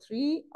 3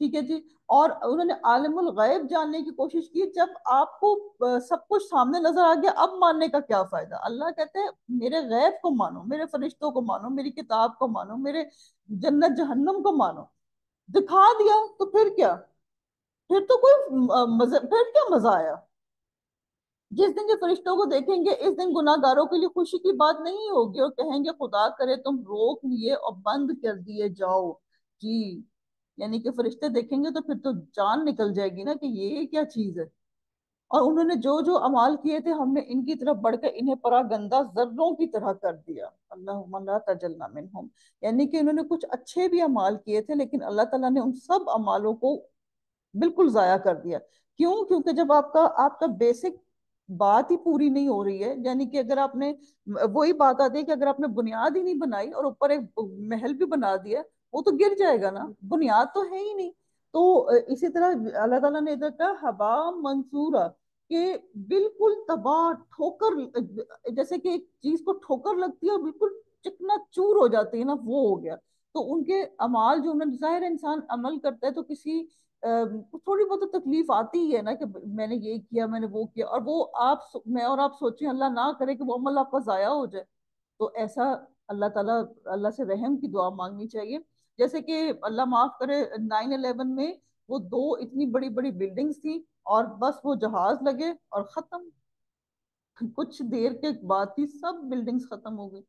ٹھیک ہے جی. اور انہوں نے عالم الغیب جاننے کی کوشش کی. جب آپ کو سب کچھ سامنے نظر آ گیا اب ماننے کا کیا فائدہ. اللہ کہتے ہیں میرے غیب کو مانو, میرے فرشتوں کو مانو, میری کتاب کو مانو, میرے جنت جہنم کو مانو. دکھا دیا تو پھر کیا, پھر تو کوئی مزہ, پھر کیا مزہ آیا. جس دن یہ فرشتوں کو دیکھیں گے اس دن گناہ گاروں کے لیے خوشی کی بات نہیں ہوگی, اور کہیں گے خدا کرے تم روک لیے اور بند کر دیے جاؤ. جی, یعنی کہ فرشتے دیکھیں گے تو پھر تو جان نکل جائے گی نا کہ یہ کیا چیز ہے. اور انہوں نے جو جو اعمال کیے تھے ہم نے ان کی طرف بڑھ کر انہیں پراگندہ ذروں کی طرح کر دیا. اللہم لا تجلنا منہم. یعنی کہ انہوں نے کچھ اچھے بھی اعمال کیے تھے لیکن اللہ تعالیٰ نے ان سب اعمالوں کو بالکل ضائع کر دیا. کیوں؟ کیونکہ جب آپ کا بیسک بات ہی پوری نہیں ہو رہی ہے, یعنی کہ اگر آپ نے, وہی بات آتی ہے کہ اگر آپ نے بنیاد ہی نہیں بنائی اور اوپر ایک محل بھی بنا دیا, وہ تو گر جائے گا نا, بنیاد تو ہے ہی نہیں. تو اسی طرح اللہ تعالیٰ نے ادھر کہا ہبا منصورا, کہ بالکل تباہ ٹھوکر, جیسے کہ ایک چیز کو ٹھوکر لگتی ہے اور بالکل چکنا چور ہو جاتی ہے نا, وہ ہو گیا. تو ان کے اعمال جو انہوں نے, ظاہر انسان عمل کرتا ہے تو کسی تھوڑی بہت تکلیف آتی ہی ہے نا کہ میں نے یہ کیا, میں نے وہ کیا, اور وہ آپ میں اور آپ سوچیں اللہ نہ کرے کہ وہ عمل آپ کا ضائع ہو جائے. تو ایسا اللہ تعالیٰ, اللہ سے رحم کی دعا مانگنی چاہیے. جیسے کہ اللہ معاف کرے 9/11 میں وہ دو اتنی بڑی بڑی بلڈنگز تھیں اور بس وہ جہاز لگے اور ختم, کچھ دیر کے بعد ہی سب بلڈنگز ختم ہو گئی.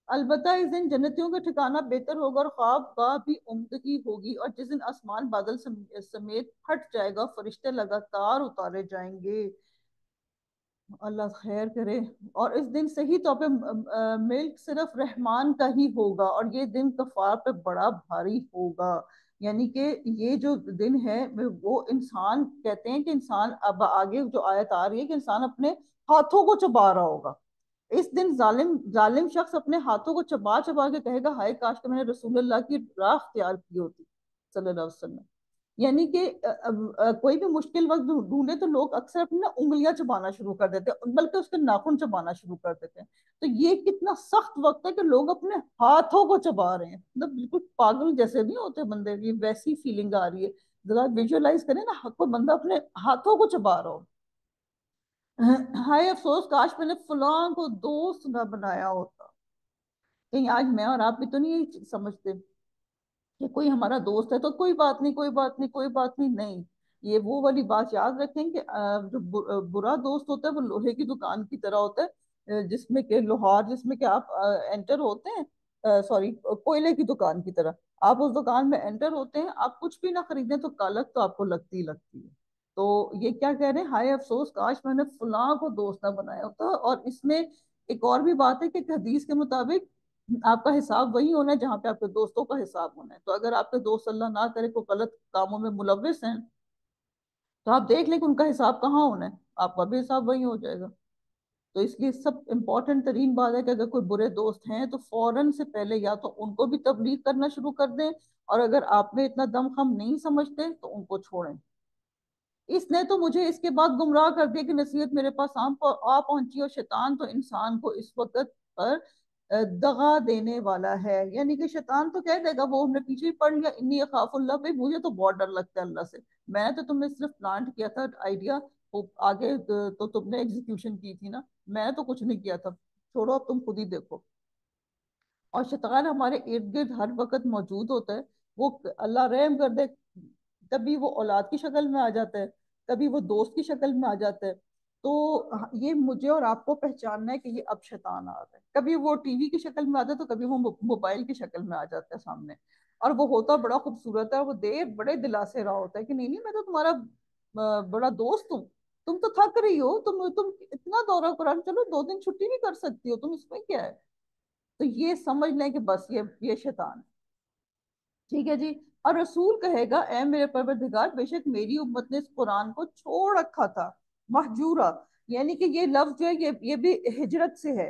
البتہ اس دن جنتیوں کا ٹھکانہ بہتر ہوگا اور خواب گاہ بھی عمدگی ہوگی, اور جس دن آسمان بادل سمیت پھٹ جائے گا, فرشتے لگاتار اتارے جائیں گے. اللہ خیر کرے. اور اس دن صحیح طور پہ ملک صرف رحمان کا ہی ہوگا, اور یہ دن کفار پہ بڑا بھاری ہوگا. یعنی کہ یہ جو دن ہے وہ انسان, کہتے ہیں کہ انسان, اب آگے جو آیت آ رہی ہے کہ انسان اپنے ہاتھوں کو چبا رہا ہوگا. اس دن ظالم شخص اپنے ہاتھوں کو چبا چبا کے کہے گا ہائے کاش کہ میں نے رسول اللہ کی راہ اختیار کی ہوتی صلی اللہ علیہ وسلم. یعنی کہ کوئی بھی مشکل وقت ڈھونڈے تو لوگ اکثر اپنی انگلیاں چبانا شروع کر دیتے ہیں, بلکہ اس کے ناخن چبانا شروع کر دیتے ہیں. تو یہ کتنا سخت وقت ہے کہ لوگ اپنے ہاتھوں کو چبا رہے ہیں, مطلب بالکل پاگل جیسے نہیں ہوتے بندے, یہ ویسی فیلنگ آ رہی ہے. ذرا ویژوالائز کریں نا, کوئی بندہ اپنے ہاتھوں کو چبا رہا ہو. ہائے افسوس کاش میں نے فلاں کو دوست نہ بنایا ہوتا. کہیں آج میں اور آپ بھی تو نہیں یہ سمجھتے کہ کوئی ہمارا دوست ہے تو کوئی بات نہیں, کوئی بات نہیں, کوئی بات نہیں. نہیں, یہ وہ والی بات یاد رکھیں کہ جو برا دوست ہوتا ہے وہ لوہے کی دکان کی طرح ہوتا ہے, جس میں کہ لوہار, جس میں کہ آپ انٹر ہوتے ہیں, سوری, کوئلے کی دکان کی طرح آپ اس دکان میں انٹر ہوتے ہیں, آپ کچھ بھی نہ خریدیں تو کالک تو آپ کو لگتی ہی لگتی ہے. تو یہ کیا کہہ رہے ہیں, ہائے افسوس کاش میں نے فلاں کو دوست نہ بنایا ہوتا. اور اس میں ایک اور بھی بات ہے کہ حدیث کے مطابق آپ کا حساب وہی ہونا ہے جہاں پہ آپ کے دوستوں کا حساب ہونا ہے. تو اگر آپ کے دوست اللہ نہ کرے کو غلط کاموں میں ملوث ہیں تو آپ دیکھ لیں کہ ان کا حساب کہاں ہونا ہے, آپ کا بھی حساب وہی ہو جائے گا. تو اس لیے سب امپورٹنٹ ترین بات ہے کہ اگر کوئی برے دوست ہیں تو فوراً سے پہلے یا تو ان کو بھی تبلیغ کرنا شروع کر دیں, اور اگر آپ میں اتنا دم خم نہیں سمجھتے تو ان کو چھوڑیں. اس نے تو مجھے اس کے بعد گمراہ کر دیا کہ نصیحت میرے پاس آ پہنچی, اور شیطان تو انسان کو اس وقت پر دغا دینے والا ہے. یعنی کہ شیطان تو کہہ دے گا, وہ ہم نے پیچھے ہی پڑھ لیا, انی اخاف اللہ, بھائی مجھے تو بہت ڈر لگتا ہے اللہ سے, میں نے تو تم نے صرف پلانٹ کیا تھا آئیڈیا, آگے تو تم نے ایگزیکیوشن کی تھی نا, میں نے تو کچھ نہیں کیا تھا, چھوڑو اب تم خود ہی دیکھو. اور شیطان ہمارے ارد گرد ہر وقت موجود ہوتا ہے. وہ اللہ رحم کر دے, کبھی وہ اولاد کی شکل میں آ جاتا ہے, کبھی وہ دوست کی شکل میں آ جاتا ہے. تو یہ مجھے اور آپ کو پہچاننا ہے کہ یہ اب شیطان آ رہا ہے. کبھی وہ ٹی وی کی شکل میں آتا ہے تو کبھی وہ موبائل کی شکل میں آ جاتا ہے سامنے, اور وہ ہوتا بڑا خوبصورت ہے, اور وہ دیر بڑے دلاسے رہا ہوتا ہے کہ نہیں نہیں میں تو تمہارا بڑا دوست ہوں, تم تو تھک رہی ہو, تم اتنا دورہ قرآن, چلو 2 دن چھٹی بھی کر سکتی ہو, تم اس میں کیا ہے. تو یہ سمجھ لیں کہ بس یہ شیطان ہے. ٹھیک ہے جی. اور رسول کہے گا اے میرے پروردگار, بے شک میری امت نے اس قرآن کو چھوڑ رکھا تھا, مہجورا, یعنی کہ یہ لفظ جو ہے یہ بھی ہجرت سے ہے.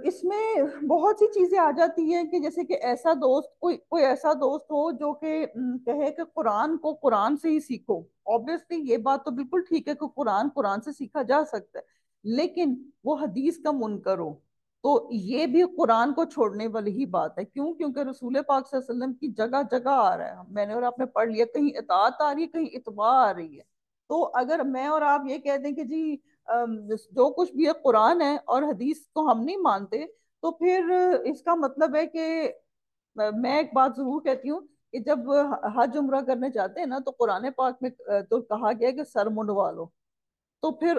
اس میں بہت سی چیزیں آ جاتی ہیں کہ جیسے کہ ایسا دوست, کوئی ایسا دوست ہو جو کہ کہے کہ قرآن کو قرآن سے ہی سیکھو. obviously یہ بات تو بالکل ٹھیک ہے کہ قرآن سے سیکھا جا سکتا ہے, لیکن وہ حدیث کا منکر ہو, تو یہ بھی قرآن کو چھوڑنے والی ہی بات ہے. کیوں؟ کیونکہ رسول پاک صلی اللہ علیہ وسلم کی جگہ جگہ آ رہا ہے. میں نے اور آپ نے پڑھ لیا، کہیں اطاعت آ رہی ہے، کہیں اتباع آ رہی ہے. تو اگر میں اور آپ یہ کہہ دیں کہ جی جو کچھ بھی ہے قرآن ہے اور حدیث کو ہم نہیں مانتے، تو پھر اس کا مطلب ہے کہ میں ایک بات ضرور کہتی ہوں کہ جب حج عمرہ کرنے جاتے ہیں نا، تو قرآن پاک میں تو کہا گیا ہے کہ سر منڈوا لو. تو پھر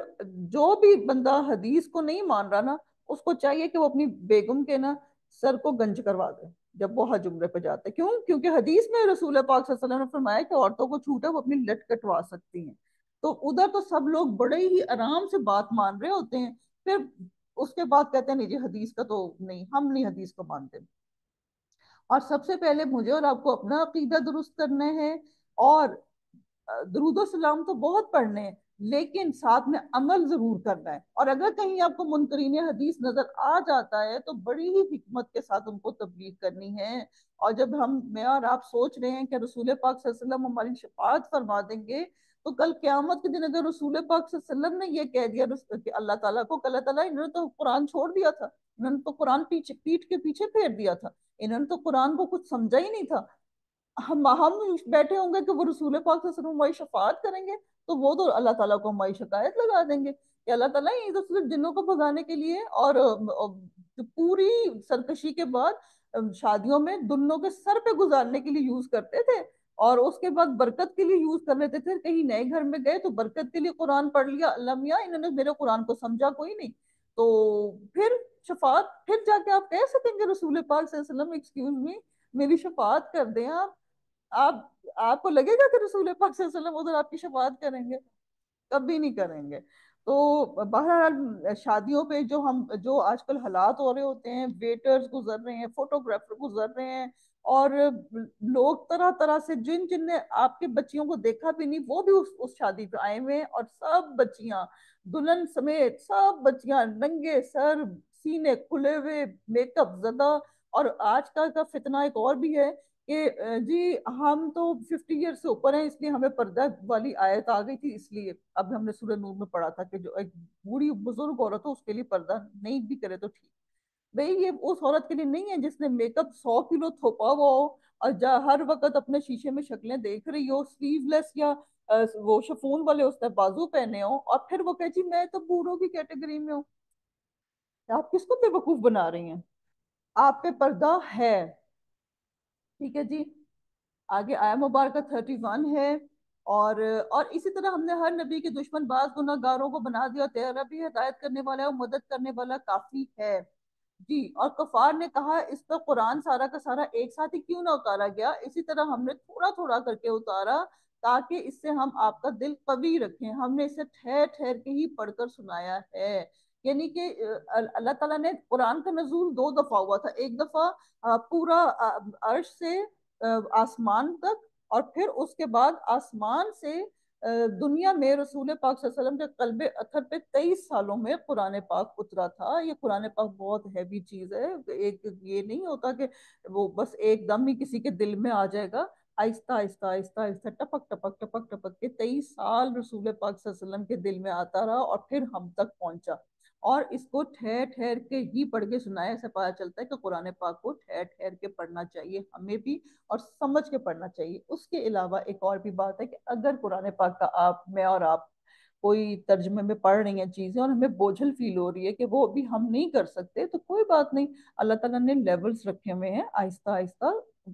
جو بھی بندہ حدیث کو نہیں مان رہا نا، اس کو چاہیے کہ وہ اپنی بیگم کے نا سر کو گنج کروا دے جب وہ حج عمرے پہ جاتے ہیں. کیوں؟ کیونکہ حدیث میں رسول پاک صلی اللہ علیہ وسلم نے فرمایا کہ عورتوں کو چھوٹ ہے وہ اپنی لٹ کٹوا سکتی ہیں. تو ادھر تو سب لوگ بڑے ہی آرام سے بات مان رہے ہوتے ہیں، پھر اس کے بعد کہتے ہیں نہیں جی حدیث کا تو نہیں، ہم نہیں حدیث کو مانتے. اور سب سے پہلے مجھے اور آپ کو اپنا عقیدہ درست کرنا ہے، اور درود و سلام تو بہت پڑھنے ہیں، لیکن ساتھ میں عمل ضرور کرنا ہے. اور اگر کہیں آپ کو منکرین حدیث نظر آ جاتا ہے تو بڑی ہی حکمت کے ساتھ ان کو تبلیغ کرنی ہے. اور جب میں اور آپ سوچ رہے ہیں کہ رسول پاک صلی اللہ علیہ وسلم ہماری شفاعت فرما دیں گے، تو کل قیامت کے دن اگر رسول پاک صلی اللہ علیہ وسلم نے یہ کہہ دیا کہ اللہ تعالیٰ کو کہ اللہ تعالیٰ انہوں نے تو قرآن چھوڑ دیا تھا، انہوں نے تو قرآن پیٹ کے پیچھے پھیر دیا تھا، انہوں نے تو قرآن کو کچھ سمجھا ہی نہیں تھا. ہم بیٹھے ہوں گے کہ وہ رسول پاک صلی اللہ علیہ وسلم ہماری شفاعت کریں گے، تو وہ تو اللہ تعالیٰ کو ہماری شکایت لگا دیں گے کہ اللہ تعالیٰ یہ تو صرف جنوں کو بھگانے کے لیے، اور پوری سرکشی کے بعد شادیوں میں دلہنوں کے سر پہ گزارنے کے لیے یوز کرتے تھے، اور اس کے بعد برکت کے لیے یوز کر لیتے تھے. کہیں نئے گھر میں گئے تو برکت کے لیے قرآن پڑھ لیا، اللہ میاں انہوں نے میرے قرآن کو سمجھا کوئی نہیں. تو پھر شفاعت، پھر جا کے آپ کہہ سکیں گے رسول پاک صلی اللہ علیہ وسلم ایکسکیوز می میری شفاعت کر دیں آپ آپ کو لگے گا کہ رسول پاک صلی اللہ علیہ وسلم ادھر آپ کی شفاعت کریں گے؟ کبھی نہیں کریں گے. تو بہرحال شادیوں پہ جو آج کل حالات ہو رہے ہوتے ہیں، ویٹرز گزر رہے ہیں، فوٹوگرافر گزر رہے ہیں، اور لوگ طرح طرح سے جن نے آپ کے بچیوں کو دیکھا بھی نہیں وہ بھی اس شادی پہ آئے ہوئے ہیں، اور سب بچیاں دلہن سمیت سب بچیاں ننگے سر، سینے کھلے ہوئے، میک اپ زدہ. اور آج کا فتنہ ایک اور بھی ہے کہ جی ہم تو 50 ایئر سے اوپر ہیں اس لیے ہمیں پردہ والی آیت آ گئی تھی، اس لیے اب ہم نے سورہ نور میں پڑھا تھا کہ جو ایک بوڑھی بزرگ عورت ہو اس کے لیے پردہ نہیں بھی کرے تو ٹھیک. بھئی یہ اس عورت کے لیے نہیں ہے جس نے میک اپ 100 کلو تھوپا ہوا ہو، اور ہر وقت اپنے شیشے میں شکلیں دیکھ رہی ہو، سلیو لیس یا وہ شفون والے اس نے بازو پہنے ہو، اور پھر وہ کہے جی میں تو بوڑھوں کی کیٹیگری میں ہوں. آپ کس کو بے وقوف بنا رہی ہیں؟ آپ پہ پردہ ہے. ٹھیک ہے جی. آگے آیا مبارکہ 31 ہے. اور اسی طرح ہم نے ہر نبی کے دشمن بعض گناہ گاروں کو بنا دیا، تیرا بھی ہدایت کرنے والا ہے اور مدد کرنے والا کافی ہے. جی. اور کفار نے کہا اس پر قرآن سارا کا سارا ایک ساتھ ہی کیوں نہ اتارا گیا؟ اسی طرح ہم نے تھوڑا تھوڑا کر کے اتارا تاکہ اس سے ہم آپ کا دل قوی رکھیں. ہم نے اسے ٹھہر ٹھہر کے ہی پڑھ کر سنایا ہے. یعنی کہ اللہ تعالیٰ نے قرآن کا نزول 2 دفعہ ہوا تھا. ایک دفعہ پورا عرش سے آسمان تک، اور پھر اس کے بعد آسمان سے دنیا میں رسول پاک صلی اللہ علیہ وسلم کے قلب اطہر پہ 23 سالوں میں قرآن پاک اترا تھا. یہ قرآن پاک بہت ہیوی چیز ہے. ایک یہ نہیں ہوتا کہ وہ بس ایک دم ہی کسی کے دل میں آ جائے گا. آہستہ آہستہ آہستہ آہستہ ٹپک ٹپک ٹپک ٹپک کے 23 سال رسول پاک صلی اللہ علیہ وسلم کے دل میں آتا رہا، اور پھر ہم تک پہنچا. اور اس کو ٹھہر ٹھہر کے ہی پڑھ کے سنایا. ایسے پتا چلتا ہے کہ قرآن پاک کو ٹھہر ٹھہر کے پڑھنا چاہیے ہمیں بھی، اور سمجھ کے پڑھنا چاہیے. اس کے علاوہ ایک اور بھی بات ہے کہ اگر قرآن پاک کا میں اور آپ کوئی ترجمے میں پڑھ رہی ہیں چیزیں اور ہمیں بوجھل فیل ہو رہی ہے کہ وہ بھی ہم نہیں کر سکتے، تو کوئی بات نہیں. اللہ تعالیٰ نے لیولز رکھے ہوئے ہیں. آہستہ آہستہ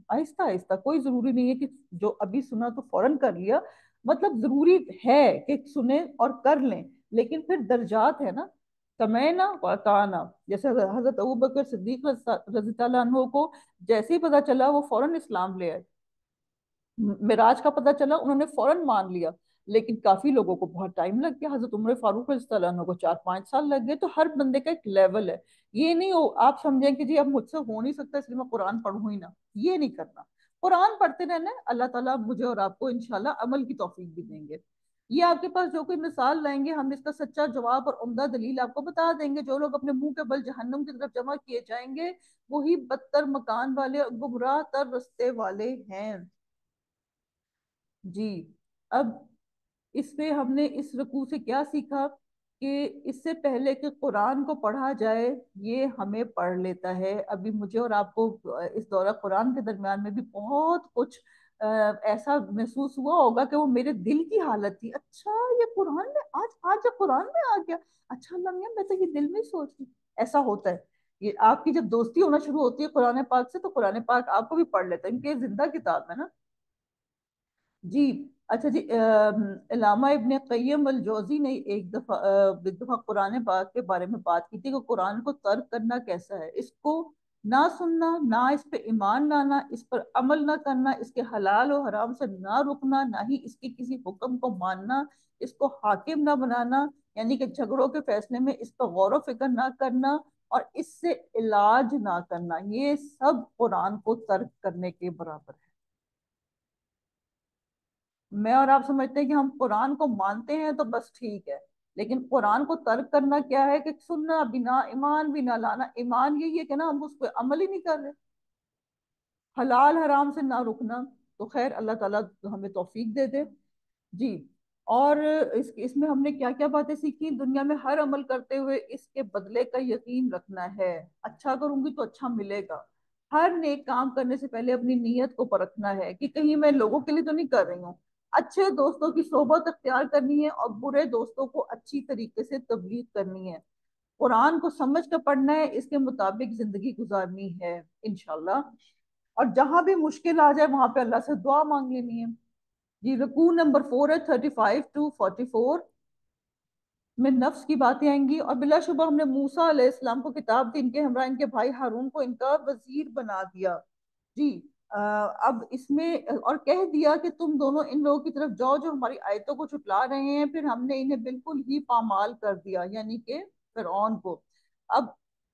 آہستہ آہستہ، کوئی ضروری نہیں ہے کہ جو ابھی سنا تو فوراً کر لیا. مطلب ضروری ہے کہ سنیں اور کر لیں، لیکن پھر درجات ہے نا. سمینا واتانا. جیسے حضرت ابوبکر صدیق رضی اللہ عنہ کو جیسے ہی پتا چلا وہ فوراً اسلام لے آئے. معراج کا پتہ چلا انہوں نے فوراً مان لیا. لیکن کافی لوگوں کو بہت ٹائم لگ گیا. حضرت عمر فاروق رضی اللہ عنہ کو 4-5 سال لگ گئے. تو ہر بندے کا ایک لیول ہے. یہ نہیں ہو آپ سمجھیں کہ جی اب مجھ سے ہو نہیں سکتا اس لیے میں قرآن پڑھوں ہی نہ. یہ نہیں کرنا. قرآن پڑھتے رہنا ہے. اللہ تعالیٰ مجھے اور آپ کو انشاءاللہ عمل کی توفیق بھی دیں گے. یہ آپ کے پاس جو کوئی مثال لائیں گے ہم اس کا سچا جواب اور عمدہ دلیل آپ کو بتا دیں گے. جو لوگ اپنے منہ کے بل جہنم کی طرف جمع کیے جائیں گے وہی بدتر مکان والے اور گمراہ تر رستے والے ہیں. جی. اب اس پہ ہم نے اس رکوع سے کیا سیکھا؟ کہ اس سے پہلے کہ قرآن کو پڑھا جائے یہ ہمیں پڑھ لیتا ہے. ابھی مجھے اور آپ کو اس دورہ قرآن کے درمیان میں بھی بہت کچھ ایسا محسوس ہوا ہوگا کہ وہ میرے دل کی حالت تھی. اچھا یہ قرآن میں آج آج یہ قرآن میں آ گیا. اچھا اللہ میاں میں تو یہ دل میں ہی سوچ رہی. ایسا ہوتا ہے. یہ آپ کی جب دوستی ہونا شروع ہوتی ہے قرآن پاک سے تو قرآن پاک آپ کو بھی پڑھ لیتا ہے کیونکہ یہ زندہ کتاب ہے نا. جی. اچھا جی. علامہ ابن قیم الجوزی نے ایک دفعہ قرآن پاک کے بارے میں بات کی تھی کہ قرآن کو ترک کرنا کیسا ہے. اس کو نہ سننا، نہ اس پہ ایمان لانا، اس پر عمل نہ کرنا، اس کے حلال و حرام سے نہ رکنا، نہ ہی اس کے کسی حکم کو ماننا، اس کو حاکم نہ بنانا، یعنی کہ جھگڑوں کے فیصلے میں اس پر غور و فکر نہ کرنا اور اس سے علاج نہ کرنا، یہ سب قرآن کو ترک کرنے کے برابر ہے. میں اور آپ سمجھتے ہیں کہ ہم قرآن کو مانتے ہیں تو بس ٹھیک ہے، لیکن قرآن کو ترک کرنا کیا ہے کہ سننا بھی نہ، ایمان بھی نہ لانا. ایمان یہی ہے کہ نا ہم اس پہ عمل ہی نہیں کر رہے، حلال حرام سے نہ رکنا. تو خیر اللہ تعالیٰ ہمیں توفیق دے دے. جی. اور اس میں ہم نے کیا کیا باتیں سیکھی. دنیا میں ہر عمل کرتے ہوئے اس کے بدلے کا یقین رکھنا ہے. اچھا کروں گی تو اچھا ملے گا. ہر نیک کام کرنے سے پہلے اپنی نیت کو پرکھنا ہے کہ کہیں میں لوگوں کے لیے تو نہیں کر رہی ہوں. اچھے دوستوں کی صحبت اختیار کرنی ہے اور برے دوستوں کو اچھی طریقے سے تبلیغ کرنی ہے. قرآن کو سمجھ کر پڑھنا ہے، اس کے مطابق زندگی گزارنی ہے انشاءاللہ. اور جہاں بھی مشکل آ جائے وہاں پہ اللہ سے دعا مانگ لینی ہے. جی. رکوع نمبر 4 ہے 35 to 44 میں نفس کی باتیں آئیں گی. اور بلا شبہ ہم نے موسیٰ علیہ السلام کو کتاب دی، ان کے ہمراہ ان کے بھائی ہارون کو ان کا وزیر بنا دیا. جی. اب اس میں اور کہہ دیا کہ تم دونوں ان لوگوں کی طرف جاؤ جو ہماری آیتوں کو جھٹلا رہے ہیں. پھر ہم نے انہیں بالکل ہی پامال کر دیا، یعنی کہ فرعون کو. اب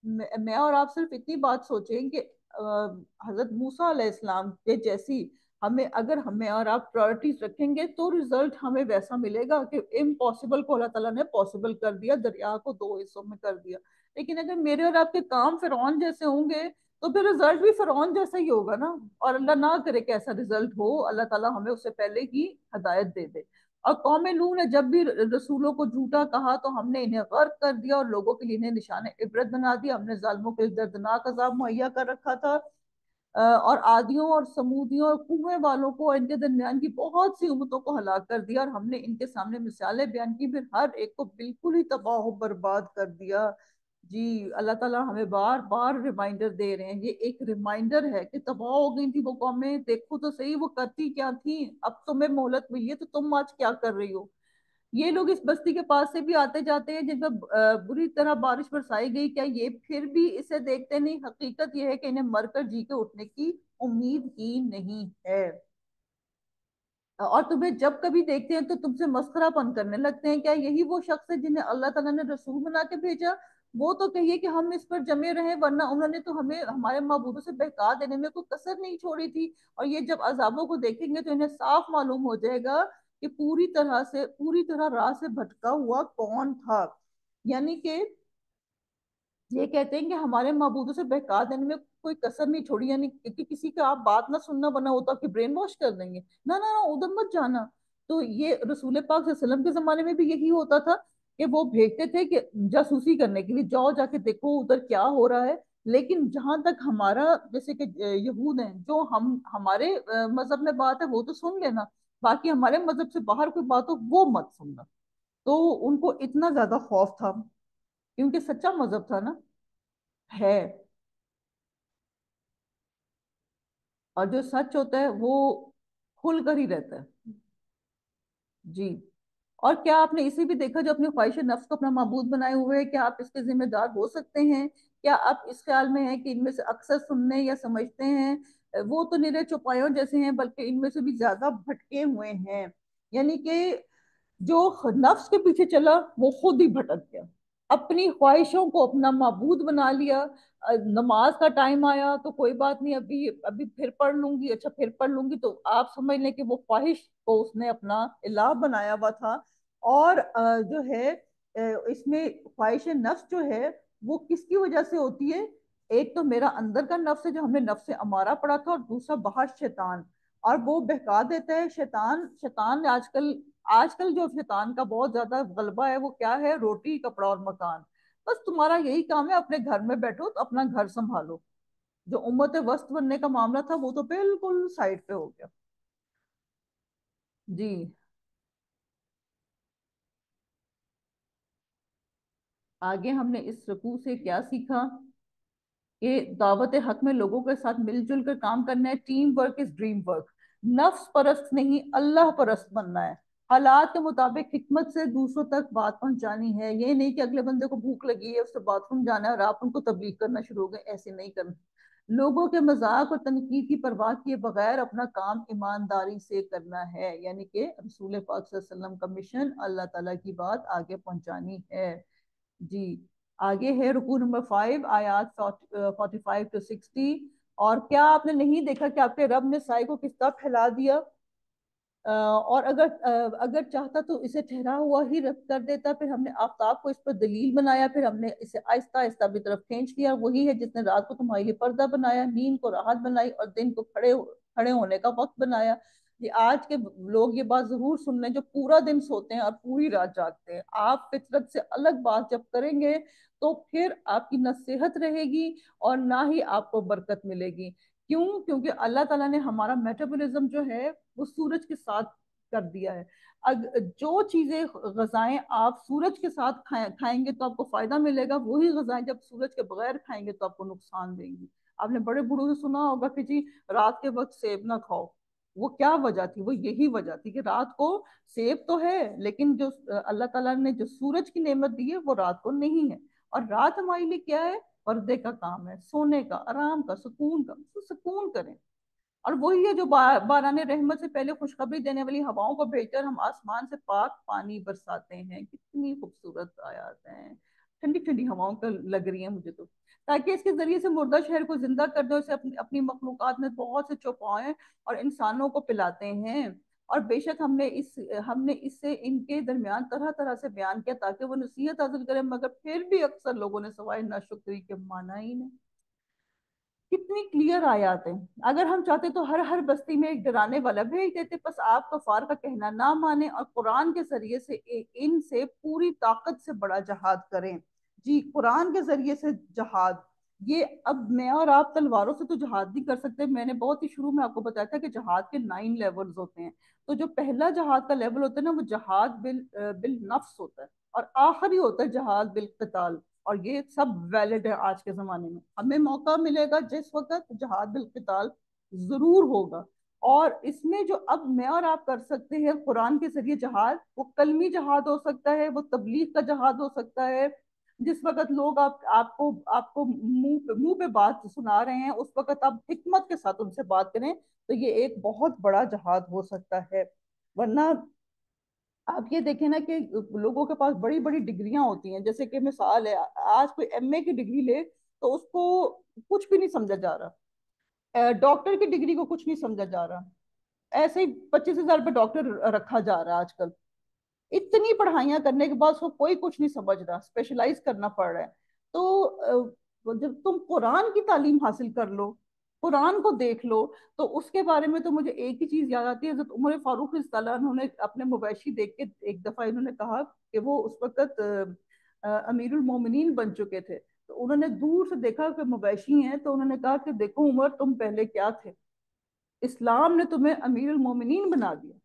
میں اور آپ صرف اتنی بات سوچیں کہ حضرت موسیٰ علیہ السلام کے جیسی اگر ہمیں اور آپ پرائرٹیز رکھیں گے تو رزلٹ ہمیں ویسا ملے گا کہ امپاسبل کو اللہ تعالیٰ نے پاسبل کر دیا، دریا کو 2 حصوں میں کر دیا. لیکن اگر میرے اور آپ کے کام فرعون جیسے ہوں گے تو پھر رزلٹ بھی فرعون جیسا ہی ہوگا نا. اور اللہ نہ کرے کہ ایسا رزلٹ ہو، اللہ تعالیٰ ہمیں اس سے پہلے ہی ہدایت دے دے. اور قوم نوح نے جب بھی رسولوں کو جھوٹا کہا تو ہم نے انہیں غرق کر دیا اور لوگوں کے لیے انہیں نشان عبرت بنا دیا. ہم نے ظالموں کے لیے دردناک عذاب مہیا کر رکھا تھا. اور عادیوں اور سمودیوں اور کوہ والوں کو ان کے درمیان کی بہت سی امتوں کو ہلاک کر دیا اور ہم نے ان کے سامنے مثالیں بیان کی، پھر ہر ایک کو بالکل ہی تباہ و برباد کر دیا. جی. اللہ تعالیٰ ہمیں بار بار ریمائنڈر دے رہے ہیں. یہ ایک ریمائنڈر ہے کہ تباہ ہو گئی تھی وہ قومیں، دیکھو تو صحیح وہ کرتی کیا تھی. اب تمہیں مہلت ملی ہے تو تم آج کیا کر رہی ہو. یہ لوگ اس بستی کے پاس سے بھی آتے جاتے ہیں جن پر بری طرح بارش برسائی گئی، کیا یہ پھر بھی اسے دیکھتے نہیں؟ حقیقت یہ ہے کہ انہیں مر کر جی کے اٹھنے کی امید ہی نہیں ہے. اور تمہیں جب کبھی دیکھتے ہیں تو تم سے مسخرہ پن کرنے لگتے ہیں. کیا یہی وہ شخص ہے جنہیں اللہ تعالیٰ نے رسول بنا کے بھیجا؟ وہ تو کہیے کہ ہم اس پر جمے رہیں، ورنہ انہوں نے تو ہمیں ہمارے معبودوں سے بہکا دینے میں کوئی کسر نہیں چھوڑی تھی. اور یہ جب عذابوں کو دیکھیں گے تو انہیں صاف معلوم ہو جائے گا کہ پوری طرح راہ سے بھٹکا ہوا کون تھا. یعنی کہ یہ کہتے ہیں کہ ہمارے معبودوں سے بہکا دینے میں کوئی کسر نہیں چھوڑی، یعنی کہ کسی کا آپ بات نہ سننا بنا ہوتا کہ برین واش کر دیں گے. نہ نہ نہ، ادھر مت جانا. تو یہ رسول پاک صلی اللہ علیہ وسلم کے زمانے میں بھی یہی ہوتا تھا کہ وہ بھیجتے تھے کہ جاسوسی کرنے کے لیے جاؤ، جا کے دیکھو ادھر کیا ہو رہا ہے. لیکن جہاں تک ہمارا جیسے کہ یہود ہیں، جو ہمارے مذہب میں بات ہے وہ تو سن لینا، باقی ہمارے مذہب سے باہر کوئی بات ہو وہ مت سننا. تو ان کو اتنا زیادہ خوف تھا کیونکہ سچا مذہب تھا نا. ہے. اور جو سچ ہوتا ہے وہ کھل کر ہی رہتا ہے. جی. اور کیا آپ نے اسے بھی دیکھا جو اپنی خواہش نفس کو اپنا معبود بنائے ہوئے ہے؟ کیا آپ اس کے ذمہ دار ہو سکتے ہیں؟ کیا آپ اس خیال میں ہیں کہ ان میں سے اکثر سننے یا سمجھتے ہیں وہ تو نرے چوپایوں جیسے ہیں، بلکہ ان میں سے بھی زیادہ بھٹکے ہوئے ہیں. یعنی کہ جو نفس کے پیچھے چلا وہ خود ہی بھٹک گیا، اپنی خواہشوں کو اپنا معبود بنا لیا. نماز کا ٹائم آیا تو کوئی بات نہیں، ابھی ابھی پھر پڑھ لوں گی، اچھا پھر پڑھ لوں گی. تو آپ سمجھ لیں کہ وہ خواہش کو اس نے اپنا الہ بنایا ہوا تھا. اور جو ہے اس میں خواہش نفس جو ہے وہ کس کی وجہ سے ہوتی ہے؟ ایک تو میرا اندر کا نفس ہے جو ہمیں نفس امارہ پڑا تھا، اور دوسرا باہر شیطان. اور وہ بہکا دیتا ہے. شیطان آج کل آج کل جو شیطان کا بہت زیادہ غلبہ ہے وہ کیا ہے؟ روٹی کپڑا اور مکان. بس تمہارا یہی کام ہے، اپنے گھر میں بیٹھو تو اپنا گھر سنبھالو. جو امت وسط بننے کا معاملہ تھا وہ تو بالکل سائڈ پہ ہو گیا. جی. آگے ہم نے اس رکوع سے کیا سیکھا؟ کہ دعوت حق میں لوگوں کے ساتھ مل جل کر کام کرنا ہے. Team work is dream work. نفس پرست نہیں، اللہ پرست بننا ہے. حالات کے مطابق حکمت سے دوسروں تک بات پہنچانی ہے. یہ نہیں کہ اگلے بندے کو بھوک لگی ہے، اس سے باتھ روم جانا ہے اور آپ ان کو تبلیغ کرنا شروع ہو گئے. ایسے نہیں کرنا. لوگوں کے مذاق اور تنقید کی پرواہ کیے بغیر اپنا کام ایمانداری سے کرنا ہے. یعنی کہ رسول پاک صلی اللہ علیہ وسلم کا مشن اللہ تعالیٰ کی بات آگے پہنچانی ہے. جی. آگے ہے رکوع نمبر 5، آیات 45 to 60. اور کیا آپ نے نہیں دیکھا کہ آپ کے رب نے سائے کو کس طرح پھیلا دیا؟ اور اگر چاہتا تو اسے ٹھہرا ہوا ہی رکھ کر دیتا. پھر ہم نے آفتاب کو اس پر دلیل بنایا، پھر ہم نے اسے آہستہ آہستہ بھی طرف کھینچ لیا. وہی ہے جس نے رات کو تمہارے لیے پردہ بنایا، نیند کو راحت بنائی اور دن کو کھڑے ہونے کا وقت بنایا. یہ آج کے لوگ یہ بات ضرور سن لیں جو پورا دن سوتے ہیں اور پوری رات جاگتے ہیں. آپ فطرت سے الگ بات جب کریں گے تو پھر آپ کی نہ صحت رہے گی اور نہ ہی آپ کو برکت ملے گی. کیوں؟ کیونکہ اللہ تعالیٰ نے ہمارا میٹابولزم جو ہے وہ سورج کے ساتھ کر دیا ہے. جو چیزیں غذائیں آپ سورج کے ساتھ کھائیں گے تو آپ کو فائدہ ملے گا، وہی غذائیں جب سورج کے بغیر کھائیں گے تو آپ کو نقصان دیں گی. آپ نے بڑے بوڑھوں سے سنا ہوگا کہ جی رات کے وقت سیب نہ کھاؤ. وہ کیا وجہ تھی؟ وہ یہی وجہ تھی کہ رات کو سیب تو ہے لیکن جو اللہ تعالیٰ نے جو سورج کی نعمت دی ہے وہ رات کو نہیں ہے. اور رات ہمارے لیے کیا ہے؟ پردے کا کام ہے، سونے کا، آرام کا، سکون کا. سکون کریں. اور وہی ہے جو باران رحمت سے پہلے خوشخبری دینے والی ہواؤں کو بھیج کر ہم آسمان سے پاک پانی برساتے ہیں. کتنی خوبصورت آیات ہیں. ٹھنڈی ٹھنڈی ہواؤں کا لگ رہی ہیں مجھے تو. تاکہ اس کے ذریعے سے مردہ شہر کو زندہ کر دیں، اسے اپنی مخلوقات میں بہت سے چوپائیں اور انسانوں کو پلاتے ہیں. اور بے شک ہم نے اس سے ان کے درمیان طرح طرح سے بیان کیا تاکہ وہ نصیحت حاصل کریں، مگر پھر بھی اکثر لوگوں نے سوائے ناشکری کے مانا ہی نہیں. کتنی کلیئر آیات ہیں. اگر ہم چاہتے تو ہر بستی میں ایک ڈرانے والا بھیج دیتے، بس آپ کفار کا کہنا نہ مانیں اور قرآن کے ذریعے سے ان سے پوری طاقت سے بڑا جہاد کریں. جی. قرآن کے ذریعے سے جہاد. یہ اب میں اور آپ تلواروں سے تو جہاد نہیں کر سکتے. میں نے بہت ہی شروع میں آپ کو بتایا تھا کہ جہاد کے 9 لیولز ہوتے ہیں. تو جو پہلا جہاد کا لیول ہوتا ہے نا وہ جہاد بالنفس ہوتا ہے، اور آخری ہوتا ہے جہاد بالقتال. اور یہ سب ویلڈ ہے آج کے زمانے میں. ہمیں موقع ملے گا جس وقت جہاد بالقتال ضرور ہوگا. اور اس میں جو اب میں اور آپ کر سکتے ہیں قرآن کے ذریعے جہاد، وہ کلمی جہاد ہو سکتا ہے، وہ تبلیغ کا جہاد ہو سکتا ہے. جس وقت لوگ آپ کو منہ پہ بات سنا رہے ہیں اس وقت آپ حکمت کے ساتھ ان سے بات کریں تو یہ ایک بہت بڑا جہاد ہو سکتا ہے. ورنہ آپ یہ دیکھیں نا کہ لوگوں کے پاس بڑی بڑی ڈگریاں ہوتی ہیں. جیسے کہ مثال ہے، آج کوئی ایم اے کی ڈگری لے تو اس کو کچھ بھی نہیں سمجھا جا رہا. ڈاکٹر کی ڈگری کو کچھ نہیں سمجھا جا رہا. ایسے ہی 25,000 پہ ڈاکٹر رکھا جا رہا ہے آج کل. اتنی پڑھائیاں کرنے کے بعد اس کو کوئی کچھ نہیں سمجھ رہا، اسپیشلائز کرنا پڑ رہا ہے. تو جب تم قرآن کی تعلیم حاصل کر لو، قرآن کو دیکھ لو، تو اس کے بارے میں تو مجھے ایک ہی چیز یاد آتی ہے. حضرت عمر فاروق رضی اللہ عنہ نے اپنے مویشی دیکھ کے ایک دفعہ انہوں نے کہا کہ وہ اس وقت امیر المومنین بن چکے تھے. تو انہوں نے دور سے دیکھا کہ مویشی ہیں، تو انہوں نے کہا کہ دیکھو عمر تم پہلے کیا تھے، اسلام نے تمہیں امیر المومنین بنا دیا.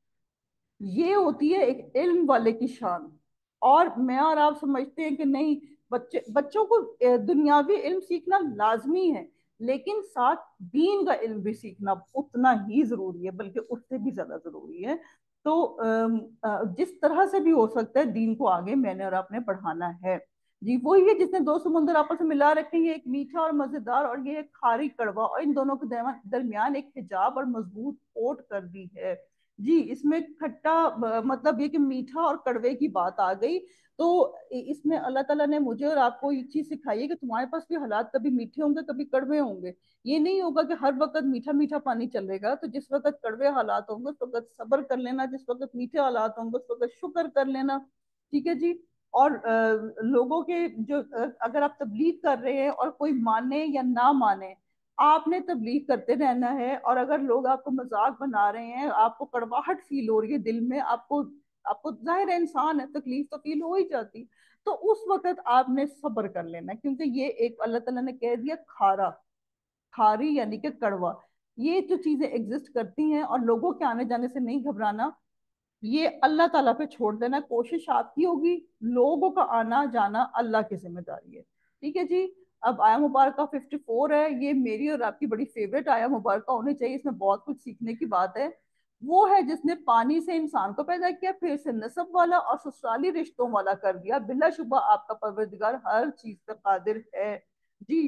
یہ ہوتی ہے ایک علم والے کی شان. اور میں اور آپ سمجھتے ہیں کہ نہیں، بچوں کو دنیاوی علم سیکھنا لازمی ہے، لیکن ساتھ دین کا علم بھی سیکھنا اتنا ہی ضروری ہے، بلکہ اس سے بھی زیادہ ضروری ہے. تو جس طرح سے بھی ہو سکتا ہے دین کو آگے میں نے اور آپ نے بڑھانا ہے. جی. وہی ہے جس نے دو سمندر آپس میں ملا رکھے ہیں، ایک میٹھا اور مزیدار اور یہ ایک کھاری کڑوا، اور ان دونوں کے درمیان ایک حجاب اور مضبوط اوٹ کر دی ہے. جی. اس میں کھٹا مطلب یہ کہ میٹھا اور کڑوے کی بات آ گئی. تو اس میں اللہ تعالیٰ نے مجھے اور آپ کو یہ چیز سکھائی ہے کہ تمہارے پاس بھی حالات کبھی میٹھے ہوں گے کبھی کڑوے ہوں گے. یہ نہیں ہوگا کہ ہر وقت میٹھا میٹھا پانی چلے گا. تو جس وقت کڑوے حالات ہوں گے اس وقت صبر کر لینا، جس وقت میٹھے حالات ہوں گے اس وقت شکر کر لینا. ٹھیک ہے جی. اور لوگوں کے جو اگر آپ تبلیغ کر رہے ہیں اور کوئی مانے یا نہ مانے، آپ نے تبلیغ کرتے رہنا ہے. اور اگر لوگ آپ کو مذاق بنا رہے ہیں، آپ کو کڑواہٹ فیل ہو رہی ہے دل میں، آپ کو آپ کو ظاہر ہے انسان ہے، تکلیف تو فیل ہو ہی جاتی، تو اس وقت آپ نے صبر کر لینا، کیونکہ یہ ایک اللہ تعالیٰ نے کہہ دیا کھارا، کھاری یعنی کہ کڑوا، یہ جو چیزیں ایگزسٹ کرتی ہیں، اور لوگوں کے آنے جانے سے نہیں گھبرانا، یہ اللہ تعالیٰ پہ چھوڑ دینا، کوشش آپ کی ہوگی، لوگوں کا آنا جانا اللہ کی ذمہ داری ہے، ٹھیک ہے جی۔ اب آیا مبارکہ 54 ہے، یہ میری اور آپ کی بڑی فیوریٹ آیا مبارکہ ہونی چاہیے، اس میں بہت کچھ سیکھنے کی بات ہے۔ وہ ہے جس نے پانی سے انسان کو پیدا کیا، پھر سے نسب والا اور سسرالی رشتوں والا کر دیا، بلا شبہ آپ کا پروردگار ہر چیز پہ قادر ہے جی۔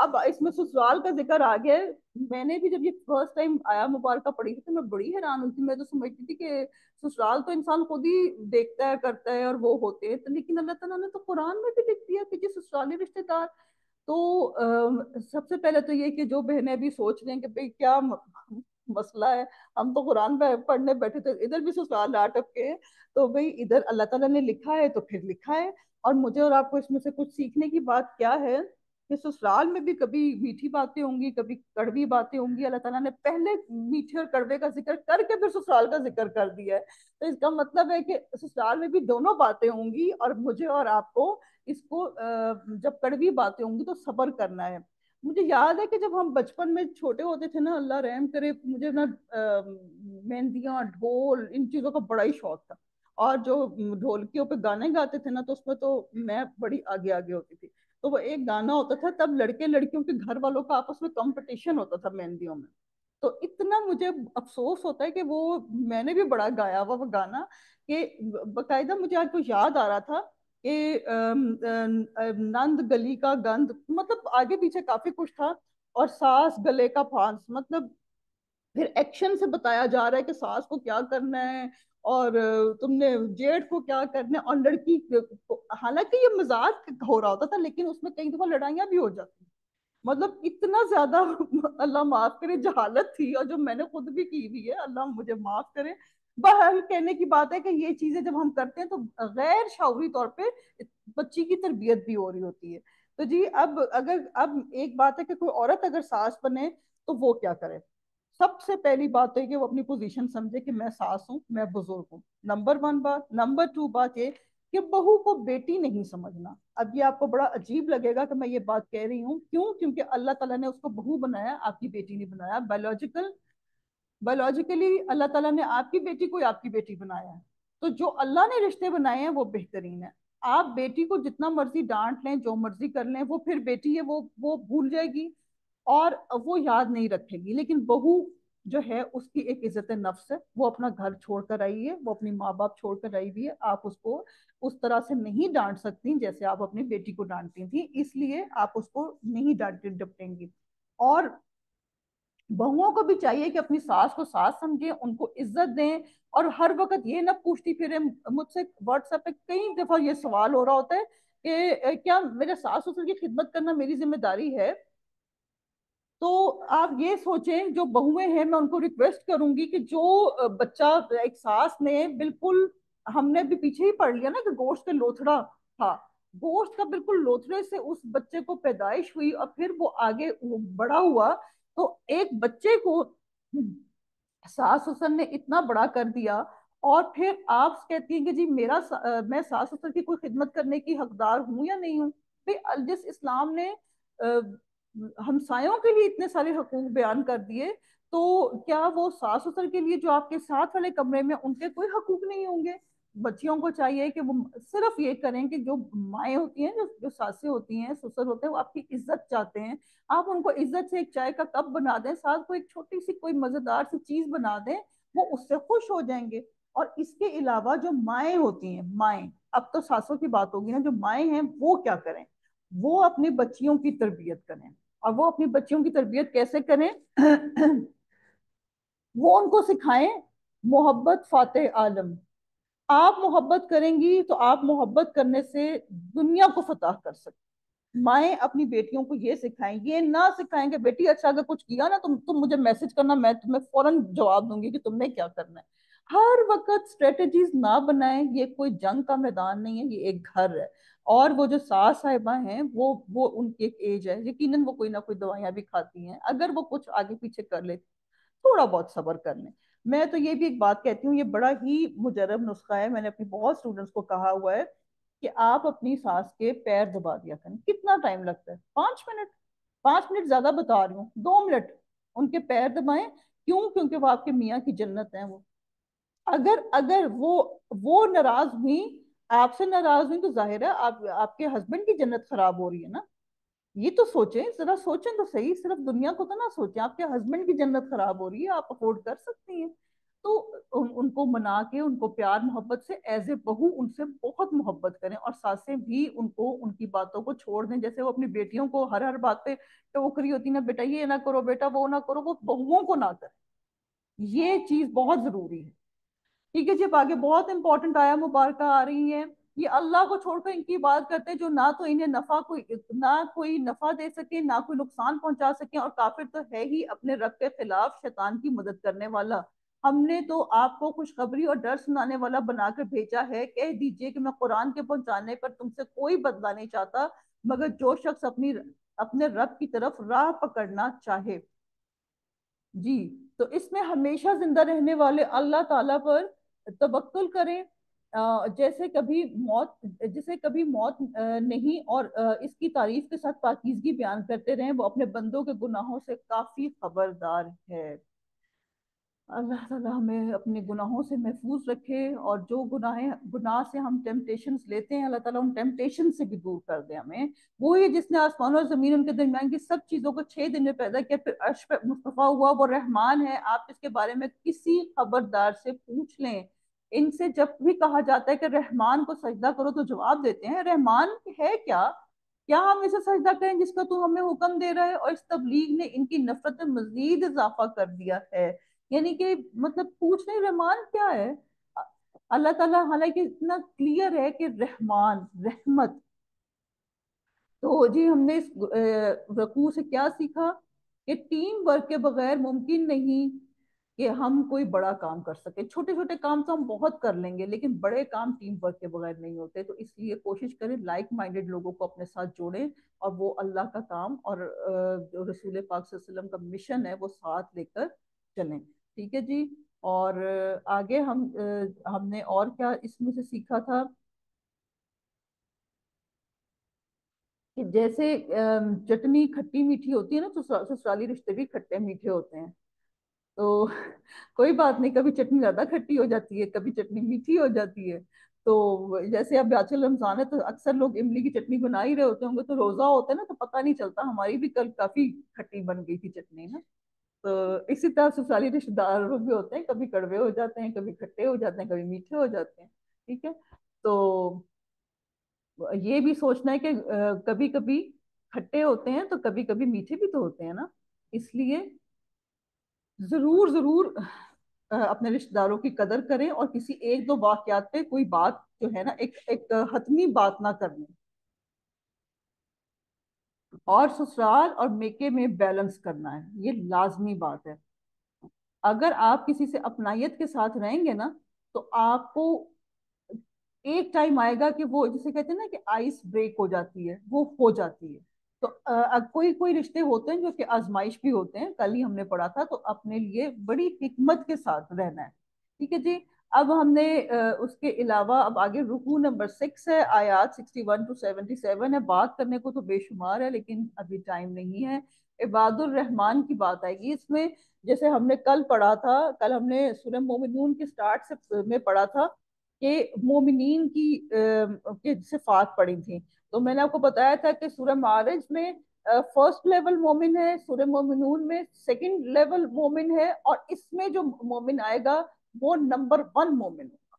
اب اس میں سسرال کا ذکر آ گیا ہے، میں نے بھی جب یہ فرسٹ ٹائم آیا مبارکہ پڑھی تھی تو میں بڑی حیران ہوئی تھی، میں تو سمجھتی تھی کہ سسرال تو انسان خود ہی دیکھتا ہے کرتا ہے اور وہ ہوتے ہیں، لیکن اللہ تعالیٰ نے تو قرآن میں بھی لکھ دیا کہ جی سسرالی رشتے دار۔ تو سب سے پہلے تو یہ کہ جو بہنیں بھی سوچ رہے ہیں کہ بھئی کیا مسئلہ ہے، ہم تو قرآن پڑھنے بیٹھے تھے ادھر بھی سسرال آ ٹپکے ہیں، تو بھئی ادھر اللہ تعالیٰ نے لکھا ہے تو پھر لکھا ہے۔ اور مجھے اور آپ کو اس میں سے کچھ سیکھنے کی بات کیا ہے کہ سسرال میں بھی کبھی میٹھی باتیں ہوں گی، کبھی کڑوی باتیں ہوں گی، اللہ تعالیٰ نے پہلے میٹھے اور کڑوے کا ذکر کر کے پھر سسرال کا ذکر کر دیا ہے، تو اس کا مطلب ہے کہ سسرال میں بھی دونوں باتیں ہوں گی، اور مجھے اور آپ کو اس کو جب کڑوی باتیں ہوں گی تو صبر کرنا ہے۔ مجھے یاد ہے کہ جب ہم بچپن میں چھوٹے ہوتے تھے نا، اللہ رحم کرے، مجھے نا مہندیاں، ڈھول، ان چیزوں کا بڑا ہی شوق تھا، اور جو ڈھولکیوں پہ گانے گاتے تھے نا تو اس میں تو میں بڑی آگے آگے ہوتی تھی، تو وہ ایک گانا ہوتا تھا، تب لڑکے لڑکیوں کے گھر والوں کا آپس میں کمپٹیشن ہوتا تھا مہندیوں میں، تو اتنا مجھے افسوس ہوتا ہے کہ وہ میں نے بھی بڑا گایا ہوا وہ گانا، کہ باقاعدہ مجھے آج کچھ یاد آ رہا تھا کہ نند گلی کا گند، مطلب آگے پیچھے کافی کچھ تھا، اور ساس گلے کا پھانس، مطلب پھر ایکشن سے بتایا جا رہا ہے کہ ساس کو کیا کرنا ہے، اور تم نے جیٹھ کو کیا کرنا ہے، اور لڑکی حالانکہ یہ مزاج ہو رہا ہوتا تھا لیکن اس میں کئی دفعہ لڑائیاں بھی ہو جاتی، مطلب اتنا زیادہ اللہ معاف کرے جہالت تھی، اور جو میں نے خود بھی کی ہوئی ہے، اللہ مجھے معاف کرے۔ بہرحال کہنے کی بات ہے کہ یہ چیزیں جب ہم کرتے ہیں تو غیر شعوری طور پہ بچی کی تربیت بھی ہو رہی ہوتی ہے۔ تو جی اب ایک بات ہے کہ کوئی عورت اگر ساس بنے تو وہ کیا کرے، سب سے پہلی بات ہے کہ وہ اپنی پوزیشن سمجھے کہ میں ساس ہوں، میں بزرگ ہوں، نمبر 1 بات۔ نمبر 2 بات یہ کہ بہو کو بیٹی نہیں سمجھنا۔ اب یہ آپ کو بڑا عجیب لگے گا کہ میں یہ بات کہہ رہی ہوں، کیوں؟ کیونکہ اللہ تعالیٰ نے اس کو بہو بنایا، آپ کی بیٹی نہیں بنایا، بایولوجیکلی اللہ تعالیٰ نے آپ کی بیٹی کو آپ کی بیٹی بنایا ہے، تو جو اللہ نے رشتے بنائے ہیں وہ بہترین ہے۔ آپ بیٹی کو جتنا مرضی ڈانٹ لیں، جو مرضی کر لیں، وہ پھر بیٹی ہے، وہ بھول جائے گی اور وہ یاد نہیں رکھے گی، لیکن بہو جو ہے اس کی ایک عزت نفس ہے، وہ اپنا گھر چھوڑ کر آئی ہے، وہ اپنی ماں باپ چھوڑ کر آئی ہوئی ہے، آپ اس کو اس طرح سے نہیں ڈانٹ سکتی جیسے آپ اپنی بیٹی کو ڈانٹتی تھی، اس لیے آپ اس کو نہیں ڈانٹ ڈپٹیں گی۔ اور بہوؤں کو بھی چاہیے کہ اپنی ساس کو ساس سمجھیں، ان کو عزت دیں، اور ہر وقت یہ نہ پوچھتی پھرے، مجھ سے واٹس ایپ پہ کئی دفعہ یہ سوال ہو رہا ہوتا ہے کہ کیا میرے ساس سسر کی خدمت کرنا میری ذمہ داری ہے؟ تو آپ یہ سوچیں، جو بہویں ہیں میں ان کو ریکویسٹ کروں گی کہ جو بچہ ایک ساس نے بالکل، ہم نے بھی پیچھے ہی پڑھ لیا نا کہ گوشت کا لوتھڑا تھا، گوشت کا بالکل لوتھڑے سے اس بچے کو پیدائش ہوئی اور پھر وہ آگے بڑا ہوا، تو ایک بچے کو ساس سسر نے اتنا بڑا کر دیا، اور پھر آپ کہتی ہیں کہ جی میں ساس سسر کی کوئی خدمت کرنے کی حقدار ہوں یا نہیں ہوں؟ جس اسلام نے ہمسایوں کے لیے اتنے سارے حقوق بیان کر دیے، تو کیا وہ ساس سسر کے لیے جو آپ کے ساتھ والے کمرے میں ان کے کوئی حقوق نہیں ہوں گے؟ بچیوں کو چاہیے کہ وہ صرف یہ کریں کہ جو مائیں ہوتی ہیں، جو ساسیں ہوتی ہیں، سسر ہوتے ہیں، وہ آپ کی عزت چاہتے ہیں، آپ ان کو عزت سے ایک چائے کا کپ بنا دیں، ساتھ کو ایک چھوٹی سی کوئی مزیدار سی چیز بنا دیں، وہ اس سے خوش ہو جائیں گے۔ اور اس کے علاوہ جو مائیں ہوتی ہیں، مائیں، اب تو ساسوں کی بات ہوگی نا، جو مائیں ہیں وہ کیا کریں؟ وہ اپنی بچیوں کی تربیت کریں، اور وہ اپنی بچیوں کی تربیت کیسے کریں؟ وہ ان کو سکھائیں محبت فاتح عالم، آپ محبت کریں گی تو آپ محبت کرنے سے دنیا کو فتح کر سکتے۔ مائیں اپنی بیٹیوں کو یہ سکھائیں، یہ نہ سکھائیں کہ بیٹی اچھا اگر کچھ کیا نا تم مجھے میسج کرنا، میں تمہیں فوراً جواب دوں گی کہ تم نے کیا کرنا ہے۔ ہر وقت اسٹریٹجیز نہ بنائیں، یہ کوئی جنگ کا میدان نہیں ہے، یہ ایک گھر ہے، اور وہ جو ساس صاحبہ ہیں وہ ان کی ایک ایج ہے، یقیناً وہ کوئی نہ کوئی دوائیاں بھی کھاتی ہیں، اگر وہ کچھ آگے پیچھے کر لیتی تھوڑا بہت صبر کر لیں۔ میں تو یہ بھی ایک بات کہتی ہوں، یہ بڑا ہی مجرب نسخہ ہے، میں نے اپنی بہت اسٹوڈنٹس کو کہا ہوا ہے کہ آپ اپنی سانس کے پیر دبا دیا کریں. کتنا ٹائم لگتا ہے؟ 5 منٹ. 5 منٹ زیادہ بتا رہی ہوں، 2 منٹ ان کے پیر دبائیں. کیوں؟ کیونکہ وہ آپ کے میاں کی جنت ہیں. وہ اگر اگر وہ ناراض ہوئی، آپ سے ناراض ہوئی، تو ظاہر ہے آپ کے ہسبینڈ کی جنت خراب ہو رہی ہے نا. یہ تو سوچیں، ذرا سوچیں تو صحیح، صرف دنیا کو تو نہ سوچیں. آپ کے ہسبینڈ کی جنت خراب ہو رہی ہے، آپ افورڈ کر سکتی ہیں تو ان کو منا کے، ان کو پیار محبت سے ایز اے بہو ان سے بہت محبت کریں، اور ساسیں بھی ان کو ان کی باتوں کو چھوڑ دیں. جیسے وہ اپنی بیٹیوں کو ہر ہر بات پہ ٹوکری ہوتی نا، بیٹا یہ نہ کرو، بیٹا وہ نہ کرو، وہ بہوؤں کو نہ کریں. یہ چیز بہت ضروری ہے. ٹھیک ہے جی. اب آگے بہت امپورٹنٹ آیا مبارکہ آ رہی ہیں. یہ اللہ کو چھوڑ کر ان کی بات کرتے ہیں جو نہ تو انہیں کوئی نفع دے سکے، نہ کوئی نقصان پہنچا سکے. اور کافر تو ہے ہی اپنے رب کے خلاف شیطان کی مدد کرنے والا. ہم نے تو آپ کو خوشخبری اور ڈر سنانے والا بنا کر بھیجا ہے. کہہ دیجئے کہ میں قرآن کے پہنچانے پر تم سے کوئی بدلہ نہیں چاہتا، مگر جو شخص اپنے رب کی طرف راہ پکڑنا چاہے. جی. تو اس میں ہمیشہ زندہ رہنے والے اللہ تعالیٰ پر توکل کریں. جسے کبھی موت نہیں، اور اس کی تعریف کے ساتھ پاکیزگی بیان کرتے رہیں. وہ اپنے بندوں کے گناہوں سے کافی خبردار ہے. اللہ تعالیٰ ہمیں اپنے گناہوں سے محفوظ رکھے، اور جو گناہ سے ہم ٹیمپٹیشنز لیتے ہیں، اللہ تعالیٰ ان ٹیمپٹیشن سے بھی دور کر دے ہمیں. وہی جس نے آسمان اور زمین ان کے درمیان کی سب چیزوں کو 6 دن میں پیدا کیا، پھر عرش پہ مصطفیٰ ہوا. وہ رحمان ہے. آپ اس کے بارے میں کسی خبردار سے پوچھ لیں. ان سے جب بھی کہا جاتا ہے کہ رحمان کو سجدہ کرو، تو جواب دیتے ہیں رحمان ہے کیا؟ کیا ہم اسے سجدہ کریں جس کا تو ہمیں حکم دے رہا ہے؟ اور اس تبلیغ نے ان کی نفرت میں مزید اضافہ کر دیا ہے. یعنی کہ مطلب پوچھ رہے رحمان کیا ہے. اللہ تعالیٰ حالانکہ اتنا کلیئر ہے کہ رحمان رحمت. تو جی ہم نے اس رکوع سے کیا سیکھا؟ کہ ٹیم ورک کے بغیر ممکن نہیں کہ ہم کوئی بڑا کام کر سکیں. چھوٹے چھوٹے کام تو ہم بہت کر لیں گے، لیکن بڑے کام ٹیم ورک کے بغیر نہیں ہوتے. تو اس لیے کوشش کریں لائک مائنڈیڈ لوگوں کو اپنے ساتھ جوڑیں، اور وہ اللہ کا کام اور جو رسول پاک صلی اللہ علیہ وسلم کا مشن ہے وہ ساتھ لے کر چلیں. ٹھیک ہے جی. اور آگے ہم نے اور کیا اس میں سے سیکھا تھا؟ کہ جیسے چٹنی کھٹی میٹھی ہوتی ہے نا، تو سسرالی رشتے بھی کھٹے میٹھے ہوتے ہیں. تو کوئی بات نہیں، کبھی چٹنی زیادہ کھٹی ہو جاتی ہے، کبھی چٹنی میٹھی ہو جاتی ہے. تو جیسے اب آج کل رمضان ہے، تو اکثر لوگ املی کی چٹنی بنا ہی رہے ہوتے ہوں گے. تو روزہ ہوتا ہے نا، تو پتہ نہیں چلتا. ہماری بھی کل کافی کھٹی بن گئی تھی چٹنی نا. تو اسی طرح سسرالی رشتے دار بھی ہوتے ہیں، کبھی کڑوے ہو جاتے ہیں، کبھی کھٹے ہو جاتے ہیں، کبھی میٹھے ہو جاتے ہیں. ٹھیک ہے. تو یہ بھی سوچنا ہے کہ کبھی کبھی کھٹے ہوتے ہیں تو کبھی کبھی میٹھے بھی تو ہوتے ہیں نا. اس لیے ضرور ضرور اپنے رشتہ داروں کی قدر کریں، اور کسی ایک دو واقعات پہ کوئی بات جو ہے نا ایک حتمی بات نہ کرنی. اور سسرال اور میکے میں بیلنس کرنا ہے، یہ لازمی بات ہے. اگر آپ کسی سے اپنائیت کے ساتھ رہیں گے نا، تو آپ کو ایک ٹائم آئے گا کہ وہ جسے کہتے ہیں نا کہ آئس بریک ہو جاتی ہے، وہ ہو جاتی ہے. تو کوئی کوئی رشتے ہوتے ہیں جو کہ آزمائش بھی ہوتے ہیں، کل ہی ہم نے پڑھا تھا. تو اپنے لیے بڑی حکمت کے ساتھ رہنا ہے. ٹھیک ہے جی. اب ہم نے اس کے علاوہ اب آگے رکوع نمبر 6 ہے، آیات 61 to 77 ہے. بات کرنے کو تو بے شمار ہے، لیکن ابھی ٹائم نہیں ہے. عباد الرحمان کی بات آئے گی اس میں. جیسے ہم نے کل پڑھا تھا، کل ہم نے سورہ مومنون کی سٹارٹ سے میں پڑھا تھا کہ مومنین کی صفات پڑھی تھیں. تو میں نے آپ کو بتایا تھا کہ سورہ معارج میں فرسٹ لیول مومن ہے، سورہ مومنون میں سیکنڈ لیول مومن ہے، اور اس میں جو مومن آئے گا وہ نمبر 1 مومن ہوگا.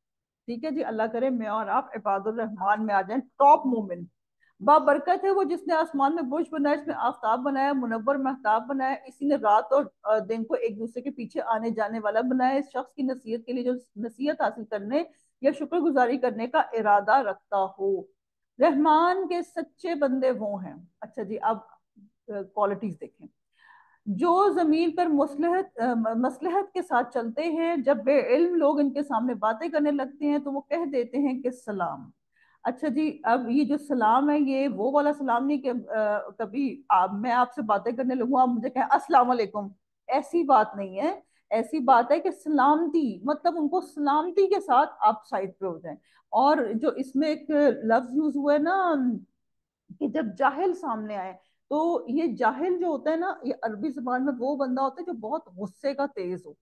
ٹھیک ہے جی. اللہ کرے میں اور آپ عباد الرحمان میں آ جائیں، ٹاپ مومن. بابرکت ہے وہ جس نے آسمان میں برج بنایا، اس میں آفتاب بنایا، منور مہتاب بنایا. اسی نے رات اور دن کو ایک دوسرے کے پیچھے آنے جانے والا بنایا. اس شخص کی نصیحت کے لیے جو نصیحت حاصل کرنے یا شکر گزاری کرنے کا ارادہ رکھتا ہو. رحمان کے سچے بندے وہ ہیں. اچھا جی. اب کوالٹیز دیکھیں. جو زمین پر مصلحت کے ساتھ چلتے ہیں، جب بے علم لوگ ان کے سامنے باتیں کرنے لگتے ہیں تو وہ کہہ دیتے ہیں کہ سلام. اچھا جی. اب یہ جو سلام ہے، یہ وہ والا سلام نہیں کہ کبھی میں آپ سے باتیں کرنے لگوں آپ مجھے کہیں السلام علیکم. ایسی بات نہیں ہے. ایسی بات ہے کہ سلامتی، مطلب ان کو سلامتی کے ساتھ آپ سائٹ پہ ہو جائیں۔ اور جو اس میں ایک لفظ یوز ہوا ہے نا کہ جب جاہل سامنے آئے، تو یہ جاہل جو ہوتا ہے نا، یہ عربی زبان میں وہ بندہ ہوتا ہے جو بہت غصے کا تیز ہو۔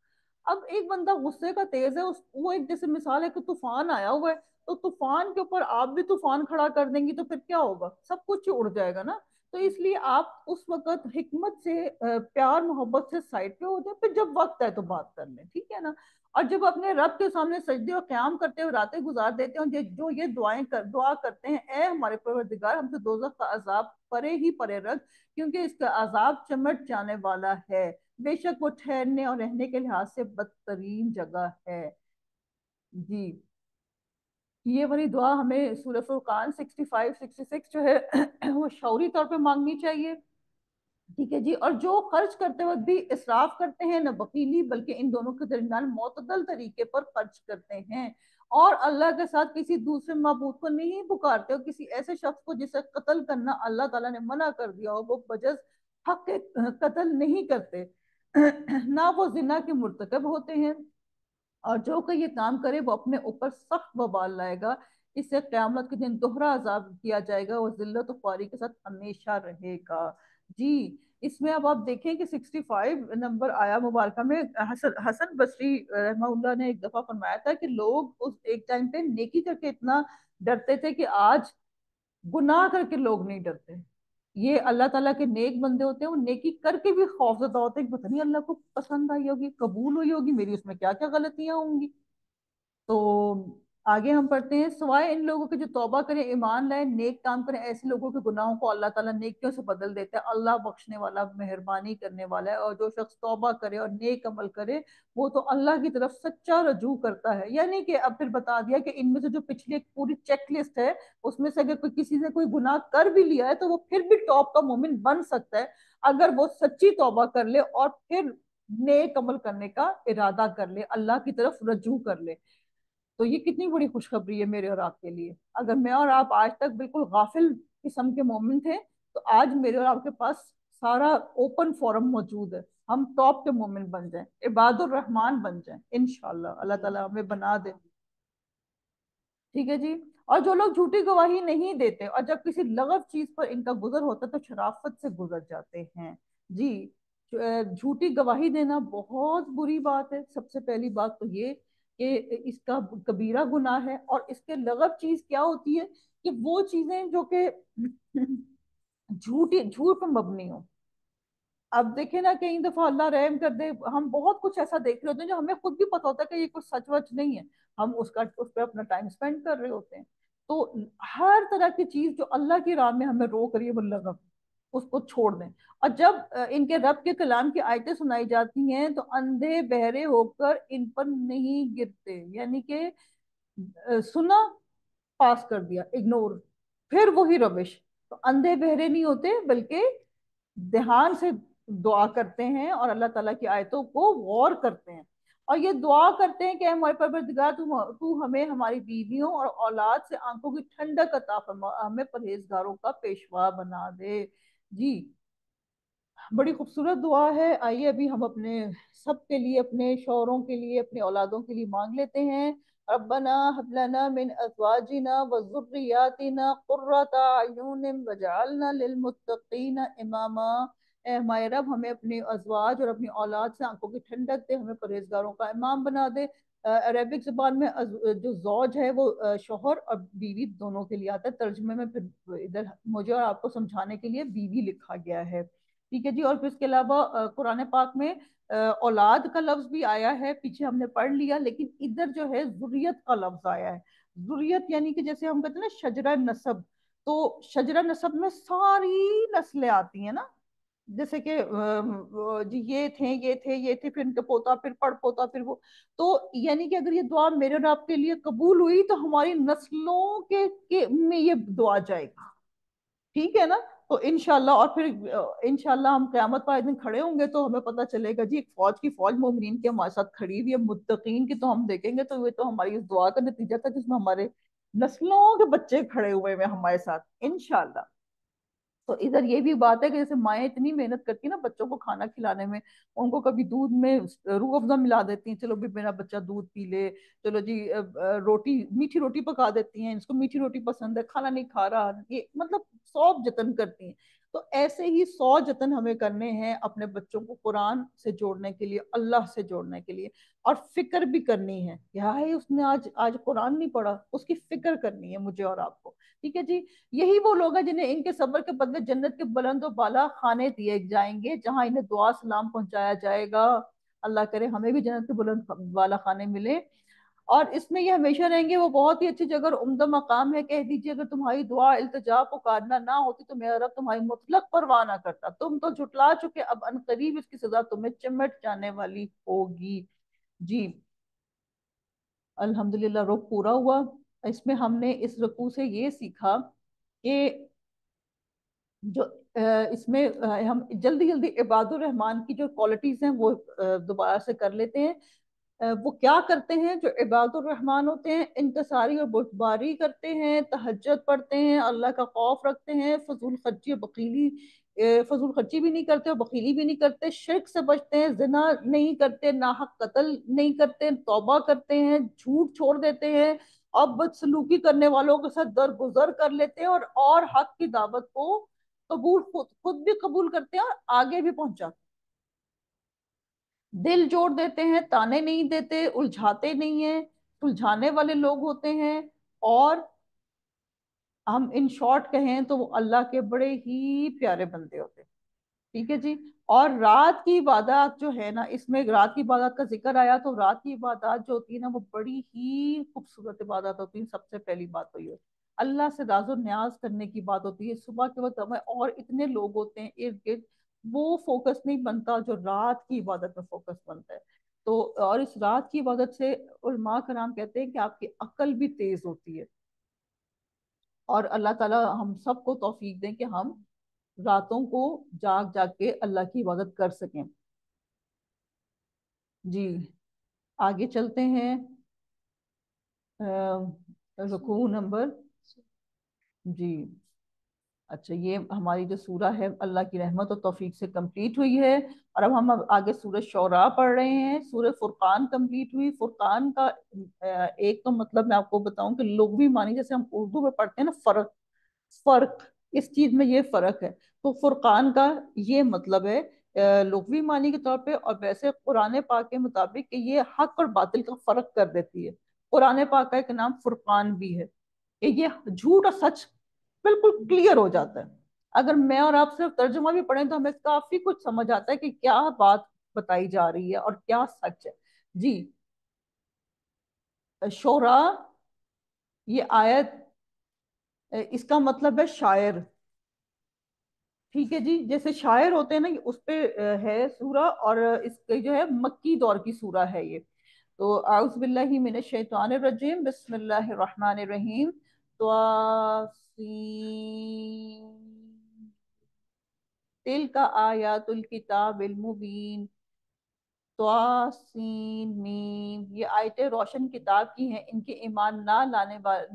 اب ایک بندہ غصے کا تیز ہے، وہ ایک جیسے مثال ہے کہ طوفان آیا ہوا ہے، تو طوفان کے اوپر آپ بھی طوفان کھڑا کر دیں گی تو پھر کیا ہوگا؟ سب کچھ اڑ جائے گا نا۔ تو اس لیے آپ اس وقت حکمت سے، پیار محبت سے سائڈ پہ ہو جائیں، پھر جب وقت ہے تو بات کر لیں، ٹھیک ہے نا؟ اور جب اپنے رب کے سامنے سجدے اور قیام کرتے ہوئے راتیں گزار دیتے ہیں، جو یہ دعا کرتے ہیں، اے ہمارے پروردگار ہم سے دوزخ کا عذاب پرے ہی پرے رکھ، کیونکہ اس کا عذاب چمٹ جانے والا ہے، بے شک وہ ٹھہرنے اور رہنے کے لحاظ سے بدترین جگہ ہے۔ جی، یہ والی دعا ہمیں سورہ فرقان 65 66 جو ہے وہ شعوری طور پہ مانگنی چاہیے، ٹھیک ہے جی۔ اور جو خرچ کرتے وقت بھی اسراف کرتے ہیں، نہ بخیلی بلکہ ان دونوں کے درمیان معتدل طریقے پر خرچ کرتے ہیں، اور اللہ کے ساتھ کسی دوسرے معبود کو نہیں پکارتے، اور کسی ایسے شخص کو جسے قتل کرنا اللہ تعالیٰ نے منع کر دیا ہو وہ بجز حق قتل نہیں کرتے، نہ وہ زنا کے مرتکب ہوتے ہیں، اور جو کہ یہ کام کرے وہ اپنے اوپر سخت وبال لائے گا، اس سے قیامت کے دن دوہرا عذاب کیا جائے گا، وہ ذلت و خواری کے ساتھ ہمیشہ رہے گا۔ جی، اس میں اب آپ دیکھیں کہ 65 نمبر آیا مبارکہ میں حسن بصری رحمہ اللہ نے ایک دفعہ فرمایا تھا کہ لوگ اس ایک ٹائم پہ نیکی کر کے اتنا ڈرتے تھے کہ آج گناہ کر کے لوگ نہیں ڈرتے۔ یہ اللہ تعالیٰ کے نیک بندے ہوتے ہیں، وہ نیکی کر کے بھی خوف زدہ ہوتے ہیں کہ پتہ نہیں اللہ کو پسند آئی ہوگی، قبول ہوئی ہوگی، میری اس میں کیا کیا غلطیاں ہوں گی۔ تو آگے ہم پڑھتے ہیں، سوائے ان لوگوں کے جو توبہ کریں، ایمان لائیں، نیک کام کریں، ایسے لوگوں کے گناہوں کو اللہ تعالیٰ نیکیوں سے بدل دیتا ہے، اللہ بخشنے والا مہربانی کرنے والا ہے۔ اور جو شخص توبہ کرے اور نیک عمل کرے وہ تو اللہ کی طرف سچا رجوع کرتا ہے۔ یعنی کہ اب پھر بتا دیا کہ ان میں سے جو پچھلی ایک پوری چیک لسٹ ہے، اس میں سے اگر کوئی کسی سے کوئی گناہ کر بھی لیا ہے تو وہ پھر بھی ٹاپ کا مومن بن سکتا ہے، اگر وہ سچی توبہ کر لے اور پھر نیک عمل کرنے کا ارادہ کر لے، اللہ کی طرف رجوع کر لے۔ تو یہ کتنی بڑی خوشخبری ہے میرے اور آپ کے لیے۔ اگر میں اور آپ آج تک بالکل غافل قسم کے مومن تھے، تو آج میرے اور آپ کے پاس سارا اوپن فورم موجود ہے، ہم ٹاپ کے مومن بن جائیں، عباد الرحمن بن جائیں انشاءاللہ، اللہ تعالیٰ ہمیں بنا دے، ٹھیک ہے جی۔ اور جو لوگ جھوٹی گواہی نہیں دیتے اور جب کسی لغو چیز پر ان کا گزر ہوتا ہے تو شرافت سے گزر جاتے ہیں۔ جی، جھوٹی گواہی دینا بہت بری بات ہے۔ سب سے پہلی بات تو یہ کہ اس کا کبیرہ گناہ ہے، اور اس کے لغو چیز کیا ہوتی ہے کہ وہ چیزیں جو کہ جھوٹ پر مبنی ہوں۔ اب دیکھیں نا، کئی دفعہ اللہ رحم کر دے، ہم بہت کچھ ایسا دیکھ رہے ہوتے ہیں جو ہمیں خود بھی پتا ہوتا ہے کہ یہ کچھ سچ وچ نہیں ہے، ہم اس پہ اپنا ٹائم سپینڈ کر رہے ہوتے ہیں۔ تو ہر طرح کی چیز جو اللہ کی راہ میں ہمیں روک رہی ہے وہ لغو، اس کو چھوڑ دیں۔ اور جب ان کے رب کے کلام کی آیتیں سنائی جاتی ہیں تو اندھے بہرے ہو کر ان پر نہیں گرتے، یعنی کہ سنا، پاس کر دیا، اگنور، پھر وہی روش۔ تو اندھے بہرے نہیں ہوتے بلکہ دھیان سے دعا کرتے ہیں اور اللہ تعالیٰ کی آیتوں کو غور کرتے ہیں، اور یہ دعا کرتے ہیں کہ ہمارے پروردگار تو ہمیں ہماری بیویوں اور اولاد سے آنکھوں کی ٹھنڈک عطا فرما، ہمیں پرہیزگاروں کا پیشوا بنا دے۔ جی، بڑی خوبصورت دعا ہے۔ آئیے ابھی ہم اپنے سب کے لیے، اپنے شوہروں کے لیے، اپنے اولادوں کے لیے مانگ لیتے ہیں۔ ربنا هب لنا من ازواجنا وذرياتنا قرة اعین واجعلنا للمتقین اماما۔ اے ہمارے رب، ہمیں اپنے ازواج اور اپنی اولاد سے آنکھوں کی ٹھنڈک دے، ہمیں پرہیزگاروں کا امام بنا دے۔ عربک زبان میں جو زوج ہے وہ شوہر اور بیوی دونوں کے لیے آتا ہے، ترجمے میں پھر ادھر مجھے اور آپ کو سمجھانے کے لیے بیوی لکھا گیا ہے، ٹھیک ہے جی۔ اور پھر اس کے علاوہ قرآن پاک میں اولاد کا لفظ بھی آیا ہے، پیچھے ہم نے پڑھ لیا، لیکن ادھر جو ہے ذریت کا لفظ آیا ہے۔ ذریت یعنی کہ جیسے ہم کہتے ہیں نا شجرہ نسب، تو شجرہ نسب میں ساری نسلیں آتی ہیں نا، جیسے کہ جی یہ تھے یہ تھے یہ تھے، پھر ان کا پوتا، پھر پڑ پوتا، پھر وہ، تو یعنی کہ اگر یہ دعا میرے اور آپ کے لیے قبول ہوئی تو ہماری نسلوں کے میں یہ دعا جائے گی، ٹھیک ہے نا؟ تو انشاءاللہ، اور پھر انشاءاللہ ہم قیامت والے دن کھڑے ہوں گے تو ہمیں پتہ چلے گا جی ایک فوج کی فوج مومنین کے ہمارے ساتھ کھڑی ہوئی ہے، متقین کی، تو ہم دیکھیں گے تو یہ تو ہماری اس دعا کا نتیجہ تھا جس میں ہمارے نسلوں کے بچے کھڑے ہوئے ہیں ہمارے ساتھ انشاءاللہ۔ تو ادھر یہ بھی بات ہے کہ جیسے مائیں اتنی محنت کرتی ہیں نا بچوں کو کھانا کھلانے میں، ان کو کبھی دودھ میں روح افزا ملا دیتی ہیں، چلو بھی میرا بچہ دودھ پی لے، چلو جی روٹی میٹھی روٹی پکا دیتی ہیں، اس کو میٹھی روٹی پسند ہے، کھانا نہیں کھا رہا، یہ مطلب 100 جتن کرتی ہیں۔ تو ایسے ہی 100 جتن ہمیں کرنے ہیں اپنے بچوں کو قرآن سے جوڑنے کے لیے، اللہ سے جوڑنے کے لیے، اور فکر بھی کرنی ہے کہ ہائے اس نے آج آج قرآن نہیں پڑھا، اس کی فکر کرنی ہے مجھے اور آپ کو، ٹھیک ہے جی۔ یہی وہ لوگ ہیں جنہیں ان کے صبر کے بدلے جنت کے بلند و بالا خانے دیے جائیں گے، جہاں انہیں دعا سلام پہنچایا جائے گا۔ اللہ کرے ہمیں بھی جنت کے بلند بالا خانے ملے، اور اس میں یہ ہمیشہ رہیں گے۔ وہ بہت ہی اچھی جگہ اور عمدہ مقام ہے، کہہ دیجئے اگر تمہاری دعا التجا پکارنا نہ ہوتی تو میرا رب تمہاری مطلق پرواہ نہ کرتا، تم تو جھٹلا چکے، اب ان قریب اس کی سزا تمہیں چمٹ جانے والی ہوگی۔ جی الحمدللہ رکوع پورا ہوا۔ اس میں ہم نے اس رکوع سے یہ سیکھا کہ جو اس میں ہم جلدی جلدی عباد الرحمان کی جو کوالٹیز ہیں وہ دوبارہ سے کر لیتے ہیں۔ وہ کیا کرتے ہیں جو عباد الرحمان ہوتے ہیں؟ انکساری اور بردباری کرتے ہیں، تہجد پڑھتے ہیں، اللہ کا خوف رکھتے ہیں، فضول خرچی اور بخیلی فضول خرچی بھی نہیں کرتے اور بخیلی بھی نہیں کرتے، شرک سے بچتے ہیں، زنا نہیں کرتے، ناحق قتل نہیں کرتے، توبہ کرتے ہیں، جھوٹ چھوڑ دیتے ہیں، اور بدسلوکی کرنے والوں کے ساتھ درگزر کر لیتے ہیں، اور حق کی دعوت کو قبول خود بھی قبول کرتے ہیں اور آگے بھی پہنچاتے ہیں، دل جوڑ دیتے ہیں، تانے نہیں دیتے، الجھاتے نہیں ہیں، سلجھانے والے لوگ ہوتے ہیں، اور ہم ان شارٹ کہیں تو وہ اللہ کے بڑے ہی پیارے بندے ہوتے ہیں، ٹھیک ہے جی۔ اور رات کی عبادات جو ہے نا، اس میں رات کی عبادات کا ذکر آیا تو رات کی عبادات جو ہوتی ہے نا وہ بڑی ہی خوبصورت عبادات ہوتی ہیں۔ سب سے پہلی بات تو یہ اللہ سے راز و نیاز کرنے کی بات ہوتی ہے۔ صبح کے وقت ہمیں اور اتنے لوگ ہوتے ہیں ارد گرد، وہ فوکس نہیں بنتا جو رات کی عبادت میں فوکس بنتا ہے۔ تو اور اس رات کی عبادت سے علماء کرام کہتے ہیں کہ آپ کی عقل بھی تیز ہوتی ہے، اور اللہ تعالی ہم سب کو توفیق دیں کہ ہم راتوں کو جاگ جاگ کے اللہ کی عبادت کر سکیں۔ جی آگے چلتے ہیں۔ رکوع نمبر، جی اچھا یہ ہماری جو سورہ ہے اللہ کی رحمت اور توفیق سے کمپلیٹ ہوئی ہے، اور اب ہم آگے سورہ شعراء پڑھ رہے ہیں۔ سورہ فرقان کمپلیٹ ہوئی۔ فرقان کا ایک تو مطلب میں آپ کو بتاؤں کہ لغوی معنی، جیسے ہم اردو میں پڑھتے ہیں نا فرق، فرق اس چیز میں یہ فرق ہے، تو فرقان کا یہ مطلب ہے لغوی معنی کے طور پہ، اور ویسے قرآن پاک کے مطابق کہ یہ حق اور باطل کا فرق کر دیتی ہے۔ قرآن پاک کا ایک نام فرقان بھی ہے کہ یہ جھوٹ اور سچ بالکل کلیئر ہو جاتا ہے۔ اگر میں اور آپ صرف ترجمہ بھی پڑھیں تو ہمیں کافی کچھ سمجھ آتا ہے کہ کیا بات بتائی جا رہی ہے اور کیا سچ ہے۔ جی شعراء، یہ آیت اس کا مطلب ہے شاعر، ٹھیک ہے جی۔ جیسے شاعر ہوتے ہیں نا، اس پہ ہے سورہ، اور اس کے جو ہے مکی دور کی سورہ ہے یہ۔ تو اعوذ باللہ من الشیطان الرجیم، بسم اللہ الرحمن الرحیم۔ طاسین، تلک آیات الکتاب المبین، طاسین میم، یہ آیتیں روشن کتاب کی ہیں، ان کے ایمان نہ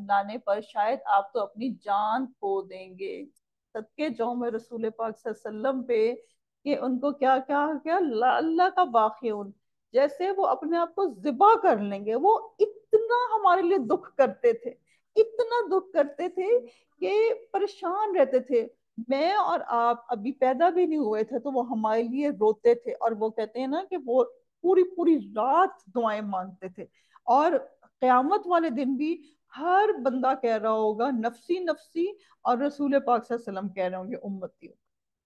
لانے پر شاید آپ تو اپنی جان کھو دیں گے۔ صدقے جاؤں میں رسول پاک صلی اللہ علیہ وسلم پہ کہ ان کو کیا کیا کیا اللہ کا واقعون، جیسے وہ اپنے آپ کو ذبح کر لیں گے، وہ اتنا ہمارے لیے دکھ کرتے تھے، اتنا دکھ کرتے تھے کہ پریشان رہتے تھے۔ میں اور آپ ابھی پیدا بھی نہیں ہوئے تھے تو وہ ہمارے لیے روتے تھے، اور وہ کہتے ہیں نا کہ وہ پوری پوری رات دعائیں مانگتے تھے، اور قیامت والے دن بھی ہر بندہ کہہ رہا ہوگا نفسی نفسی، اور رسول پاک صلی اللہ علیہ وسلم کہہ رہے ہوں گے امتی۔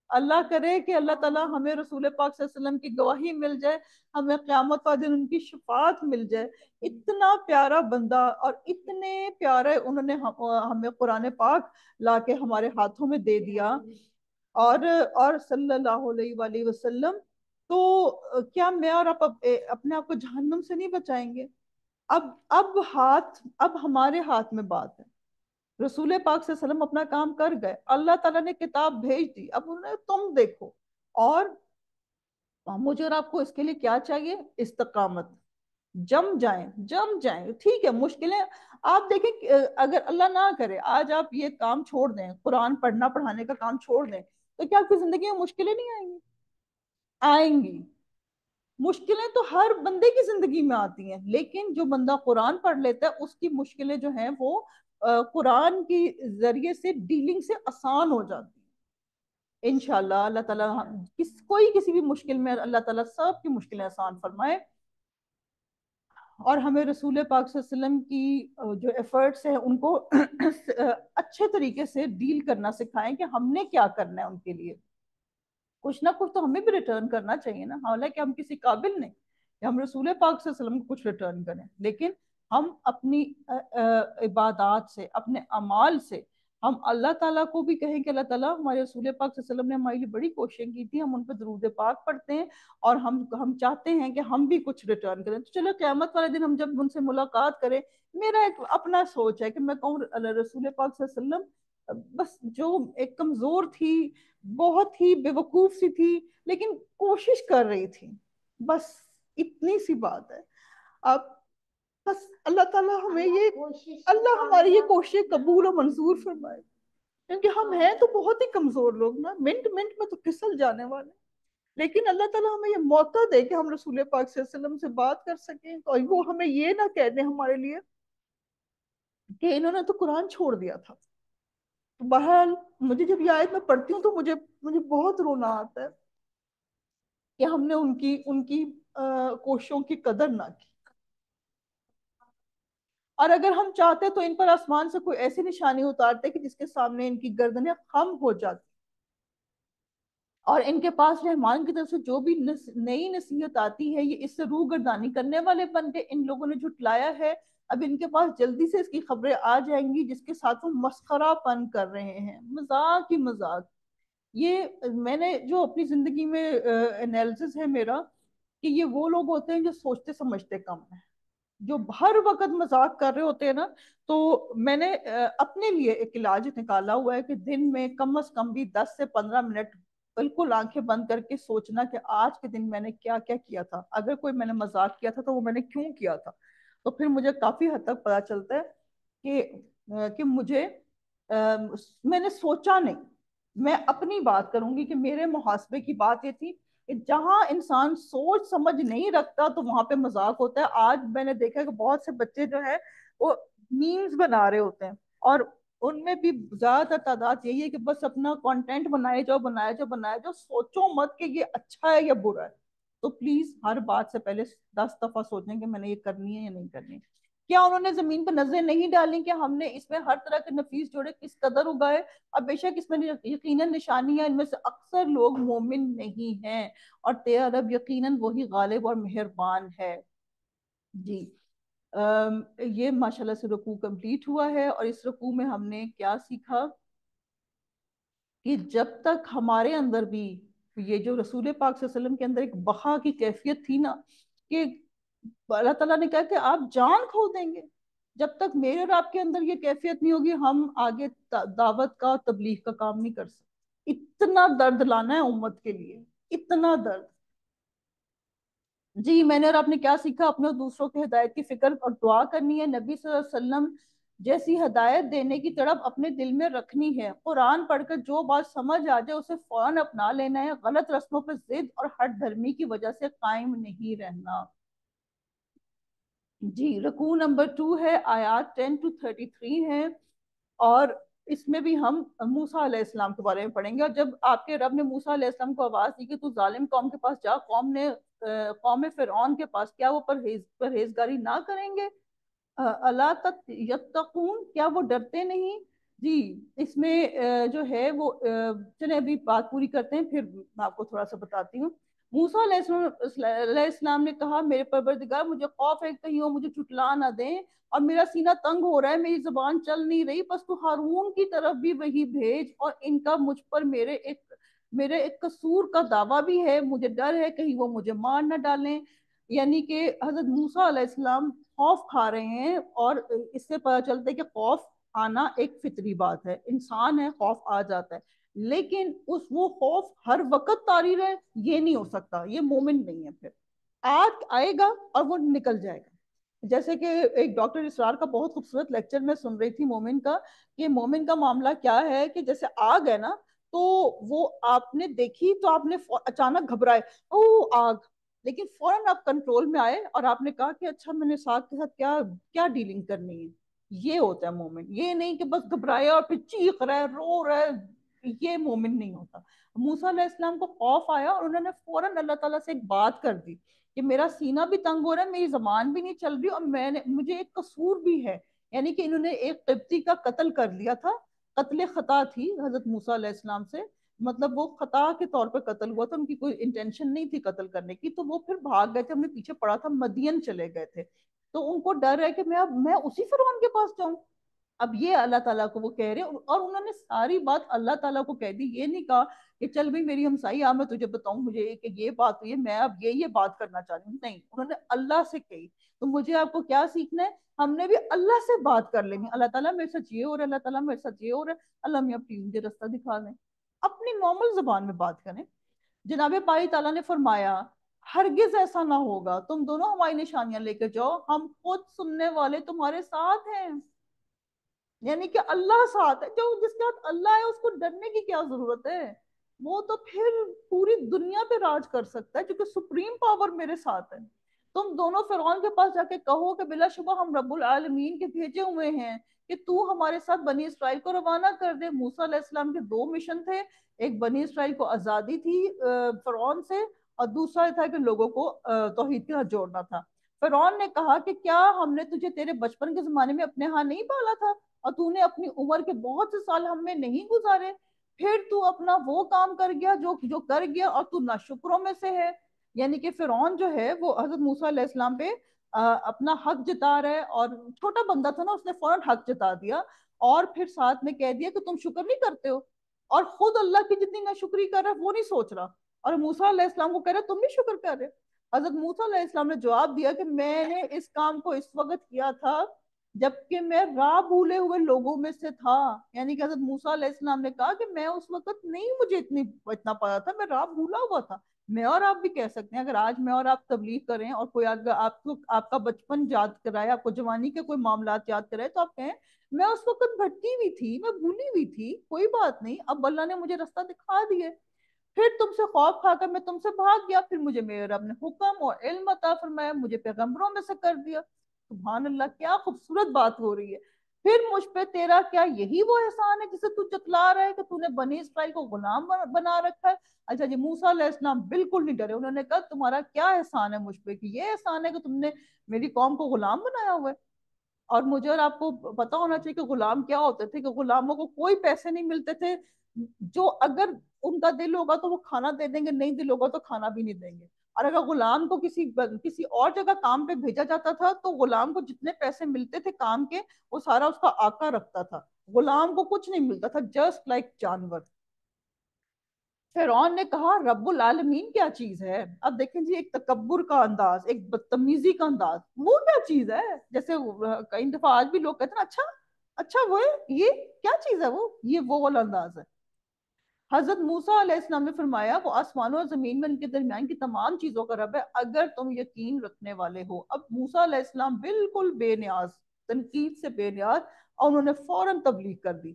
اللہ کرے کہ اللہ تعالیٰ ہمیں رسول پاک صلی اللہ علیہ وسلم کی گواہی مل جائے، ہمیں قیامت والے دن ان کی شفاعت مل جائے۔ اتنا پیارا بندہ، اور اتنے پیارے انہوں نے ہمیں قرآن پاک لا کے ہمارے ہاتھوں میں دے دیا، اور صلی اللہ علیہ وآلہ وسلم۔ تو کیا میں اور آپ اپنے آپ کو جہنم سے نہیں بچائیں گے؟ اب ہمارے ہاتھ میں بات ہے۔ رسول پاک صلی اللہ علیہ وسلم اپنا کام کر گئے، اللہ تعالیٰ نے کتاب بھیج دی، اب انہوں نے تم دیکھو، اور مجھے اور آپ کو اس کے لیے کیا چاہیے؟ استقامت، جم جائیں جم جائیں، ٹھیک ہے مشکلیں. آپ دیکھیں اگر اللہ نہ کرے آج آپ یہ کام چھوڑ دیں، قرآن پڑھنا پڑھانے کا کام چھوڑ دیں، تو کیا آپ کی زندگی میں مشکلیں نہیں آئیں گی؟ آئیں گی. مشکلیں تو ہر بندے کی زندگی میں آتی ہیں، لیکن جو بندہ قرآن پڑھ لیتا ہے اس کی مشکلیں جو ہیں وہ قرآن کی ذریعے سے ڈیلنگ سے آسان ہو جاتی ہیں انشاءاللہ. اللہ تعالیٰ کوئی کسی بھی مشکل میں اللہ تعالیٰ سب کی مشکلیں آسان فرمائے، اور ہمیں رسول پاک صلی اللہ علیہ وسلم کی جو ایفرٹس ہیں ان کو اچھے طریقے سے ڈیل کرنا سکھائیں کہ ہم نے کیا کرنا ہے ان کے لیے. کچھ نہ کچھ تو ہمیں بھی ریٹرن کرنا چاہیے نا، حالانکہ ہم کسی قابل نہیں کہ ہم رسول پاک صلی اللہ علیہ وسلم کو کچھ ریٹرن کریں، لیکن ہم اپنی عبادات سے، اپنے اعمال سے ہم اللہ تعالیٰ کو بھی کہیں کہ اللہ تعالیٰ ہمارے رسول پاک صلی اللہ علیہ وسلم نے ہمارے لیے بڑی کوششیں کی تھی، ہم ان پہ درود پاک پڑھتے ہیں اور ہم چاہتے ہیں کہ ہم بھی کچھ ریٹرن کریں. تو چلو قیامت والے دن ہم جب ان سے ملاقات کریں، میرا ایک اپنا سوچ ہے کہ میں کہوں رسول پاک صلی اللہ علیہ وسلم بس جو ایک کمزور تھی، بہت ہی بے وقوف سی تھی، لیکن کوشش کر رہی تھی، بس اتنی سی بات ہے. اب بس اللہ تعالیٰ ہمیں اللہ ہماری یہ کوشش قبول و منظور فرمائے، کیونکہ ہم ہیں تو بہت ہی کمزور لوگ نا، منٹ منٹ میں تو پھسل جانے والے. لیکن اللہ تعالیٰ ہمیں یہ موقع دے کہ ہم رسول پاک صلی اللہ علیہ وسلم سے بات کر سکیں، اور وہ ہمیں یہ نہ کہہ دیں ہمارے لیے کہ انہوں نے تو قرآن چھوڑ دیا تھا. بہرحال مجھے جب یہ آیت میں پڑھتی ہوں تو مجھے بہت رونا آتا ہے کہ ہم نے ان کی کوششوں کی قدر نہ کی. اور اگر ہم چاہتے تو ان پر آسمان سے کوئی ایسی نشانی اتارتے کہ جس کے سامنے ان کی گردنیں خم ہو جاتی، اور ان کے پاس رحمان کی طرف سے جو بھی نئی نصیحت آتی ہے یہ اس سے روح گردانی کرنے والے بن کے ان لوگوں نے جھٹلایا ہے. اب ان کے پاس جلدی سے اس کی خبریں آ جائیں گی جس کے ساتھ وہ مسخرہ پن کر رہے ہیں، مذاق ہی مذاق. یہ میں نے جو اپنی زندگی میں انالیسس ہے میرا کہ یہ وہ لوگ ہوتے ہیں جو سوچتے سمجھتے کم ہیں، جو ہر وقت مذاق کر رہے ہوتے ہیں نا. تو میں نے اپنے لیے ایک علاج نکالا ہوا ہے کہ دن میں کم از کم بھی 10 سے 15 منٹ بالکل آنکھیں بند کر کے سوچنا کہ آج کے دن میں نے کیا کیا کیا تھا، اگر کوئی میں نے مذاق کیا تھا تو وہ میں نے کیوں کیا تھا. تو پھر مجھے کافی حد تک پتا چلتا ہے کہ مجھے میں نے سوچا نہیں. میں اپنی بات کروں گی کہ میرے محاسبے کی بات یہ تھی کہ جہاں انسان سوچ سمجھ نہیں رکھتا تو وہاں پہ مذاق ہوتا ہے. آج میں نے دیکھا کہ بہت سے بچے جو ہے وہ میمز بنا رہے ہوتے ہیں، اور ان میں بھی زیادہ تر تعداد یہی ہے کہ بس اپنا کانٹینٹ بنائے جاؤ بنائے جاؤ بنائے جاؤ، سوچو مت کہ یہ اچھا ہے یا برا ہے. تو پلیز ہر بات سے پہلے 10 دفعہ سوچیں کہ میں نے یہ کرنی ہے یا نہیں کرنی. کیا انہوں نے زمین پہ نظریں نہیں ڈالی کہ ہم نے اس میں ہر طرح کے نفیس جوڑے کس قدر اگائے؟ اب بے شک اس میں یقیناً نشانی ہے، ان میں سے اکثر لوگ مومن نہیں ہیں، اور تیرا رب یقیناً وہی غالب اور مہربان ہے. جی یہ ماشاءاللہ سے رکوع کمپلیٹ ہوا ہے، اور اس رکوع میں ہم نے کیا سیکھا کہ جب تک ہمارے اندر بھی یہ جو رسول پاک صلی اللہ علیہ وسلم کے اندر ایک بقا کی کیفیت تھی نا، کہ اللہ تعالیٰ نے کہا کہ آپ جان کھو دیں گے، جب تک میرے اور آپ کے اندر یہ کیفیت نہیں ہوگی ہم آگے دعوت کا تبلیغ کا کام نہیں کر سکتے. اتنا درد لانا ہے امت کے لیے، اتنا درد. جی میں نے اور آپ نے کیا سیکھا؟ اپنے اور دوسروں کی ہدایت کی فکر اور دعا کرنی ہے. نبی صلی اللہ علیہ وسلم جیسی ہدایت دینے کی تڑپ اپنے دل میں رکھنی ہے. قرآن پڑھ کر جو بات سمجھ آ جائے اسے فوراً اپنا لینا ہے. غلط رسموں پہ ضد اور ہٹ دھرمی کی وجہ سے قائم نہیں رہنا. جی رکوع نمبر 2 ہے، آیات 10 to 33 ہیں، اور اس میں بھی ہم موسیٰ علیہ السلام کے بارے میں پڑھیں گے. اور جب آپ کے رب نے موسیٰ علیہ السلام کو آواز دی کہ تو ظالم قوم کے پاس جا، قوم فرعون کے پاس، کیا وہ پرہیزگاری نہ کریں گے؟ اللہ یتقون، کیا وہ ڈرتے نہیں؟ جی اس میں جو ہے وہ چلیں ابھی بات پوری کرتے ہیں پھر میں آپ کو تھوڑا سا بتاتی ہوں. موسیٰ علیہ السلام نے کہا میرے پروردگار مجھے خوف ہے کہیں وہ مجھے چٹلا نہ دیں، اور میرا سینہ تنگ ہو رہا ہے، میری زبان چل نہیں رہی، بس تو ہارون کی طرف بھی وہی بھیج، اور ان کا مجھ پر میرے ایک قصور کا دعویٰ بھی ہے، مجھے ڈر ہے کہیں وہ مجھے مار نہ ڈالیں. یعنی کہ حضرت موسیٰ علیہ السلام خوف کھا رہے ہیں، اور اس سے پتہ چلتا ہے کہ خوف آنا ایک فطری بات ہے، انسان ہے خوف آ جاتا ہے، لیکن وہ خوف ہر وقت طاری رہے یہ نہیں ہو سکتا، یہ مومن نہیں ہے پھر. آگ آئے گا اور وہ نکل جائے گا. جیسے کہ ایک ڈاکٹر اسرار کا بہت خوبصورت لیکچر میں سن رہی تھی مومن کا، کہ مومن کا معاملہ کیا ہے کہ جیسے آگ ہے نا، تو وہ آپ نے دیکھی تو آپ نے اچانک گھبرائے، او آگ، لیکن فوراً آپ کنٹرول میں آئے اور آپ نے کہا کہ اچھا میں نے ساتھ کے ساتھ کیا کیا ڈیلنگ کرنی ہے. یہ ہوتا ہے مومن، یہ نہیں کہ بس گھبرایا اور پھر چیخ رہا ہے رو رہا ہے، یہ مومن نہیں ہوتا. موسیٰ علیہ السلام کو خوف آیا اور انہوں نے فوراً اللہ تعالیٰ سے ایک بات کر دی کہ میرا سینہ بھی تنگ ہو رہا ہے، میری زبان بھی نہیں چل رہی، اور مجھے ایک قصور بھی ہے. یعنی کہ انہوں نے ایک قبطی کا قتل کر لیا تھا، قتل خطا تھی حضرت موسیٰ علیہ السلام سے، مطلب وہ خطا کے طور پر قتل ہوا تھا، ان کی کوئی انٹینشن نہیں تھی قتل کرنے کی. تو وہ پھر بھاگ گئے تھے، ہم نے پیچھے پڑا تھا، مدین چلے گئے تھے. تو ان کو ڈر ہے کہ میں اسی فرعون کے پاس جاؤں. اب یہ اللہ تعالیٰ کو وہ کہہ رہے، اور انہوں نے ساری بات اللہ تعالیٰ کو کہہ دی. یہ نہیں کہا کہ چل بھائی میری ہمسائی آ میں تجھے بتاؤں مجھے کہ یہ بات ہوئی ہے، میں اب یہ بات کرنا چاہ رہی ہوں. نہیں، انہوں نے اللہ سے کہی. تو مجھے آپ کو کیا سیکھنا ہے؟ ہم نے بھی اللہ سے بات کر لینی. اللہ تعالیٰ میرے ساتھ یہ ہو رہا ہے، اللہ تعالیٰ میرے ساتھ یہ ہو رہا ہے، اللہ میاں پلیز مجھے رستہ دکھا دیں. اپنی نارمل زبان میں بات کریں. جناب باری تعالیٰ نے فرمایا ہرگز ایسا نہ ہوگا، تم دونوں ہماری نشانیاں لے کے جاؤ، ہم خود سننے والے تمہارے ساتھ ہیں. یعنی کہ اللہ ساتھ ہے. جو جس کے ہاتھ اللہ ہے اس کو ڈرنے کی کیا ضرورت ہے؟ وہ تو پھر پوری دنیا پہ راج کر سکتا ہے کیونکہ سپریم پاور میرے ساتھ ہے. تم دونوں فرعون کے پاس جا کے کہو کہ بلا شبہ ہم رب العالمین کے بھیجے ہوئے ہیں، کہ تو ہمارے ساتھ بنی اسرائیل کو روانہ کر دے. موسیٰ علیہ السلام کے دو مشن تھے، ایک بنی اسرائیل کو آزادی تھی فرعون سے، اور دوسرا تھا کہ لوگوں کو توحید کے ساتھ جوڑنا تھا. فرعون نے کہا کہ کیا ہم نے تجھے تیرے بچپن کے زمانے میں اپنے ہاں نہیں پالا تھا، اور تو نے اپنی عمر کے بہت سے سال ہم میں نہیں گزارے، پھر تو اپنا وہ کام کر گیا جو کر گیا، اور تو ناشکروں میں سے ہے. یعنی کہ فرعون جو ہے وہ حضرت موسیٰ علیہ السلام پہ اپنا حق جتا رہا ہے، اور چھوٹا بندہ تھا نا، اس نے فوراً حق جتا دیا، اور پھر ساتھ میں کہہ دیا کہ تم شکر نہیں کرتے ہو، اور خود اللہ کی جتنی ناشکری کر رہا ہے وہ نہیں سوچ رہا، اور موسیٰ علیہ السلام کو کہہ رہا تم نہیں شکر کر رہے. حضرت موسیٰ علیہ السلام نے جواب دیا کہ میں نے اس کام کو اس وقت کیا تھا جبکہ میں راہ بھولے ہوئے لوگوں میں سے تھا. یعنی کہ حضرت موسیٰ علیہ السلام نے کہا کہ میں اس وقت نہیں مجھے اتنا پتا تھا، میں راہ بھولا ہوا تھا. میں اور آپ بھی کہہ سکتے ہیں، اگر آج میں اور آپ تبلیغ کریں اور کوئی اگر آپ کا بچپن یاد کرائے، آپ کو جوانی کے کوئی معاملات یاد کرائے، تو آپ کہیں میں اس وقت بھٹکی ہوئی تھی، میں بھولی ہوئی تھی، کوئی بات نہیں، اب اللہ نے مجھے رستہ دکھا دیے، پھر تم سے خوف کھا کر میں تم سے بھاگ گیا، پھر مجھے میرے رب نے حکم اور علم عطا فرمایا، مجھے پیغمبروں میں سے کر دیا. سبحان اللہ، کیا خوبصورت بات ہو رہی ہے. پھر مجھ پہ تیرا کیا یہی وہ احسان ہے جسے تو جتلا رہا ہے کہ تو نے بنی اسرائیل کو غلام بنا رکھا ہے؟ اچھا جی، موسیٰ علیہ السلام بالکل نہیں ڈرے. انہوں نے کہا تمہارا کیا احسان ہے مجھ پہ، کہ یہ احسان ہے کہ تم نے میری قوم کو غلام بنایا ہوا ہے. اور مجھے اور آپ کو پتا ہونا چاہیے کہ غلام کیا ہوتے تھے، کہ غلاموں کو کوئی پیسے نہیں ملتے تھے، جو اگر ان کا دل ہوگا تو وہ کھانا دے دیں گے، نہیں دل ہوگا تو کھانا بھی نہیں دیں گے. اور اگر غلام کو کسی اور جگہ کام پہ بھیجا جاتا تھا تو غلام کو جتنے پیسے ملتے تھے کام کے، وہ سارا اس کا آقا رکھتا تھا. غلام کو کچھ نہیں ملتا تھا، جسٹ لائک جانور. فرعون نے کہا رب العالمین کیا چیز ہے؟ اب دیکھیں جی، ایک تکبر کا انداز، ایک بدتمیزی کا انداز، وہ کیا چیز ہے؟ جیسے کئی دفعہ آج بھی لوگ کہتے ہیں اچھا اچھا وہ ہے، یہ کیا چیز ہے، وہ والا انداز ہے. حضرت موسیٰ علیہ السلام نے فرمایا وہ آسمانوں اور زمین میں ان کے درمیان کی تمام چیزوں کا رب ہے اگر تم یقین رکھنے والے ہو. اب موسیٰ علیہ السلام بالکل بے نیاز، تنقید سے بے نیاز، اور انہوں نے فوراً تبلیغ کر دی.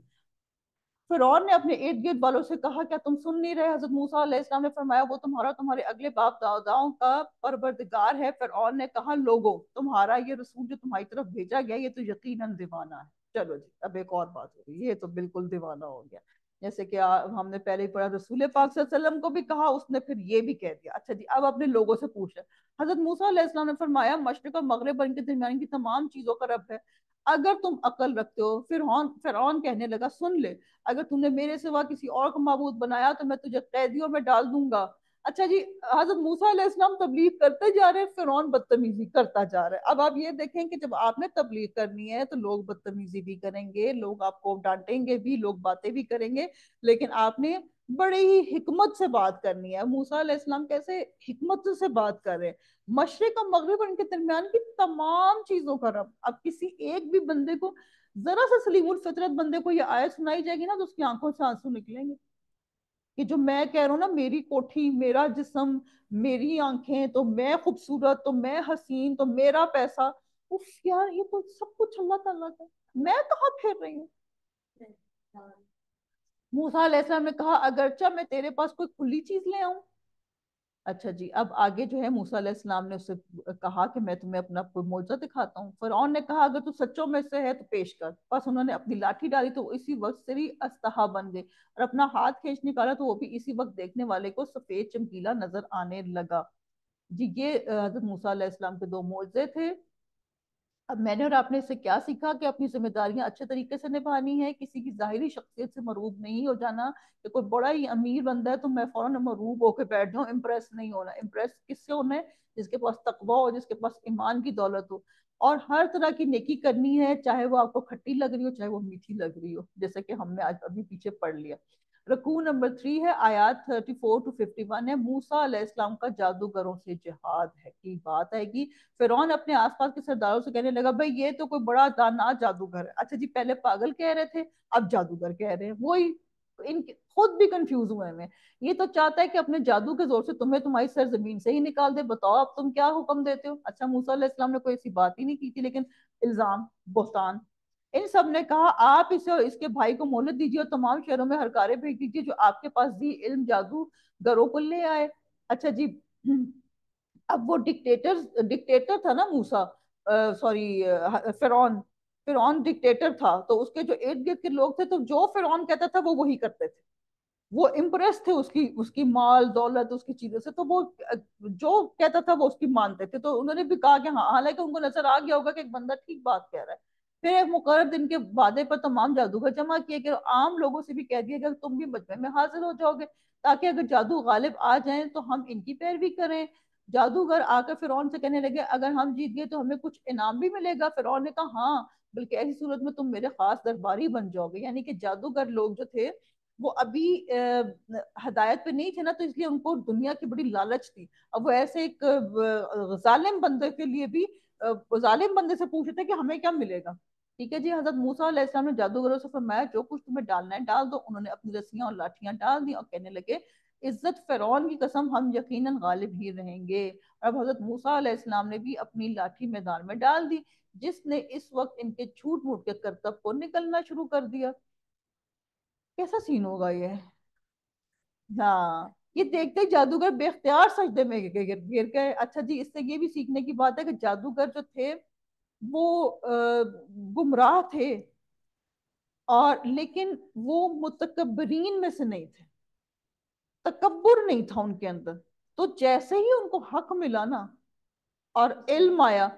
فرعون نے اپنے ارد گرد والوں سے کہا کیا تم سن نہیں رہے؟ حضرت موسیٰ علیہ السلام نے فرمایا وہ تمہارا تمہارے اگلے باپ داداؤں کا پروردگار ہے. فرعون نے کہا لوگو، تمہارا یہ رسول جو تمہاری طرف بھیجا گیا یہ تو یقیناً دیوانہ ہے. چلو جی، اب ایک اور بات ہو گئی، یہ تو بالکل دیوانہ ہو گیا. جیسے کہ ہم نے پہلے ہی پڑھا، رسول پاک صلی اللہ علیہ وسلم کو بھی کہا، اس نے پھر یہ بھی کہہ دیا. اچھا جی، اب اپنے لوگوں سے پوچھا. حضرت موسیٰ علیہ السلام نے فرمایا مشرق اور مغرب اور ان کے درمیان کی تمام چیزوں کا رب ہے اگر تم عقل رکھتے ہو. فرعون کہنے لگا سن لے، اگر تم نے میرے سوا کسی اور کو معبود بنایا تو میں تجھے قیدیوں میں ڈال دوں گا. اچھا جی، حضرت موسیٰ علیہ السلام تبلیغ کرتے جا رہے ہیں، فرعون بدتمیزی کرتا جا رہا ہے. اب آپ یہ دیکھیں کہ جب آپ نے تبلیغ کرنی ہے تو لوگ بدتمیزی بھی کریں گے، لوگ آپ کو ڈانٹیں گے بھی، لوگ باتیں بھی کریں گے، لیکن آپ نے بڑے ہی حکمت سے بات کرنی ہے. موسیٰ علیہ السلام کیسے حکمت سے بات کر رہے ہیں، مشرق اور مغرب اور ان کے درمیان کی تمام چیزوں کا رب. اب کسی ایک بھی بندے کو، ذرا سا سلیم الفطرت بندے کو یہ آیت سنائی جائے گی نا تو اس کی آنکھوں سے آنسو نکلیں گے. کہ جو میں کہہ رہا ہوں نا، میری کوٹھی، میرا جسم، میری آنکھیں، تو میں خوبصورت، تو میں حسین، تو میرا پیسہ. اف یار، یہ تو سب کچھ اللہ تعالیٰ کا، میں کہاں پھر رہی ہوں. موسیٰ علیہ السلام نے کہا اگرچہ میں تیرے پاس کوئی کھلی چیز لے آؤں. اچھا جی، اب آگے جو ہے موسیٰ علیہ السلام نے اسے کہا کہ میں تمہیں اپنا کوئی معجزہ دکھاتا ہوں. فرعون نے کہا اگر تو سچوں میں سے ہے تو پیش کر. بس انہوں نے اپنی لاٹھی ڈالی تو اسی وقت سری استہا بن گئی، اور اپنا ہاتھ کھینچ نکالا تو وہ بھی اسی وقت دیکھنے والے کو سفید چمکیلا نظر آنے لگا. جی یہ حضرت موسیٰ علیہ السلام کے دو معجزے تھے. اب میں نے اور آپ نے اس سے کیا سیکھا کہ اپنی ذمہ داریاں اچھے طریقے سے نبھانی ہے، کسی کی ظاہری شخصیت سے مروب نہیں ہو جانا. کہ کوئی بڑا ہی امیر بندہ ہے تو میں فوراً مروب ہو کے بیٹھ جاؤں. امپریس نہیں ہونا. امپریس کس سے ہونا ہے؟ جس کے پاس تقویٰ ہو، جس کے پاس ایمان کی دولت ہو. اور ہر طرح کی نیکی کرنی ہے، چاہے وہ آپ کو کھٹی لگ رہی ہو، چاہے وہ میٹھی لگ رہی ہو، جیسے کہ ہم نے آج ابھی پیچھے پڑھ لیا. رکوع نمبر 3 ہے، آیات 34 to 51 ہے. موسیٰ علیہ السلام کا جادوگروں سے جہاد ہے کی بات ہے کہ فرعون اپنے آس پاس کے سرداروں سے کہنے لگا بھائی یہ تو کوئی بڑا دانا جادوگر ہے. اچھا جی، پہلے پاگل کہہ رہے تھے، اب جادوگر کہہ رہے ہیں. وہی خود بھی کنفیوز ہوئے میں. یہ تو چاہتا ہے کہ اپنے جادو کے زور سے تمہیں تمہاری سرزمین سے ہی نکال دے. بتاؤ اب تم کیا حکم دیتے ہو. اچھا موسیٰ علیہ السلام نے کوئی ایسی بات ہی نہیں کی تھی، لیکن الزام، بہتان. ان سب نے کہا آپ اسے اور اس کے بھائی کو مہلت دیجیے اور تمام شہروں میں ہرکارے بھیج دیجیے جو آپ کے پاس دی علم جادو گروں کو لے آئے. اچھا جی، اب وہ ڈکٹیٹر تھا نا موسیٰ، سوری فرعون. فرعون ڈکٹیٹر تھا تو اس کے جو ارد گرد کے لوگ تھے تو جو فرعون کہتا تھا وہ وہی کرتے تھے. وہ امپریس تھے اس کی مال دولت، اس کی چیزوں سے، تو وہ جو کہتا تھا وہ اس کی مانتے تھے. تو انہوں نے بھی کہا کہ ہاں، حالانکہ ان کو نظر آ گیا ہوگا کہ ایک بندہ ٹھیک بات کہہ رہا ہے. پھر ایک مقرر دن کے وعدے پر تمام جادوگر جمع کیے گئے. عام لوگوں سے بھی کہہ دیا گیا کہ تم بھی مجمع میں حاضر ہو جاؤ گے تاکہ اگر جادو غالب آ جائیں تو ہم ان کی پیروی کریں. جادوگر آ کر فرعون سے کہنے لگے اگر ہم جیت گئے تو ہمیں کچھ انعام بھی ملے گا. فرعون نے کہا ہاں، بلکہ ایسی صورت میں تم میرے خاص درباری بن جاؤ گے. یعنی کہ جادوگر لوگ جو تھے وہ ابھی ہدایت پہ نہیں تھے نا، تو اس لیے ان کو دنیا کی بڑی لالچ تھی. اب وہ ایسے ایک ظالم بندے کے لیے بھی ظالم بندے سے پوچھتے کہ ہمیں کیا ملے گا. ٹھیک ہے جی. حضرت موسیٰ علیہ السلام نے جادوگروں سے فرمایا جو کچھ تمہیں ڈالنا ہے ڈال دو. انہوں نے اپنی رسیاں اور لاٹھیاں ڈال دی اور کہنے لگے عزت فرعون کی قسم ہم یقیناً غالب ہی رہیں گے. اب حضرت موسیٰ علیہ السلام نے بھی اپنی لاٹھی میدان میں ڈال دی جس نے اس وقت ان کے جھوٹ موٹ کے کرتب کو نکلنا شروع کر دیا. کیسا سین ہوگا یہ. ہاں، یہ دیکھتے ہی جادوگر بے اختیار سجدے میں گر گئے. اچھا جی، اس سے یہ بھی سیکھنے کی بات ہے کہ جادوگر جو تھے وہ گمراہ تھے، اور لیکن وہ متکبرین میں سے نہیں تھے. تکبر نہیں تھا ان کے اندر. تو جیسے ہی ان کو حق ملا نا اور علم آیا،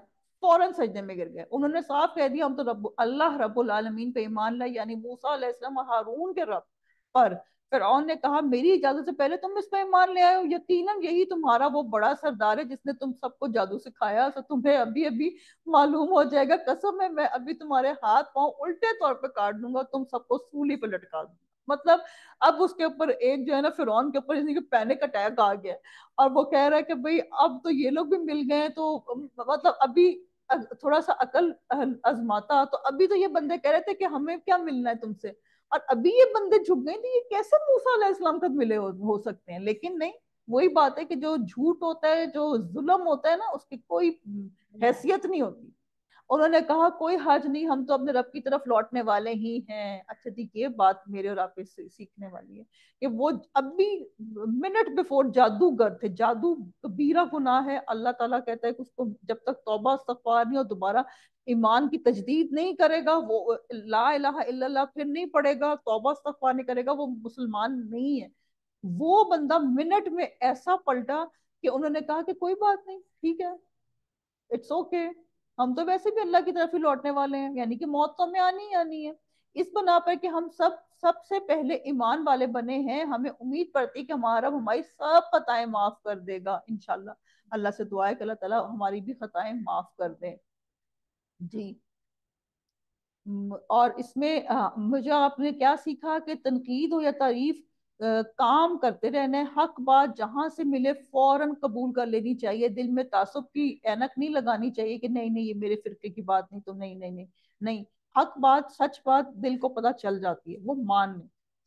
فوراً سجدے میں گر گئے. انہوں نے صاف کہہ دیا ہم تو اللہ رب العالمین پہ ایمان لائے، یعنی موسیٰ علیہ السلام اور ہارون کے رب پر. فرعون نے کہا میری اجازت سے پہلے تم اس پہ ایمان لے آئے ہو، یقیناً یہی تمہارا وہ بڑا سردار ہے جس نے تم سب کو جادو سکھایا. تو تمہیں ابھی ابھی معلوم ہو جائے گا، قسم ہے میں ابھی تمہارے ہاتھ پاؤں الٹے طور پہ کاٹ دوں گا، تم سب کو سولی پہ لٹکا دوں گا. مطلب اب اس کے اوپر ایک جو ہے نا فرعون کے اوپر پینک اٹیک آ گیا، اور وہ کہہ رہا ہے کہ بھئی اب تو یہ لوگ بھی مل گئے تو مطلب ابھی تھوڑا سا عقل آزماتا. تو ابھی تو یہ بندے کہہ رہے تھے کہ ہمیں کیا ملنا ہے تم سے، اور ابھی یہ بندے جھک گئے تو یہ کیسے موسیٰ علیہ السلام تک ملے ہو سکتے ہیں. لیکن نہیں، وہی بات ہے کہ جو جھوٹ ہوتا ہے، جو ظلم ہوتا ہے نا، اس کی کوئی حیثیت نہیں ہوتی. انہوں نے کہا کوئی حرج نہیں، ہم تو اپنے رب کی طرف لوٹنے والے ہی ہیں. اچھا جی، یہ بات میرے اور آپ سے سیکھنے والی ہے کہ وہ ابھی منٹ بیفور جادوگر تھے. جادو کبیرہ گناہ ہے. اللہ تعالیٰ کہتا ہے کہ اس کو جب تک توبہ استغفار نہیں اور دوبارہ ایمان کی تجدید نہیں کرے گا، وہ لا الہ الا اللہ پھر نہیں پڑے گا، توبہ استغفار نہیں کرے گا، وہ مسلمان نہیں ہے. وہ بندہ منٹ میں ایسا پلٹا کہ انہوں نے کہا کہ کوئی بات نہیں، ٹھیک ہے، اٹس اوکے، ہم تو ویسے بھی اللہ کی طرف ہی لوٹنے والے ہیں، یعنی کہ موت تو ہمیں آنی ہی آنی ہے. اس بنا پر کہ ہم سب سے پہلے ایمان والے بنے ہیں، ہمیں امید پڑتی کہ ہمارا ہماری سب خطائیں معاف کر دے گا انشاءاللہ. اللہ سے دعا ہے کہ اللہ تعالیٰ ہماری بھی خطائیں معاف کر دیں. جی. اور اس میں مجھے آپ نے کیا سیکھا کہ تنقید ہو یا تعریف، کام کرتے رہنا ہے. حق بات جہاں سے ملے فوراً قبول کر لینی چاہیے. دل میں تعصب کی اینک نہیں لگانی چاہیے کہ نہیں نہیں یہ میرے فرقے کی بات نہیں تو نہیں نہیں نہیں نہیں. حق بات، سچ بات دل کو پتہ چل جاتی ہے، وہ مان لیں.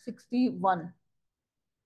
61।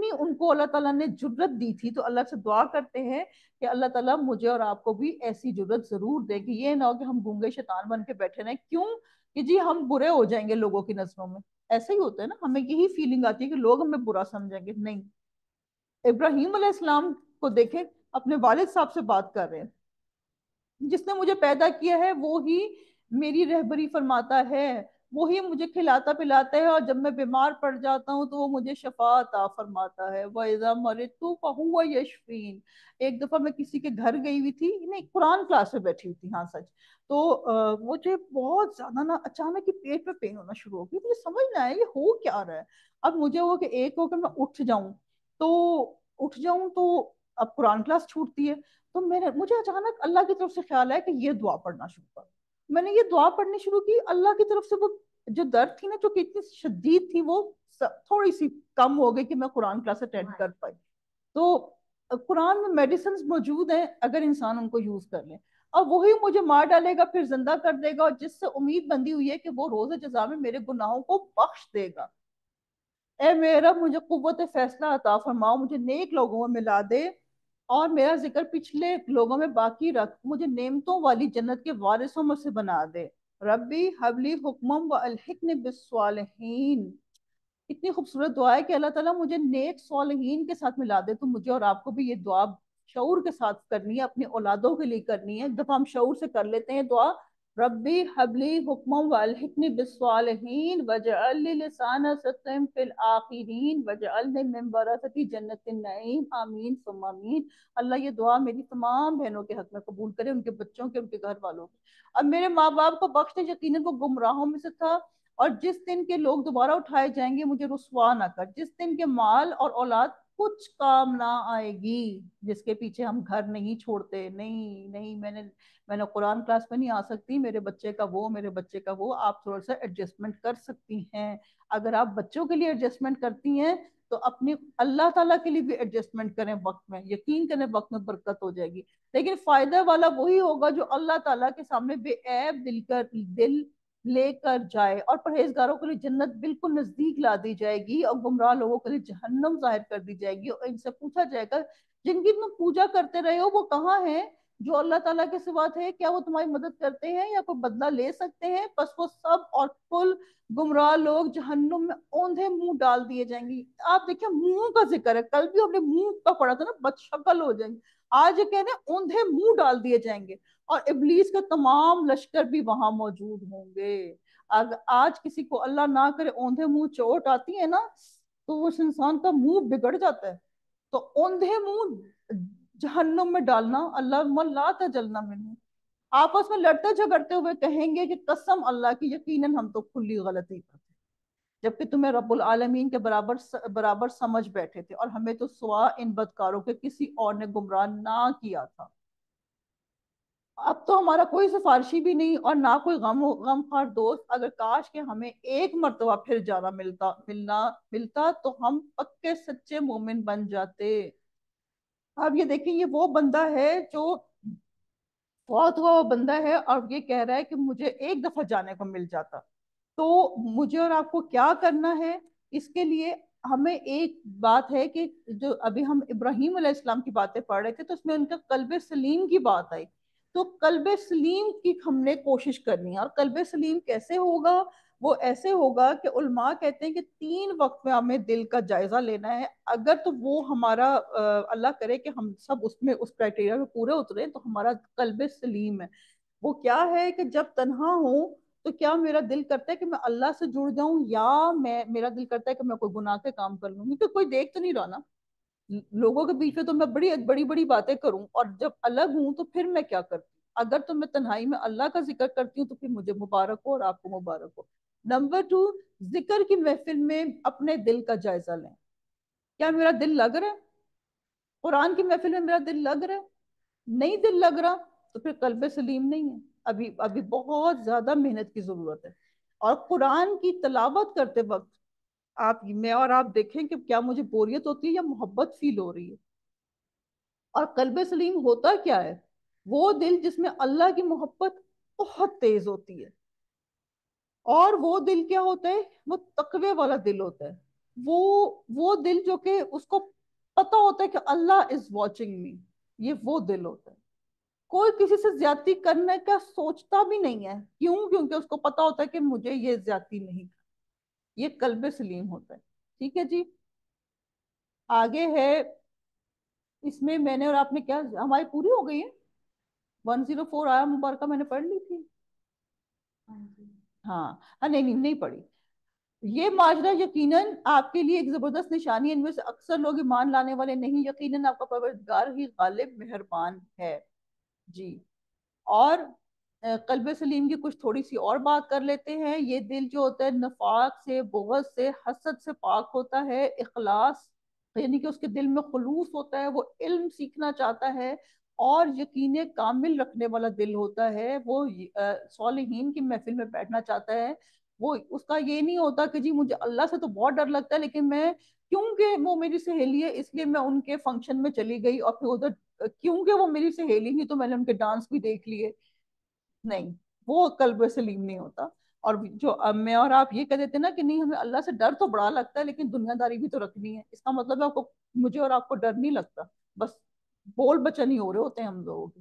اتنی ان کو اللہ تعالیٰ نے جرت دی تھی. تو اللہ سے دعا کرتے ہیں کہ اللہ تعالیٰ مجھے اور آپ کو بھی ایسی جرت ضرور دے کہ یہ نہ ہو کہ ہم گونگے شیطان بن کے بیٹھے رہیں. کیوں کہ جی ہم برے ہو جائیں گے لوگوں کی نظروں میں. ایسا ہی ہوتا ہے نا, ہمیں یہی فیلنگ آتی ہے کہ لوگ ہمیں برا سمجھیں گے. نہیں, ابراہیم علیہ السلام کو دیکھیں, اپنے والد صاحب سے بات کر رہے ہیں, جس نے مجھے پیدا کیا ہے وہی میری رہبری فرماتا ہے, وہی مجھے کھلاتا پلاتا ہے, اور جب میں بیمار پڑ جاتا ہوں تو وہ مجھے شفا عطا فرماتا ہے. وَإِذَا مَرِضْتُ فَهُوَ يَشْفِينِ. ایک دفعہ میں کسی کے گھر گئی ہوئی تھی, نہیں قرآن کلاس میں بیٹھی ہوئی تھی, ہاں سچ, تو مجھے بہت زیادہ نا اچانک ہی پیٹ میں پین ہونا شروع ہو گئی. مجھے سمجھ نہ آیا یہ ہو کیا رہا ہے. اب مجھے وہ کہ ایک ہو کہ میں اٹھ جاؤں تو اب قرآن کلاس چھوٹتی ہے. تو مجھے اچانک اللہ کی طرف سے خیال ہے کہ یہ دعا پڑھنا شروع کر. میں نے یہ دعا پڑھنی شروع کی, اللہ کی طرف سے وہ جو درد تھی نا, جو کہ اتنی شدید تھی, وہ تھوڑی سی کم ہو گئی کہ میں قرآن کلاس اٹینڈ کر پائی. تو قرآن میں میڈیسنز موجود ہیں اگر انسان ان کو یوز کر لے. اور وہی مجھے مار ڈالے گا پھر زندہ کر دے گا, اور جس سے امید بندی ہوئی ہے کہ وہ روز جزا میں میرے گناہوں کو بخش دے گا. اے میرا مجھے قوت فیصلہ عطا فرماؤ, مجھے نیک لوگوں میں ملا دے, اور میرا ذکر پچھلے لوگوں میں باقی رکھ, مجھے نعمتوں والی جنت کے وارثوں میں سے بنا دے. ربی حبلی حکمم و الحقنی بالصالحین. اتنی خوبصورت دعا ہے کہ اللہ تعالیٰ مجھے نیک صالحین کے ساتھ ملا دے. تو مجھے اور آپ کو بھی یہ دعا شعور کے ساتھ کرنی ہے, اپنی اولادوں کے لیے کرنی ہے. ایک دفعہ ہم شعور سے کر لیتے ہیں دعا, ربی حبلی حکمم والحقنی بالصالحین وجعل لی لسان صدق فی الآخرین وجعلنی من ورثۃ جنت النعیم آمین ثم آمین. اللہ یہ دعا میری تمام بہنوں کے حق میں قبول کرے, ان کے بچوں کے, ان کے گھر والوں کے. اب میرے ماں باپ کو بخش دے, یقیناً وہ گمراہوں میں سے تھا, اور جس دن کے لوگ دوبارہ اٹھائے جائیں گے مجھے رسوا نہ کر. جس دن کے مال اور اولاد کچھ کام نہ آئے گی, جس کے پیچھے ہم گھر نہیں چھوڑتے. نہیں نہیں, میں نے قرآن کلاس میں نہیں آ سکتی, میرے بچے کا وہ, میرے بچے کا وہ. آپ تھوڑا سا ایڈجسٹمنٹ کر سکتی ہیں. اگر آپ بچوں کے لیے ایڈجسٹمنٹ کرتی ہیں تو اپنی اللہ تعالیٰ کے لیے بھی ایڈجسٹمنٹ کریں وقت میں, یقین کریں وقت میں برکت ہو جائے گی. لیکن فائدہ والا وہی ہوگا جو اللہ تعالیٰ کے سامنے بے عیب دل لے کر جائے, اور پرہیزگاروں کے لیے جنت بالکل نزدیک لا دی جائے گی, اور گمراہ لوگوں کے لیے جہنم ظاہر کر دی جائے گی. اور ان سے پوچھا جائے گا جن کی تم پوجا کرتے رہے ہو وہ کہاں ہیں جو اللہ تعالیٰ کے سوا تھے, کیا وہ تمہاری مدد کرتے ہیں یا کوئی بدلہ لے سکتے ہیں؟ بس وہ سب اور کل گمراہ لوگ جہنم میں اوندھے منہ ڈال دیے جائیں گے. آپ دیکھیں منہ کا ذکر ہے, کل بھی ہم نے منہ کا پڑھا تھا نا, بد شکل ہو جائیں گے. آج یہ کہہ رہے ہیں اوندھے منہ ڈال دیے جائیں گے, اور ابلیس کا تمام لشکر بھی وہاں موجود ہوں گے. اگر آج کسی کو اللہ نہ کرے اوندھے منہ چوٹ آتی ہے نا, تو اس انسان کا منہ بگڑ جاتا ہے. تو اوندھے منہ جہنم میں ڈالنا, اللہ لا تجلنا منہ. آپس میں لڑتے جھگڑتے ہوئے کہیں گے کہ قسم اللہ کی یقیناً ہم تو کھلی غلطی کرتے, جبکہ تمہیں رب العالمین کے برابر سمجھ بیٹھے تھے, اور ہمیں تو سوا ان بدکاروں کے کسی اور نے گمراہ نہ کیا تھا. اب تو ہمارا کوئی سفارشی بھی نہیں, اور نہ کوئی غم خار دوست. اگر کاش کہ ہمیں ایک مرتبہ پھر جانا ملتا تو ہم پکے سچے مومن بن جاتے. اب یہ دیکھیں, یہ وہ بندہ ہے جو فوت ہوا وہ بندہ ہے, اور یہ کہہ رہا ہے کہ مجھے ایک دفعہ جانے کو مل جاتا. تو مجھے اور آپ کو کیا کرنا ہے اس کے لیے؟ ہمیں ایک بات ہے کہ جو ابھی ہم ابراہیم علیہ السلام کی باتیں پڑھ رہے تھے, تو اس میں ان کا قلب سلیم کی بات آئی. تو قلب سلیم کی ہم نے کوشش کرنی ہے. اور قلب سلیم کیسے ہوگا؟ وہ ایسے ہوگا کہ علماء کہتے ہیں کہ 3 وقت میں ہمیں دل کا جائزہ لینا ہے. اگر تو وہ ہمارا اللہ کرے کہ ہم سب اس میں اس کرائٹیریا میں پورے اترے, تو ہمارا قلب سلیم ہے. وہ کیا ہے کہ جب تنہا ہوں تو کیا میرا دل کرتا ہے کہ میں اللہ سے جڑ جاؤں, یا میرا دل کرتا ہے کہ میں کوئی گناہ کے کام کر لوں, کیونکہ کوئی دیکھ تو نہیں رہا نا. لوگوں کے بیچ میں تو میں بڑی بڑی بڑی باتیں کروں, اور جب الگ ہوں تو پھر میں کیا کرتی ہوں؟ اگر تو میں تنہائی میں اللہ کا ذکر کرتی ہوں تو پھر مجھے مبارک ہو اور آپ کو مبارک ہو. نمبر 2, ذکر کی محفل میں اپنے دل کا جائزہ لیں. کیا میرا دل لگ رہا ہے؟ قرآن کی محفل میں میرا دل لگ رہا ہے؟ نہیں دل لگ رہا تو پھر قلب سلیم نہیں ہے. ابھی بہت زیادہ محنت کی ضرورت ہے. اور قرآن کی تلاوت کرتے وقت میں اور آپ دیکھیں کہ کیا مجھے بوریت ہوتی ہے یا محبت فیل ہو رہی ہے. اور قلب سلیم ہوتا کیا ہے؟ وہ دل جس میں اللہ کی محبت بہت تیز ہوتی ہے. اور وہ دل کیا ہوتا ہے؟ وہ تقوی والا دل ہوتا ہے. وہ دل جو کہ اس کو پتا ہوتا ہے کہ اللہ از واچنگ می، یہ وہ دل ہوتا ہے. کوئی کسی سے زیادتی کرنے کا سوچتا بھی نہیں ہے. کیوں؟ کیونکہ اس کو پتا ہوتا ہے کہ مجھے یہ زیادتی نہیں. یہ قلب سلیم ہوتا ہے. ٹھیک ہے جی. آگے ہے اس میں میں نے اور آپ نے کیا ہماری پوری ہو گئی ہے. 104 آیا مبارکہ میں نے پڑھ لی تھی. ہاں ہاں نہیں نہیں نہیں پڑھی. یہ ماجرا یقیناً آپ کے لیے ایک زبردست نشانی ہے. ان میں سے اکثر لوگ ایمان لانے والے نہیں. یقیناً آپ کا پروردگار ہی غالب مہربان ہے. جی. اور قلب سلیم کی کچھ تھوڑی سی اور بات کر لیتے ہیں. یہ دل جو ہوتا ہے نفاق سے، بغض سے، حسد سے پاک ہوتا ہے. اخلاص یعنی کہ اس کے دل میں خلوص ہوتا ہے، وہ علم سیکھنا چاہتا ہے اور یقین کامل رکھنے والا دل ہوتا ہے. وہ صالحین کی محفل میں بیٹھنا چاہتا ہے. وہ اس کا یہ نہیں ہوتا کہ جی مجھے اللہ سے تو بہت ڈر لگتا ہے لیکن میں، کیونکہ وہ میری سہیلی ہے اس لیے میں ان کے فنکشن میں چلی گئی، اور پھر ادھر کیونکہ وہ میری سہیلی نہیں تو میں نے ان کے ڈانس بھی دیکھ لیے. نہیں، وہ قلب سلیم نہیں ہوتا. اور جو میں اور آپ یہ کہہ دیتے ہیں نا کہ نہیں ہمیں اللہ سے ڈر تو بڑا لگتا ہے لیکن دنیا داری بھی تو رکھنی ہے، اس کا مطلب ہے آپ کو، مجھے اور آپ کو ڈر نہیں لگتا، بس بول بچہ نہیں ہو رہے ہوتے ہیں ہم لوگوں کے.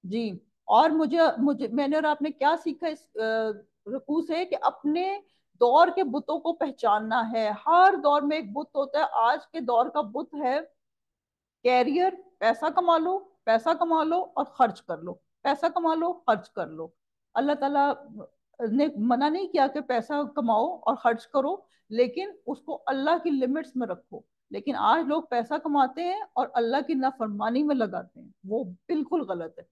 جی. اور مجھے میں نے اور آپ نے کیا سیکھا اس رکوع سے؟ کہ اپنے دور کے بتوں کو پہچاننا ہے. ہر دور میں ایک بت ہوتا ہے. آج کے دور کا بت ہے کیریئر. پیسہ کما لو، پیسہ کما لو اور خرچ کر لو، پیسہ کما لو خرچ کر لو. اللہ تعالیٰ نے منع نہیں کیا کہ پیسہ کماؤ اور خرچ کرو، لیکن اس کو اللہ کی لمٹس میں رکھو. لیکن آج لوگ پیسہ کماتے ہیں اور اللہ کی نافرمانی میں لگاتے ہیں، وہ بالکل غلط ہے.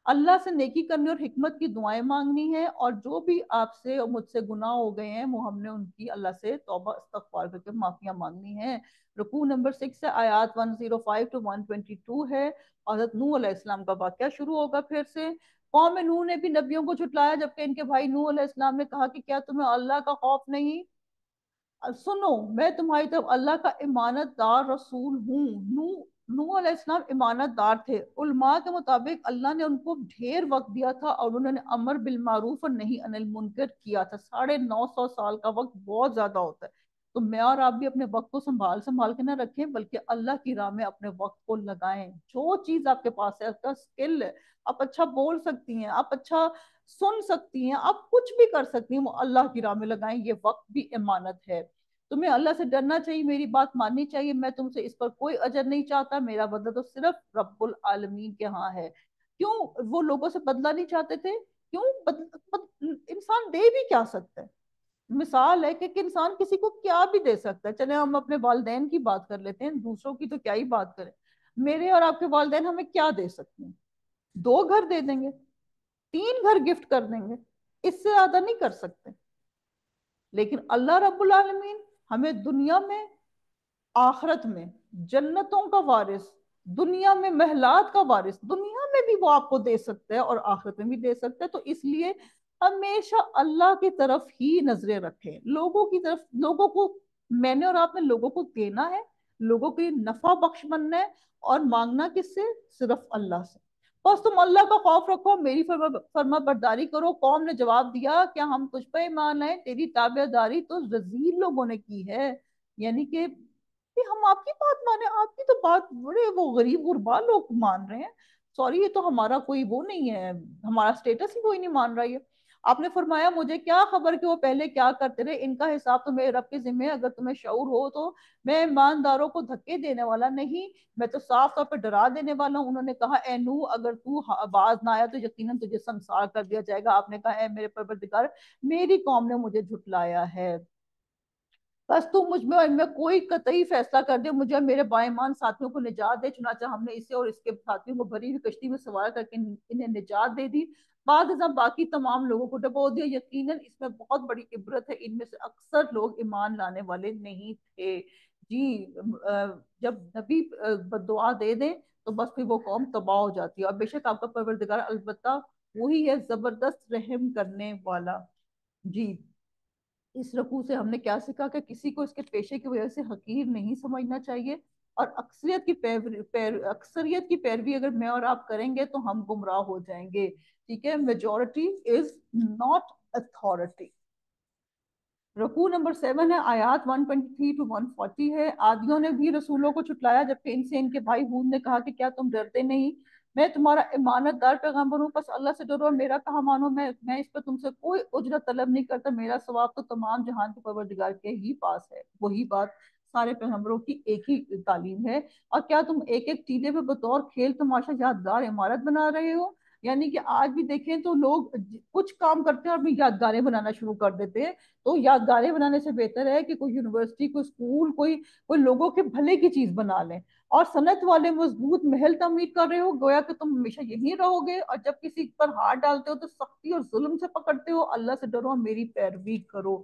اللہ سے نیکی کرنی اور حکمت کی دعائیں مانگنی ہے. اور جو بھی آپ سے اور مجھ سے گناہ ہو گئے ہیں وہ ہم نے ان کی اللہ سے توبہ استغفار کر کے معافیاں مانگنی ہیں. رکوع نمبر 6 سے آیات 105 to 122 ہے. حضرت نوح علیہ السلام کا واقعہ شروع ہوگا پھر سے. قوم نوح نے بھی نبیوں کو جھٹلایا جبکہ ان کے بھائی نوح علیہ السلام نے کہا کہ کیا تمہیں اللہ کا خوف نہیں؟ سنو، میں تمہاری طرف اللہ کا امانت دار رسول ہوں. نوح علیہ السلام امانت دار تھے. علماء کے مطابق اللہ نے ان کو ڈھیر وقت دیا تھا اور انہوں نے امر بالمعروف اور نہیں عن المنکر کیا تھا. 950 سال کا وقت بہت زیادہ ہوتا ہے. تو میں اور آپ بھی اپنے وقت کو سنبھال سنبھال کے نہ رکھیں بلکہ اللہ کی راہ میں اپنے وقت کو لگائیں. جو چیز آپ کے پاس ہے، آپ کا سکل ہے، آپ اچھا بول سکتی ہیں، آپ اچھا سن سکتی ہیں، آپ کچھ بھی کر سکتی ہیں، وہ اللہ کی راہ میں لگائیں. یہ وقت بھی امانت ہے. تمہیں اللہ سے ڈرنا چاہیے، میری بات ماننی چاہیے. میں تم سے اس پر کوئی اجر نہیں چاہتا، میرا بدلہ تو صرف رب العالمین کے ہاں ہے. کیوں وہ لوگوں سے بدلہ نہیں چاہتے تھے؟ کیوں انسان دے بھی کیا سکتا ہے؟ مثال ہے کہ انسان کسی کو کیا بھی دے سکتا ہے. چلے ہم اپنے والدین کی بات کر لیتے ہیں، دوسروں کی تو کیا ہی بات کریں. میرے اور آپ کے والدین ہمیں کیا دے سکتے ہیں؟ 2 گھر دے دیں گے، 3 گھر گفٹ کر دیں گے، اس سے زیادہ نہیں کر سکتے. لیکن اللہ رب العالمین ہمیں دنیا میں، آخرت میں جنتوں کا وارث، دنیا میں محلات کا وارث، دنیا میں بھی وہ آپ کو دے سکتا ہے اور آخرت میں بھی دے سکتا ہے. تو اس لیے ہمیشہ اللہ کی طرف ہی نظریں رکھیں. لوگوں کی طرف، لوگوں کو، میں نے اور آپ نے لوگوں کو دینا ہے، لوگوں کی نفع بخش بننا ہے. اور مانگنا کس سے؟ صرف اللہ سے. بس تم اللہ کا خوف رکھو، میری فرما برداری کرو. قوم نے جواب دیا کیا ہم تجھ پہ ایمان لائیں؟ تیری تابع داری تو رذیل لوگوں نے کی ہے. یعنی کہ ہم آپ کی بات مانے، آپ کی تو بات بڑے وہ غریب غربا لوگ مان رہے ہیں. سوری، یہ تو ہمارا کوئی وہ نہیں ہے، ہمارا سٹیٹس ہی کوئی نہیں مان رہا. یہ آپ نے فرمایا مجھے کیا خبر کہ وہ پہلے کیا کرتے رہے، ان کا حساب تو میرے رب کے ذمہ ہے. اگر تمہیں شعور ہو تو میں ایمانداروں کو دھکے دینے والا نہیں، میں تو صاف طور پہ ڈرا دینے والا ہوں. انہوں نے کہا اے نوح اگر تو باز نہ آیا تو یقیناً تجھے سنسار کر دیا جائے گا. آپ نے کہا اے میرے پروردگار، میری قوم نے مجھے جھٹلایا ہے، بس تو مجھ میں کوئی قطعی فیصلہ کر دے، مجھے میرے بائیمان ساتھیوں کو نجات دے. چنانچہ ہم نے اسے اور اس کے ساتھیوں کو بھری ہوئی کشتی میں سوار کر کے انہیں نجات دے دی. بعد ازاں باقی تمام لوگوں کو ڈبو دیا. یقیناً اس میں بہت بڑی عبرت ہے، ان میں سے اکثر لوگ ایمان لانے والے نہیں تھے. جی. جب نبی بددعا دے دیں تو بس پھر وہ قوم تباہ ہو جاتی ہے. اور بے شک آپ کا پروردگار البتہ وہی ہے زبردست رحم کرنے والا. جی. اس رکوع سے ہم نے کیا سیکھا کہ کسی کو اس کے پیشے کی وجہ سے حقیر نہیں سمجھنا چاہیے. اور اکثریت کی پیروی اگر میں اور آپ کریں گے تو ہم گمراہ ہو جائیں گے. ٹھیک ہے. Majority is not authority. رکوع نمبر 7 ہے، آیات 123 to 140 ہے۔ عادیوں نے بھی رسولوں کو چھٹلایا، جبکہ ان سے ان کے بھائی ہود نے کہا کہ کیا تم ڈرتے نہیں؟ میں تمہارا امانت دار پیغمبر ہوں، بس اللہ سے ڈرو اور میرا کہا مانو۔ میں اس پر تم سے کوئی اجرت طلب نہیں کرتا، میرا ثواب تو تمام جہان کے پروردگار کے ہی پاس ہے۔ وہی بات سارے پیغمبروں کی ایک ہی تعلیم ہے۔ اور کیا تم ایک ایک ٹیلے پہ بطور کھیل تماشا یادگار عمارت بنا رہے ہو؟ یعنی کہ آج بھی دیکھیں تو لوگ کچھ کام کرتے ہیں اور بھی یادگاریں بنانا شروع کر دیتے ہیں۔ تو یادگاریں بنانے سے بہتر ہے کہ کوئی یونیورسٹی، کوئی اسکول، کوئی لوگوں کے بھلے کی چیز بنا لیں۔ اور صنعت والے مضبوط محل تعمیر کر رہے ہو، گویا کہ تم ہمیشہ یہیں رہو گے، اور جب کسی پر ہاتھ ڈالتے ہو تو سختی اور ظلم سے پکڑتے ہو۔ اللہ سے ڈرو اور میری پیروی کرو۔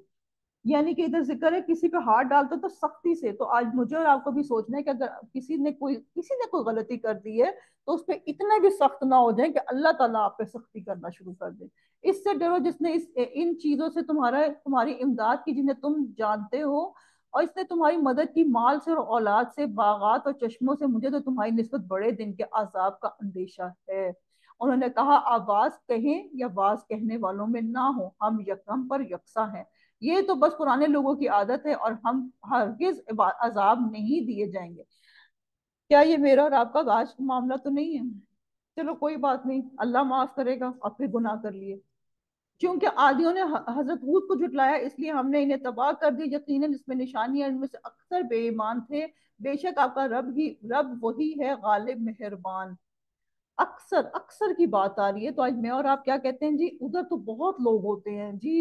یعنی کہ ادھر ذکر ہے کسی پہ ہاتھ ڈالتے تو سختی سے۔ تو آج مجھے اور آپ کو بھی سوچنا ہے کہ اگر کسی نے کوئی غلطی کر دی ہے تو اس پہ اتنا بھی سخت نہ ہو جائے کہ اللہ تعالیٰ آپ پہ سختی کرنا شروع کر دے۔ اس سے ڈرو جس نے ان چیزوں سے تمہاری امداد کی، جنہیں تم جانتے ہو، اور اس نے تمہاری مدد کی مال سے اور اولاد سے، باغات اور چشموں سے۔ مجھے تو تمہاری نسبت بڑے دن کے عذاب کا اندیشہ ہے۔ انہوں نے کہا آواز کہیں یا واز کہنے والوں میں نہ ہو، ہم یکم پر یکساں ہیں۔ یہ تو بس پرانے لوگوں کی عادت ہے، اور ہم ہرگز عذاب نہیں دیے جائیں گے۔ کیا یہ میرا اور آپ کا آج معاملہ تو نہیں ہے؟ چلو کوئی بات نہیں، اللہ معاف کرے گا، اور پھر گناہ کر لیے۔ کیونکہ عادیوں نے حضرت ہود کو جھٹلایا، اس لیے ہم نے انہیں تباہ کر دی۔ یقیناً اس میں نشانیاں، ان میں سے اکثر بے ایمان تھے۔ بے شک آپ کا رب وہی ہے غالب مہربان۔ اکثر اکثر کی بات آ رہی ہے، تو آج میں اور آپ کیا کہتے ہیں جی ادھر تو بہت لوگ ہوتے ہیں جی،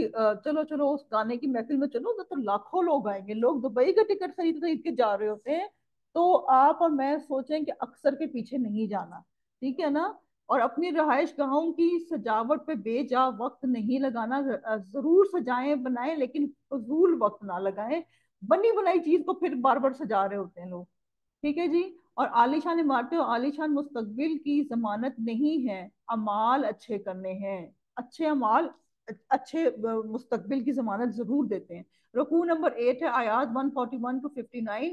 چلو چلو اس گانے کی محفل میں چلو، ادھر تو لاکھوں لوگ آئیں گے، لوگ دبئی کا ٹکٹ خرید خرید کے جا رہے ہوتے ہیں۔ تو آپ اور میں سوچیں کہ اکثر کے پیچھے نہیں جانا، ٹھیک ہے نا؟ اور اپنی رہائش گاہوں کی سجاوٹ پہ بے جا وقت نہیں لگانا۔ ضرور سجائیں بنائیں، لیکن فضول وقت نہ لگائیں۔ بنی بنائی چیز کو پھر بار بار سجا رہے ہوتے ہیں لوگ، ٹھیک ہے جی؟ اور عالیشان عمارتیں اور عالیشان مستقبل کی ضمانت نہیں ہے، اعمال اچھے کرنے ہیں۔ اچھے اعمال اچھے مستقبل کی ضمانت ضرور دیتے ہیں۔ رکوع نمبر 8 ہے، آیات 141 to 59۔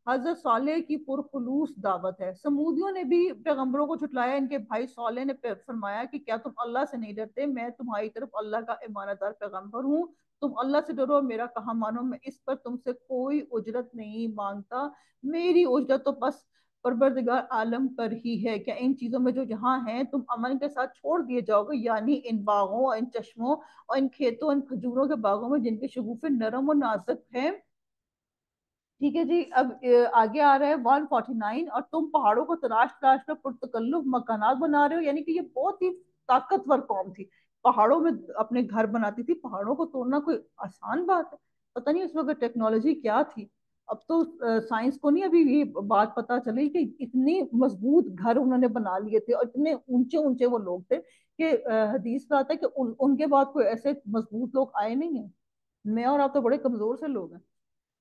حضرت صالح کی پرخلوص دعوت ہے۔ سمودیوں نے بھی پیغمبروں کو جھٹلایا۔ ان کے بھائی صالح نے فرمایا کہ کیا تم اللہ سے نہیں ڈرتے؟ میں تمہاری طرف اللہ کا امانت دار پیغمبر ہوں، تم اللہ سے ڈرو اور میرا کہا مانو۔ میں اس پر تم سے کوئی اجرت نہیں مانگتا، میری اجرت تو بس پروردگار عالم پر ہی ہے۔ کیا ان چیزوں میں جو یہاں ہیں تم امن کے ساتھ چھوڑ دیے جاؤ گے؟ یعنی ان باغوں اور ان چشموں اور ان کھیتوں، ان کھجوروں کے باغوں میں جن کے شگوفے نرم و نازک ہیں، ٹھیک ہے جی؟ اب آگے آ رہا ہے 149۔ اور تم پہاڑوں کو تراش تراش کر پرتکلف مکانات بنا رہے ہو۔ یعنی کہ یہ بہت ہی طاقتور قوم تھی، پہاڑوں میں اپنے گھر بناتی تھی۔ پہاڑوں کو توڑنا کوئی آسان بات ہے؟ پتہ نہیں اس وقت ٹیکنالوجی کیا تھی۔ اب تو سائنس کو نہیں ابھی یہ بات پتا چلی کہ اتنی مضبوط گھر انہوں نے بنا لیے تھے، اور اتنے اونچے اونچے وہ لوگ تھے کہ حدیث میں آتا ہے کہ ان کے بعد کوئی ایسے مضبوط لوگ آئے نہیں ہیں۔ میں اور آپ تو بڑے کمزور سے لوگ ہیں۔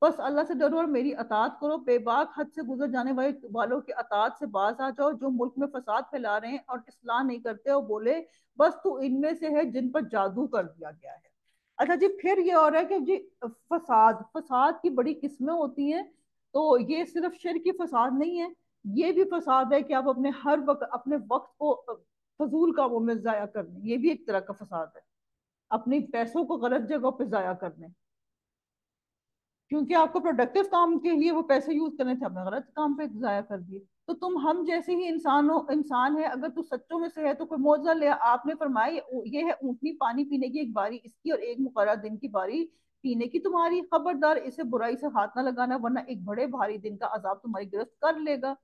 بس اللہ سے ڈرو اور میری اطاعت کرو۔ بے باک حد سے گزر جانے والوں کی اطاعت سے باز آ جاؤ، جو ملک میں فساد پھیلا رہے ہیں اور اصلاح نہیں کرتے، اور بولے بس تو ان میں سے ہے جن پر جادو کر دیا گیا ہے۔ اچھا جی، پھر یہ اور ہے کہ جی فساد کی بڑی قسمیں ہوتی ہیں۔ تو یہ صرف شرک کی فساد نہیں ہے، یہ بھی فساد ہے کہ آپ ہر وقت اپنے وقت کو فضول کاموں میں ضائع کر دیں، یہ بھی ایک طرح کا فساد ہے۔ اپنے پیسوں کو غلط جگہوں پہ ضائع کر دیں، کیونکہ آپ کو پروڈکٹیو کام کے لیے وہ پیسے یوز کرنے تھے، آپ نے غلط کام پہ ضائع کر دیے۔ تو تم ہم جیسے ہی انسان ہے، اگر تو سچوں میں سے ہے تو کوئی معجزہ لے۔ آپ نے فرمایا یہ ہے اونٹنی پانی پینے کی ایک باری اس کی، اور ایک مقررہ دن کی باری پینے کی تمہاری۔ خبردار اسے برائی سے ہاتھ نہ لگانا، ورنہ ایک بڑے بھاری دن کا عذاب تمہاری گرفت کر لے گا۔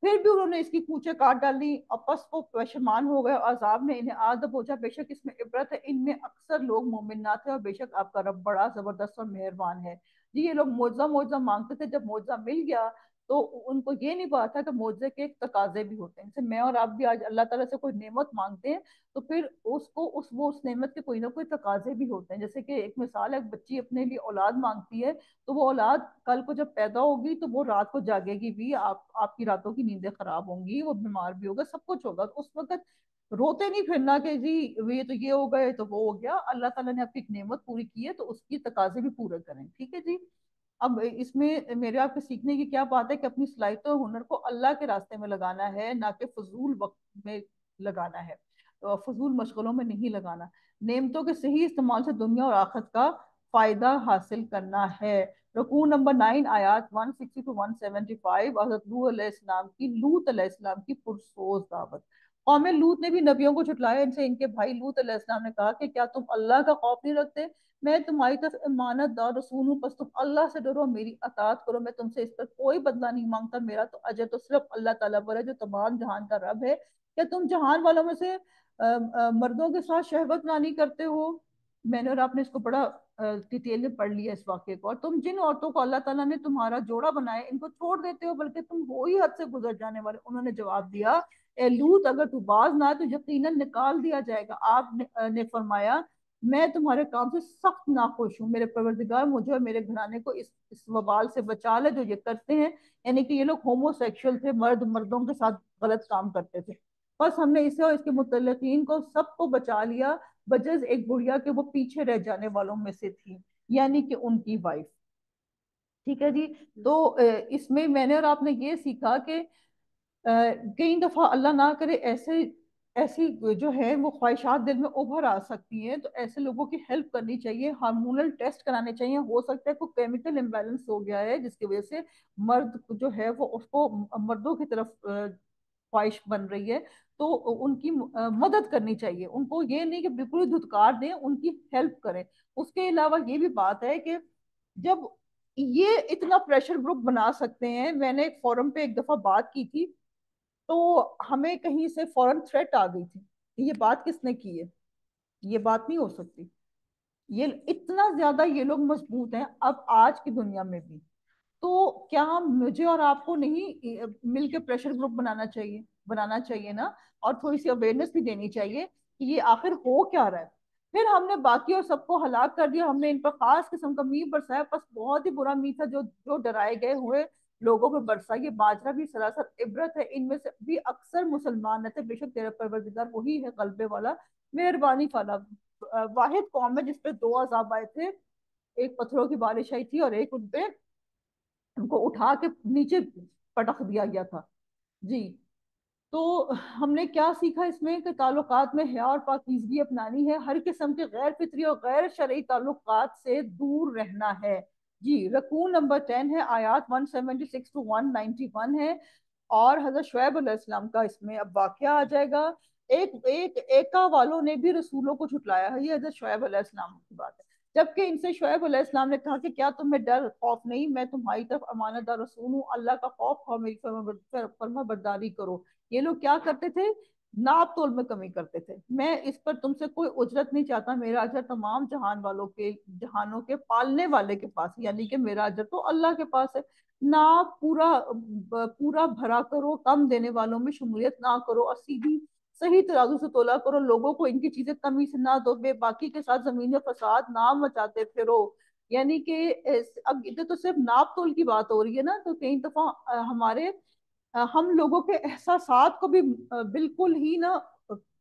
پھر بھی انہوں نے اس کی کوچے کاٹ ڈالی، اور پس وہ پشیمان ہو گئے، اور عذاب نے انہیں آ دبوچا۔ بے شک اس میں عبرت ہے، ان میں اکثر لوگ مومن نہ تھے، اور بے شک آپ کا رب بڑا زبردست اور مہربان ہے۔ جی یہ لوگ معجزہ معجزہ مانگتے تھے، جب معجزہ مل گیا تو ان کو یہ نہیں پتا تھا کہ معجزے کے تقاضے بھی ہوتے ہیں۔ جیسے میں اور آپ بھی آج اللہ تعالیٰ سے کوئی نعمت مانگتے ہیں تو پھر اس نعمت کے کوئی نہ کوئی تقاضے بھی ہوتے ہیں۔ جیسے کہ ایک مثال ہے، ایک بچی اپنے لیے اولاد مانگتی ہے، تو وہ اولاد کل کو جب پیدا ہوگی تو وہ رات کو جاگے گی بھی، آپ کی راتوں کی نیندیں خراب ہوں گی، وہ بیمار بھی ہوگا، سب کچھ ہوگا۔ تو اس وقت روتے نہیں پھرنا کہ جی یہ تو یہ ہو گئے تو وہ ہو گیا۔ اللہ تعالیٰ نے آپ کی ایک نعمت پوری کی ہے تو اس کی تقاضے بھی پورے کریں، ٹھیک ہے جی؟ اب اس میں میرے آپ کے سیکھنے کی کیا بات ہے کہ اپنی صلاحیت و ہنر کو اللہ کے راستے میں لگانا ہے، نہ کہ فضول وقت میں لگانا ہے، فضول مشغلوں میں نہیں لگانا۔ نعمتوں کے صحیح استعمال سے دنیا اور آخرت کا فائدہ حاصل کرنا ہے۔ رکوع نمبر 9 آیات 160 to 175، حضرت لوط علیہ السلام کی پرسوز دعوت۔ قوم لوط نے بھی نبیوں کو جھٹلایا، ان سے ان کے بھائی لوط علیہ السلام نے کہا کہ کیا تم اللہ کا خوف نہیں رکھتے؟ میں تمہاری طرف امانت دار رسول ہوں، بس تم اللہ سے ڈرو، میری اطاعت کرو، میں تم سے اس پر کوئی بدلہ نہیں مانگتا، میرا تو اجر تو صرف اللہ تعالیٰ پر ہے جو تمام جہان کا رب ہے۔ کیا تم جہان والوں میں سے مردوں کے ساتھ شہوت رانی کرتے ہو؟ میں نے اور آپ نے اس کو بڑا ڈیٹیل میں پڑھ لیا اس واقعے کو۔ اور تم جن عورتوں کو اللہ تعالیٰ نے تمہارا جوڑا بنایا ان کو چھوڑ دیتے ہو، بلکہ تم ہو ہی حد سے گزر جانے والے۔ انہوں نے جواب دیا، اے لوط، اگر تو باز نہ آئے تو یقیناً نکال دیا جائے گا۔ آپ نے فرمایا، میں تمہارے کام سے سخت ناخوش ہوں، میرے پروردگار مجھے اور میرے گھرانے کو اس وبال سے بچا لے جو یہ کرتے ہیں، یعنی کہ یہ لوگ ہومو سیکشل تھے، مرد مردوں کے ساتھ غلط کام کرتے تھے۔ بس ہم نے اسے اور اس کے متعلقین کو سب کو بچا لیا، بجز ایک بڑھیا کہ وہ پیچھے رہ جانے والوں میں سے تھی، یعنی کہ ان کی وائف۔ ٹھیک ہے جی۔ تو اس میں نے اور آپ نے یہ سیکھا کہ کئی دفعہ اللہ نہ کرے ایسی جو ہے وہ خواہشات دل میں ابھر آ سکتی ہیں، تو ایسے لوگوں کی ہیلپ کرنی چاہیے، ہارمونل ٹیسٹ کرانے چاہیے۔ ہو سکتا ہے کوئی کیمیکل امبیلنس ہو گیا ہے جس کی وجہ سے مرد جو ہے وہ اس کو مردوں کی طرف خواہش بن رہی ہے، تو ان کی مدد کرنی چاہیے، ان کو یہ نہیں کہ بالکل ہی دھتکار دیں، ان کی ہیلپ کریں۔ اس کے علاوہ یہ بھی بات ہے کہ جب یہ اتنا پریشر گروپ بنا سکتے ہیں، میں نے ایک فورم پہ ایک دفعہ بات کی تھی، تو ہمیں کہیں سے فوراً تھریٹ آ گئی تھی کہ یہ بات کس نے کی ہے، یہ بات نہیں ہو سکتی۔ یہ اتنا زیادہ یہ لوگ مضبوط ہیں اب آج کی دنیا میں بھی۔ تو کیا مجھے اور آپ کو نہیں مل کے پریشر گروپ بنانا چاہیے نا، اور تھوڑی سی اویئرنیس بھی دینی چاہیے کہ یہ آخر ہو کیا رہا ہے۔ پھر ہم نے باقی اور سب کو ہلاک کر دیا، ہم نے ان پر خاص قسم کا میہ برسایا، بس بہت ہی برا میہ تھا جو ڈرائے گئے ہوئے لوگوں پر برسا۔ یہ ماجرا بھی سراسر عبرت ہے، ان میں سے بھی اکثر مسلمان نہ تھے، بے شک تیرا پروردگار وہی ہے غلبے والا، مہربانی والا۔ واحد قوم ہے جس پہ دو عذاب آئے تھے، ایک پتھروں کی بارش آئی تھی اور ایک ان پہ ان کو اٹھا کے نیچے پٹخ دیا گیا تھا جی۔ تو ہم نے کیا سیکھا اس میں کہ تعلقات میں حیا اور پاکیزگی اپنانی ہے، ہر قسم کے غیر فطری اور غیر شرعی تعلقات سے دور رہنا ہے جی۔ رکوع نمبر 10 ہے، آیات 176 to 191 ہے، اور حضرت شعیب علیہ السلام کا اس میں اب واقعہ آ جائے گا۔ ایکا والوں نے بھی رسولوں کو جھٹلایا ہے، یہ حضرت شعیب علیہ السلام کی بات ہے۔ جبکہ ان سے شعیب علیہ السلام نے کہا کہ کیا تمہیں ڈر خوف نہیں، میں تمہاری طرف امانت دار رسول ہوں، اللہ کا خوف کھاؤ، میری فرما برداری کرو۔ یہ لوگ کیا کرتے تھے؟ ناپ تول میں کمی کرتے تھے۔ میں اس پر تم سے کوئی اجرت نہیں چاہتا، میرا اجر تمام جہان والوں کے، جہانوں کے پالنے والے کے پاس، یعنی کہ میرا اجر تو اللہ کے پاس ہے۔ ناپ پورا بھرا کرو، کم دینے والوں میں شمولیت نہ کرو، اور سیدھی صحیح ترازو سے تولا کرو، لوگوں کو ان کی چیزیں کمی سے نہ دو، بے باکی کے ساتھ زمین میں فساد نہ مچاتے پھرو۔ یعنی کہ اب ادھر تو صرف ناپ تول کی بات ہو رہی ہے نا، تو کئی دفعہ ہم لوگوں کے احساسات کو بھی بالکل ہی نا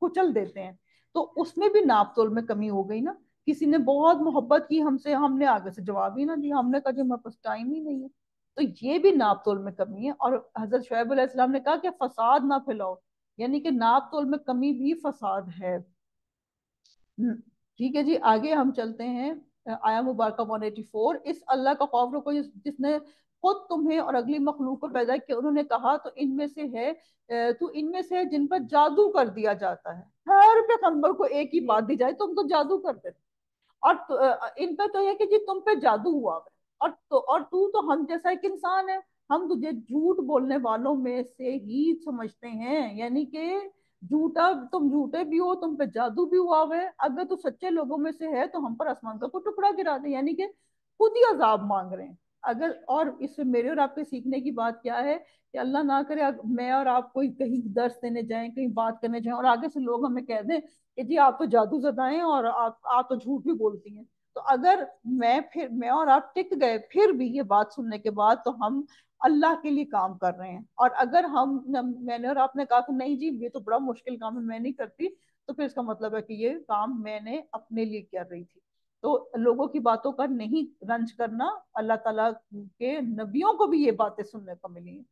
کچل دیتے ہیں، تو اس میں بھی ناپ تول میں کمی ہو گئی نا۔ کسی نے بہت محبت کی ہم سے، ہم نے آگے سے جواب ہی نہ دیا، ہم نے کہا جی ہمارے پاس ٹائم ہی نہیں ہے، تو یہ بھی ناپ تول میں کمی ہے۔ اور حضرت شعیب علیہ السلام نے کہا کہ فساد نہ پھیلاؤ، یعنی کہ ناپ تول میں کمی بھی فساد ہے۔ ٹھیک ہے جی، آگے ہم چلتے ہیں۔ آیا مبارکہ 184، اس اللہ کا خوف رکھو جس نے خود تمہیں اور اگلی مخلوق کو پیدا کیا۔ انہوں نے کہا تو ان میں سے ہے جن پر جادو کر دیا جاتا ہے۔ ہر پیغمبر کو ایک ہی بات دی جائے، تم تو جادو کرتے تھے، اور ان پہ تو یہ کہ جی تم پہ جادو ہوا ہے، اور تو ہم جیسا ایک انسان ہے، ہم تجھے جھوٹ بولنے والوں میں سے ہی سمجھتے ہیں، یعنی کہ تم جھوٹے بھی ہو، تم پہ جادو بھی ہوا ہے، اگر تو سچے لوگوں میں سے ہے تو ہم پر آسمان کا کوئی ٹکڑا گرا دے، یعنی کہ خود ہی عذاب مانگ رہے ہیں۔ اور اس سے میرے اور آپ کے سیکھنے کی بات کیا ہے کہ اللہ نہ کرے میں اور آپ کوئی کہیں درس دینے جائیں، کہیں بات کرنے جائیں، اور آگے سے لوگ ہمیں کہہ دیں کہ جی آپ تو جادو زدہ ہیں اور آپ تو جھوٹ بھی بولتی ہیں، تو اگر میں اور آپ ٹک گئے پھر بھی یہ بات سننے کے بعد، تو ہم اللہ کے لیے کام کر رہے ہیں۔ اور اگر میں نے اور آپ نے کہا کہ نہیں جی یہ تو بڑا مشکل کام ہے میں نہیں کرتی، تو پھر اس کا مطلب ہے کہ یہ کام میں نے اپنے لیے کر رہی تھی۔ تو لوگوں کی باتوں کا نہیں رنج کرنا، اللہ تعالیٰ کے نبیوں کو بھی یہ باتیں سننے کو ملی ہیں۔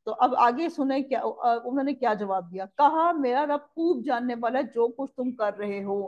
تو اب آگے سنیں کیا انہوں نے کیا جواب دیا۔ کہا میرا رب خوب جاننے والا ہے جو کچھ تم کر رہے ہو،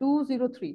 203।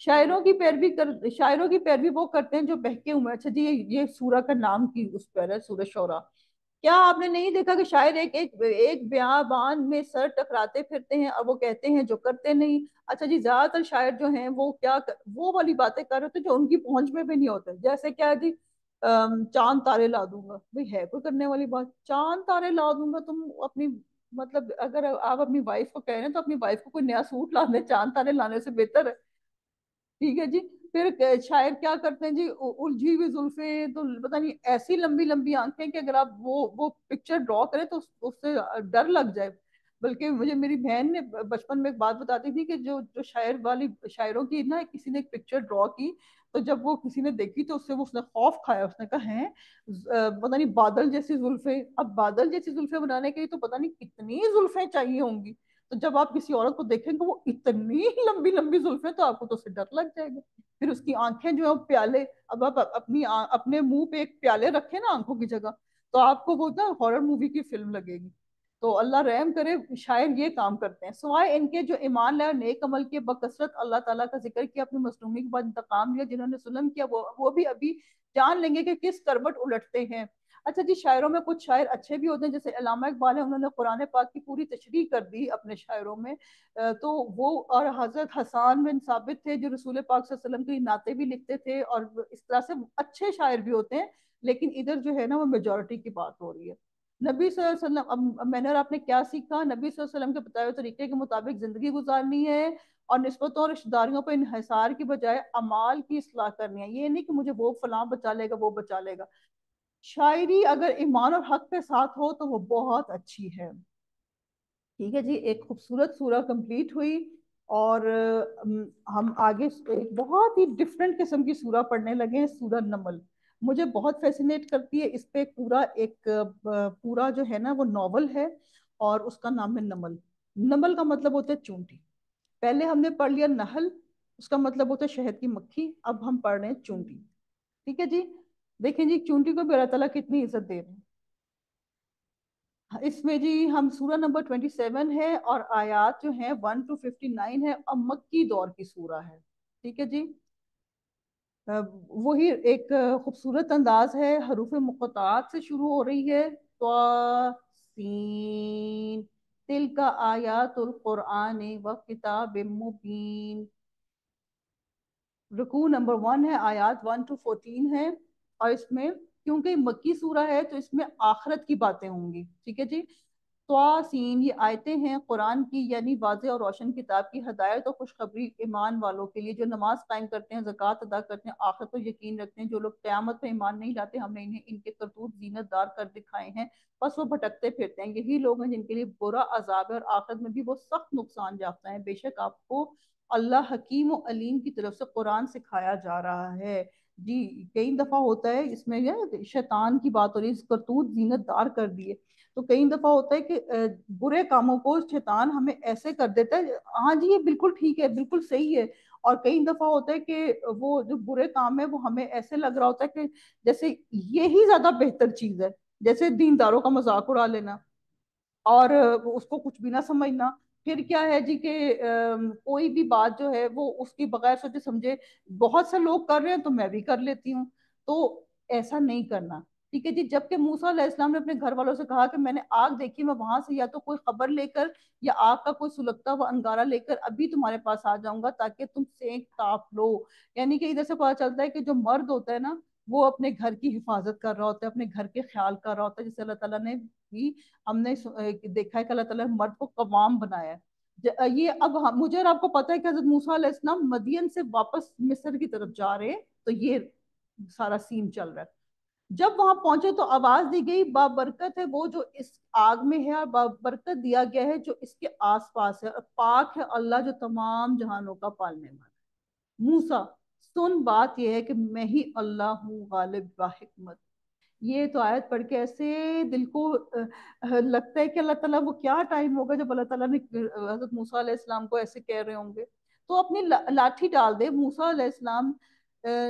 شاعروں کی پیروی وہ کرتے ہیں جو بہکے ہوئے. اچھا جی یہ سورہ کا نام کی اس پر ہے، سورہ شعراء. کیا آپ نے نہیں دیکھا کہ شاعر ایک بیابان میں سر ٹکراتے پھرتے ہیں اور وہ کہتے ہیں جو کرتے نہیں. اچھا جی زیادہ تر شاعر جو ہیں وہ وہ والی باتیں کر رہے تھے جو ان کی پہنچ میں بھی نہیں ہوتے. جیسے کیا جی چاند تارے لا دوں گا. بھئی ہے کوئی کرنے والی بات؟ چاند تارے لا دوں گا تم اپنی مطلب اگر آپ اپنی وائف کو کہہ رہے ہیں تو اپنی وائف کو کوئی نیا سوٹ لا دیں، چاند تارے لانے سے بہتر ہے. ٹھیک ہے جی. پھر شاعر کیا کرتے ہیں جی، الجھی ہوئی زلفیں تو پتہ نہیں ایسی لمبی لمبی آنکھیں کہ اگر آپ وہ پکچر ڈرا کریں تو اس سے ڈر لگ جائے. بلکہ مجھے میری بہن نے بچپن میں ایک بات بتاتی تھی کہ جو شاعروں کی نا کسی نے ایک پکچر ڈرا کی تو جب وہ کسی نے دیکھی تو اس نے خوف کھایا. اس نے کہا ہے پتہ نہیں بادل جیسی زلفیں. اب بادل جیسی زلفیں بنانے کے لیے تو پتہ نہیں کتنی زلفیں چاہیے ہوں گی. تو جب آپ کسی عورت کو دیکھیں گے وہ اتنی لمبی لمبی زلفیں تو آپ کو تو اس سے ڈر لگ جائے گا. پھر اس کی آنکھیں جو ہیں پیالے. اب آپ اپنے منہ پہ ایک پیالے رکھیں نا آنکھوں کی جگہ تو آپ کو وہ نا ہارر مووی کی فلم لگے گی. تو اللہ رحم کرے شاعر یہ کام کرتے ہیں. سوائے ان کے جو ایمان لائے اور نیک عمل کے بکثرت اللہ تعالیٰ کا ذکر کیا، اپنی مظلومی کے بعد انتقام لیا. جنہوں نے ظلم کیا وہ بھی ابھی جان لیں گے کہ کس کروٹ الٹتے ہیں. اچھا جی شاعروں میں کچھ شاعر اچھے بھی ہوتے ہیں جیسے علامہ اقبال ہے. انہوں نے قرآن پاک کی پوری تشریح کر دی اپنے شاعروں میں. تو وہ اور حضرت حسان بن ثابت تھے جو رسول پاک صلی اللہ علیہ وسلم کی نعتیں بھی لکھتے تھے اور اس طرح سے اچھے شاعر بھی ہوتے ہیں. لیکن ادھر جو ہے نا وہ میجورٹی کی بات ہو رہی ہے. نبی صلی اللہ علیہ وسلم اب میں نے اور آپ نے کیا سیکھا؟ نبی صلی اللہ علیہ وسلم کے بتائے ہوئے طریقے کے مطابق زندگی گزارنی ہے اور نسبتوں اور رشتہ داریوں پر انحصار کی بجائے اعمال کی اصلاح کرنی ہے. یہ نہیں کہ مجھے وہ فلاں بچا لے گا وہ بچا لے گا. شاعری اگر ایمان اور حق کے ساتھ ہو تو وہ بہت اچھی ہے. ٹھیک ہے جی. ایک خوبصورت سورہ کمپلیٹ ہوئی اور ہم آگے ایک بہت ہی ڈفرینٹ قسم کی سورہ پڑھنے لگے ہیں، سورہ نمل. مجھے بہت فیسینیٹ کرتی ہے. اس پہ پورا جو ہے نا وہ ناول ہے اور اس کا نام ہے نمل. نمل کا مطلب ہوتا ہے چونٹی. پہلے ہم نے پڑھ لیا نحل، اس کا مطلب ہوتا ہے شہد کی مکھی. اب ہم پڑھ رہے ہیں چونٹی. ٹھیک ہے جی. دیکھیں جی چونٹی کو بھی اللہ تعالیٰ کتنی عزت دے رہے ہیں. اس میں جی ہم سورہ نمبر 27 ہے اور آیات جو ہیں 1 to 59 ہے اور مکی دور کی سورہ ہے. ٹھیک ہے جی. وہی ایک خوبصورت انداز ہے. حروف مقطعات سے شروع ہو رہی ہے. سین تلک آیات القرآن و کتاب مبین. رکوع نمبر 1 ہے، آیات 1 to 14 ہے. اور اس میں کیونکہ مکی سورہ ہے تو اس میں آخرت کی باتیں ہوں گی. ٹھیک ہے جی. سین یہ آیتیں ہیں قرآن کی یعنی واضح اور روشن کتاب کی ہدایت اور خوشخبری ایمان والوں کے لیے جو نماز قائم کرتے ہیں، زکوٰۃ ادا کرتے ہیں، آخرت پر یقین رکھتے ہیں. جو لوگ قیامت پہ ایمان نہیں لاتے ہم نے انہیں ان کے کرتوت زینت دار کر دکھائے ہیں بس وہ بھٹکتے پھرتے ہیں. یہی لوگ ہیں جن کے لیے برا عذاب ہے اور آخرت میں بھی وہ سخت نقصان یافتہ ہیں. بے شک آپ کو اللہ حکیم و علیم کی طرف سے قرآن سکھایا جا رہا ہے. جی کئی دفعہ ہوتا ہے اس میں شیطان کی بات ہو رہی ہے، کرتوت زینت دار کر دیے. تو کئی دفعہ ہوتا ہے کہ برے کاموں کو شیطان ہمیں ایسے کر دیتا ہے ہاں جی یہ بالکل ٹھیک ہے بالکل صحیح ہے. اور کئی دفعہ ہوتا ہے کہ وہ جو برے کام ہے وہ ہمیں ایسے لگ رہا ہوتا ہے کہ جیسے یہی زیادہ بہتر چیز ہے. جیسے دینداروں کا مذاق اڑا لینا اور اس کو کچھ بھی نہ سمجھنا. پھر کیا ہے جی کہ کوئی بھی بات جو ہے وہ اس کی بغیر سوچے سمجھے بہت سے لوگ کر رہے ہیں تو میں بھی کر لیتی ہوں. تو ایسا نہیں کرنا. ٹھیک ہے جی. جبکہ موسیٰ علیہ السلام نے اپنے گھر والوں سے کہا کہ میں نے آگ دیکھی، میں وہاں سے یا تو کوئی خبر لے کر یا آگ کا کوئی سلگتا ہوا انگارہ لے کر ابھی تمہارے پاس آ جاؤں گا تاکہ تم سینک تاپ لو. یعنی کہ ادھر سے پتا چلتا ہے کہ جو مرد ہوتا ہے نا وہ اپنے گھر کی حفاظت کر رہا ہوتا ہے، اپنے گھر کے خیال کر رہا ہوتا ہے. جیسے اللہ تعالیٰ نے بھی ہم نے دیکھا ہے کہ اللہ تعالیٰ نے مرد کو قوام بنایا ہے. یہ اب مجھے اور آپ کو پتا ہے کہ حضرت موسیٰ علیہ السلام مدین سے واپس مصر کی طرف جا رہے ہیں تو یہ سارا سین چل رہا ہے. جب وہاں پہنچے تو آواز دی گئی بابرکت ہے وہ جو اس آگ میں ہے اور بابرکت دیا گیا ہے جو اس کے آس پاس ہے اور پاک ہے اللہ جو تمام جہانوں کا پالنے والا ہے. موسیٰ سن بات یہ ہے کہ میں ہی اللہ ہوں غالب با حکمت. یہ تو آیت پڑھ کے ایسے دل کو لگتا ہے کہ اللہ تعالیٰ وہ کیا ٹائم ہوگا جب اللہ تعالیٰ نے حضرت موسیٰ علیہ السلام کو ایسے کہہ رہے ہوں گے. تو اپنی لاٹھی ڈال دے. موسیٰ علیہ السلام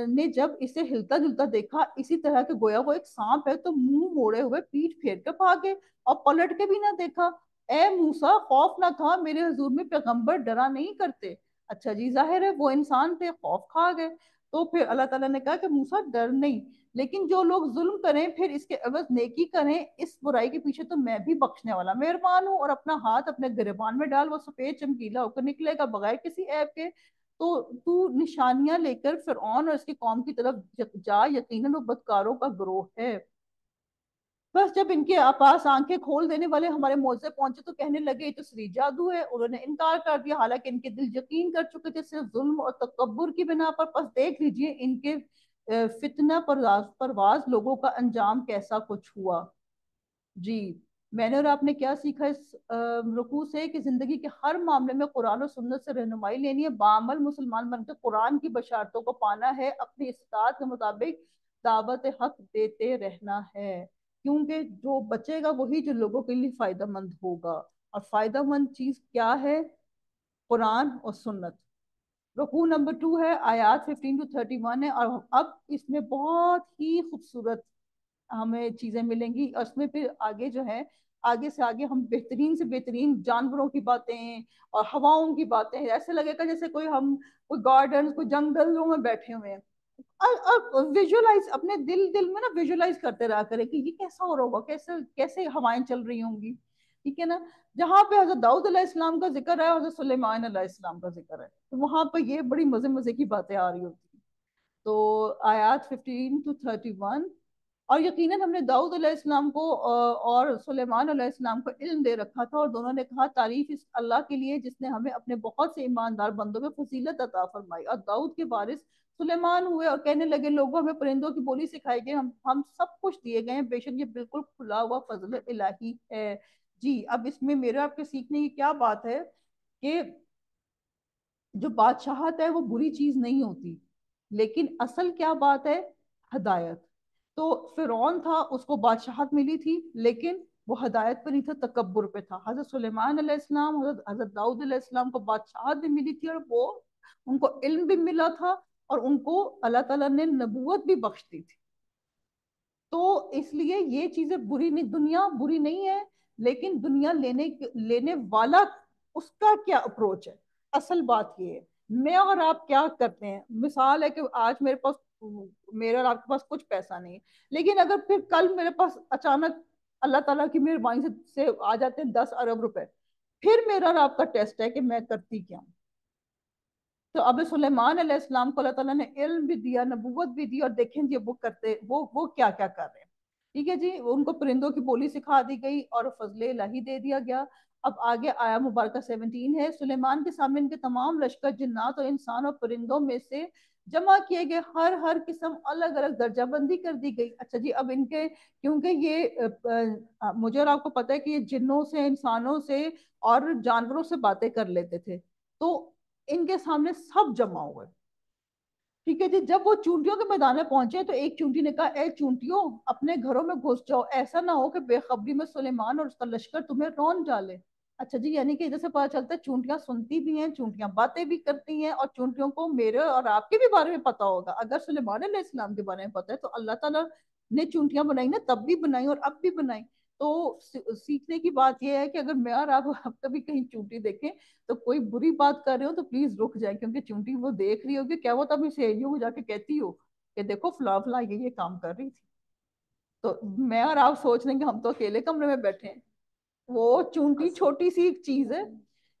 نے جب اسے ہلتا جلتا دیکھا اسی طرح کہ گویا وہ ایک سانپ ہے تو منہ موڑے ہوئے پیٹ پھیر کے بھاگے اور پلٹ کے بھی نہ دیکھا. اے موسیٰ خوف نہ تھا، میرے حضور میں پیغمبر ڈرا نہیں کرتے. اچھا جی، ظاہر ہے وہ انسان تھے، خوف کھا گئے، تو پھر اللہ تعالیٰ نے کہا کہ موسیٰ ڈر نہیں، لیکن جو لوگ ظلم کریں پھر اس کے عوض نیکی کریں، اس برائی کے پیچھے تو میں بھی بخشنے والا مہربان ہوں، اور اپنا ہاتھ اپنے گریبان میں ڈال، وہ سفید چمکیلا ہو کر نکلے گا بغیر کسی عیب کے، تو نشانیاں لے کر فرعون اور اس کی قوم کی طرف جا، یقیناً وہ بدکاروں کا گروہ ہے۔ بس جب ان کے پاس آنکھیں کھول دینے والے ہمارے معجزے پہنچے تو کہنے لگے یہ تو سری جادو ہے، انہوں نے انکار کر دیا، حالانکہ ان کے دل یقین کر چکے تھے صرف ظلم اور تکبر کی بنا پر۔ پس دیکھ لیجئے ان کے فتنہ پرواز لوگوں کا انجام کیسا کچھ ہوا۔ جی، میں نے اور آپ نے کیا سیکھا اس رکوع سے؟ کہ زندگی کے ہر معاملے میں قرآن و سنت سے رہنمائی لینی ہے، بعمل مسلمان بن کے قرآن کی بشارتوں کو پانا ہے، اپنی استطاعت کے مطابق دعوت حق دیتے رہنا ہے، کیونکہ جو بچے گا وہی جو لوگوں کے لیے فائدہ مند ہوگا، اور فائدہ مند چیز کیا ہے؟ قرآن اور سنت۔ رکوع نمبر 2 ہے، آیات 15 to 31 ہے، اور اب اس میں بہت ہی خوبصورت ہمیں چیزیں ملیں گی، اور اس میں پھر آگے جو ہے، آگے سے آگے ہم بہترین سے بہترین جانوروں کی باتیں اور ہواؤں کی باتیں، ایسے لگے گا جیسے کوئی گارڈن، کوئی جنگلوں میں بیٹھے ہوئے ہیں۔ اور ویژولائز اپنے دل میں نا ویژولائز کرتے رہا کرے کہ یہ کیسا ہو رہا ہوگا، کیسے کیسے ہوائیں چل رہی ہوں گی، ٹھیک ہے نا؟ جہاں پہ حضرت داؤد علیہ السلام کا ذکر ہے، حضرت سلیمان علیہ السلام کا ذکر ہے، تو وہاں پہ یہ بڑی مزے مزے کی باتیں آ رہی ہوتی ہیں۔ تو آیات 15 to 31، اور یقیناً ہم نے داؤد علیہ السلام کو اور سلیمان علیہ السلام کو علم دے رکھا تھا، اور دونوں نے کہا تعریف اس اللہ کے لیے جس نے ہمیں اپنے بہت سے ایماندار بندوں میں فضیلت عطا فرمائی، اور داؤد کے وارث سلیمان ہوئے، اور کہنے لگے لوگوں ہمیں پرندوں کی بولی سکھائی گئی، ہم سب کچھ دیے گئے ہیں، بے شک یہ بالکل کھلا ہوا فضل الہی ہے۔ جی، اب اس میں میرے آپ کے سیکھنے کی کیا بات ہے کہ جو بادشاہت ہے وہ بری چیز نہیں ہوتی، لیکن اصل کیا بات ہے؟ ہدایت۔ تو فرعون تھا، اس کو بادشاہت ملی تھی، لیکن وہ ہدایت پہ نہیں تھا، تکبر پہ تھا۔ حضرت سلیمان علیہ السلام، حضرت داؤد علیہ السلام کو بادشاہت بھی ملی تھی، اور وہ ان کو علم بھی ملا تھا، اور ان کو اللہ تعالیٰ نے نبوت بھی بخش دی تھی۔ تو اس لیے یہ چیزیں بری نہیں، دنیا بری نہیں ہے، لیکن دنیا لینے والا اس کا کیا اپروچ ہے، اصل بات یہ ہے۔ میں اور آپ کیا کرتے ہیں؟ مثال ہے کہ آج میرے اور آپ کے پاس کچھ پیسہ نہیں ہے، لیکن اگر پھر کل میرے پاس اچانک اللہ تعالیٰ کی مہربانی سے آ جاتے ہیں 10 ارب روپے، پھر میرا اور آپ کا ٹیسٹ ہے کہ میں کرتی کیا ہوں۔ تو اب سلیمان علیہ السلام کو اللہ تعالیٰ نے علم بھی دیا، نبوت بھی دی، اور دیکھیں جی وہ کیا کیا کر رہے ہیں، ٹھیک ہے جی؟ ان کو پرندوں کی بولی سکھا دی گئی اور فضل الہی دے دیا گیا۔ اب آگے آیا مبارکہ 17 ہے، سلیمان کے سامنے ان کے تمام لشکر جنات اور انسان اور پرندوں میں سے جمع کیے گئے، ہر قسم الگ الگ درجہ بندی کر دی گئی۔ اچھا جی، اب ان کے کیونکہ یہ مجھے اور آپ کو پتہ ہے کہ یہ جنوں سے، انسانوں سے اور جانوروں سے باتیں کر لیتے تھے، تو ان کے سامنے سب جمع ہوئے، ٹھیک ہے جی؟ جب وہ چونٹیوں کے میدان میں پہنچے تو ایک چونٹی نے کہا اے چونٹیوں اپنے گھروں میں گھس جاؤ، ایسا نہ ہو کہ بے خبری میں سلیمان اور اس کا لشکر تمہیں رون ڈالے۔ اچھا جی، یعنی کہ ادھر سے پتا چلتا ہے چونٹیاں سنتی بھی ہیں، چونٹیاں باتیں بھی کرتی ہیں، اور چونٹیوں کو میرے اور آپ کے بھی بارے میں پتا ہوگا۔ اگر سلیمان علیہ السلام کے بارے میں پتا ہے تو اللہ تعالیٰ نے چونٹیاں بنائی نا، تب بھی بنائی اور اب بھی بنائی۔ تو سیکھنے کی بات یہ ہے کہ اگر میں اور آپ کبھی کہیں چونٹی دیکھیں تو کوئی بری بات کر رہے ہو تو پلیز رک جائیں، کیونکہ چونٹی وہ دیکھ رہی ہوگی، کیا وہ تب سہیلیوں کو جا کے کہتی ہو کہ دیکھو فلاں فلاں یہ کام کر رہی تھی۔ تو میں اور آپ سوچ رہے ہیں کہ ہم تو اکیلے کمرے میں بیٹھے ہیں، وہ چونٹی چھوٹی سی ایک چیز ہے۔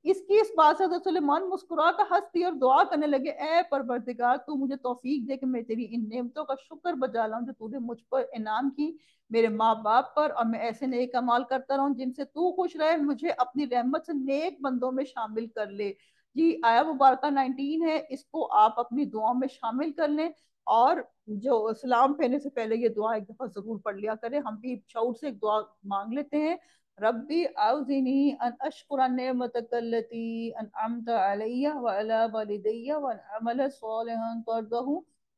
اس بات سے حضرت سلیمان مسکرا کر ہنس دی اور دعا کرنے لگے، اے پروردگار تو مجھے توفیق دے کہ میں تیری ان نعمتوں کا شکر بجا لاؤں جو تو نے مجھ پر انعام کی، میرے ماں باپ پر، اور میں ایسے نیک اعمال کرتا رہوں جن سے تو خوش رہے، مجھے اپنی رحمت سے نیک بندوں میں شامل کر لے۔ جی، آیا مبارکہ 19 ہے، اس کو آپ اپنی دعاؤں میں شامل کر لیں، اور جو سلام پھیرنے سے پہلے یہ دعا ایک دفعہ ضرور پڑھ لیا کریں۔ ہم بھی شعور سے ایک دعا مانگ لیتے ہیں، ربی اوزنی ان اشکر نعمتک التي انعمت علی وعلی والدی وان اعمل صالحا ترضہ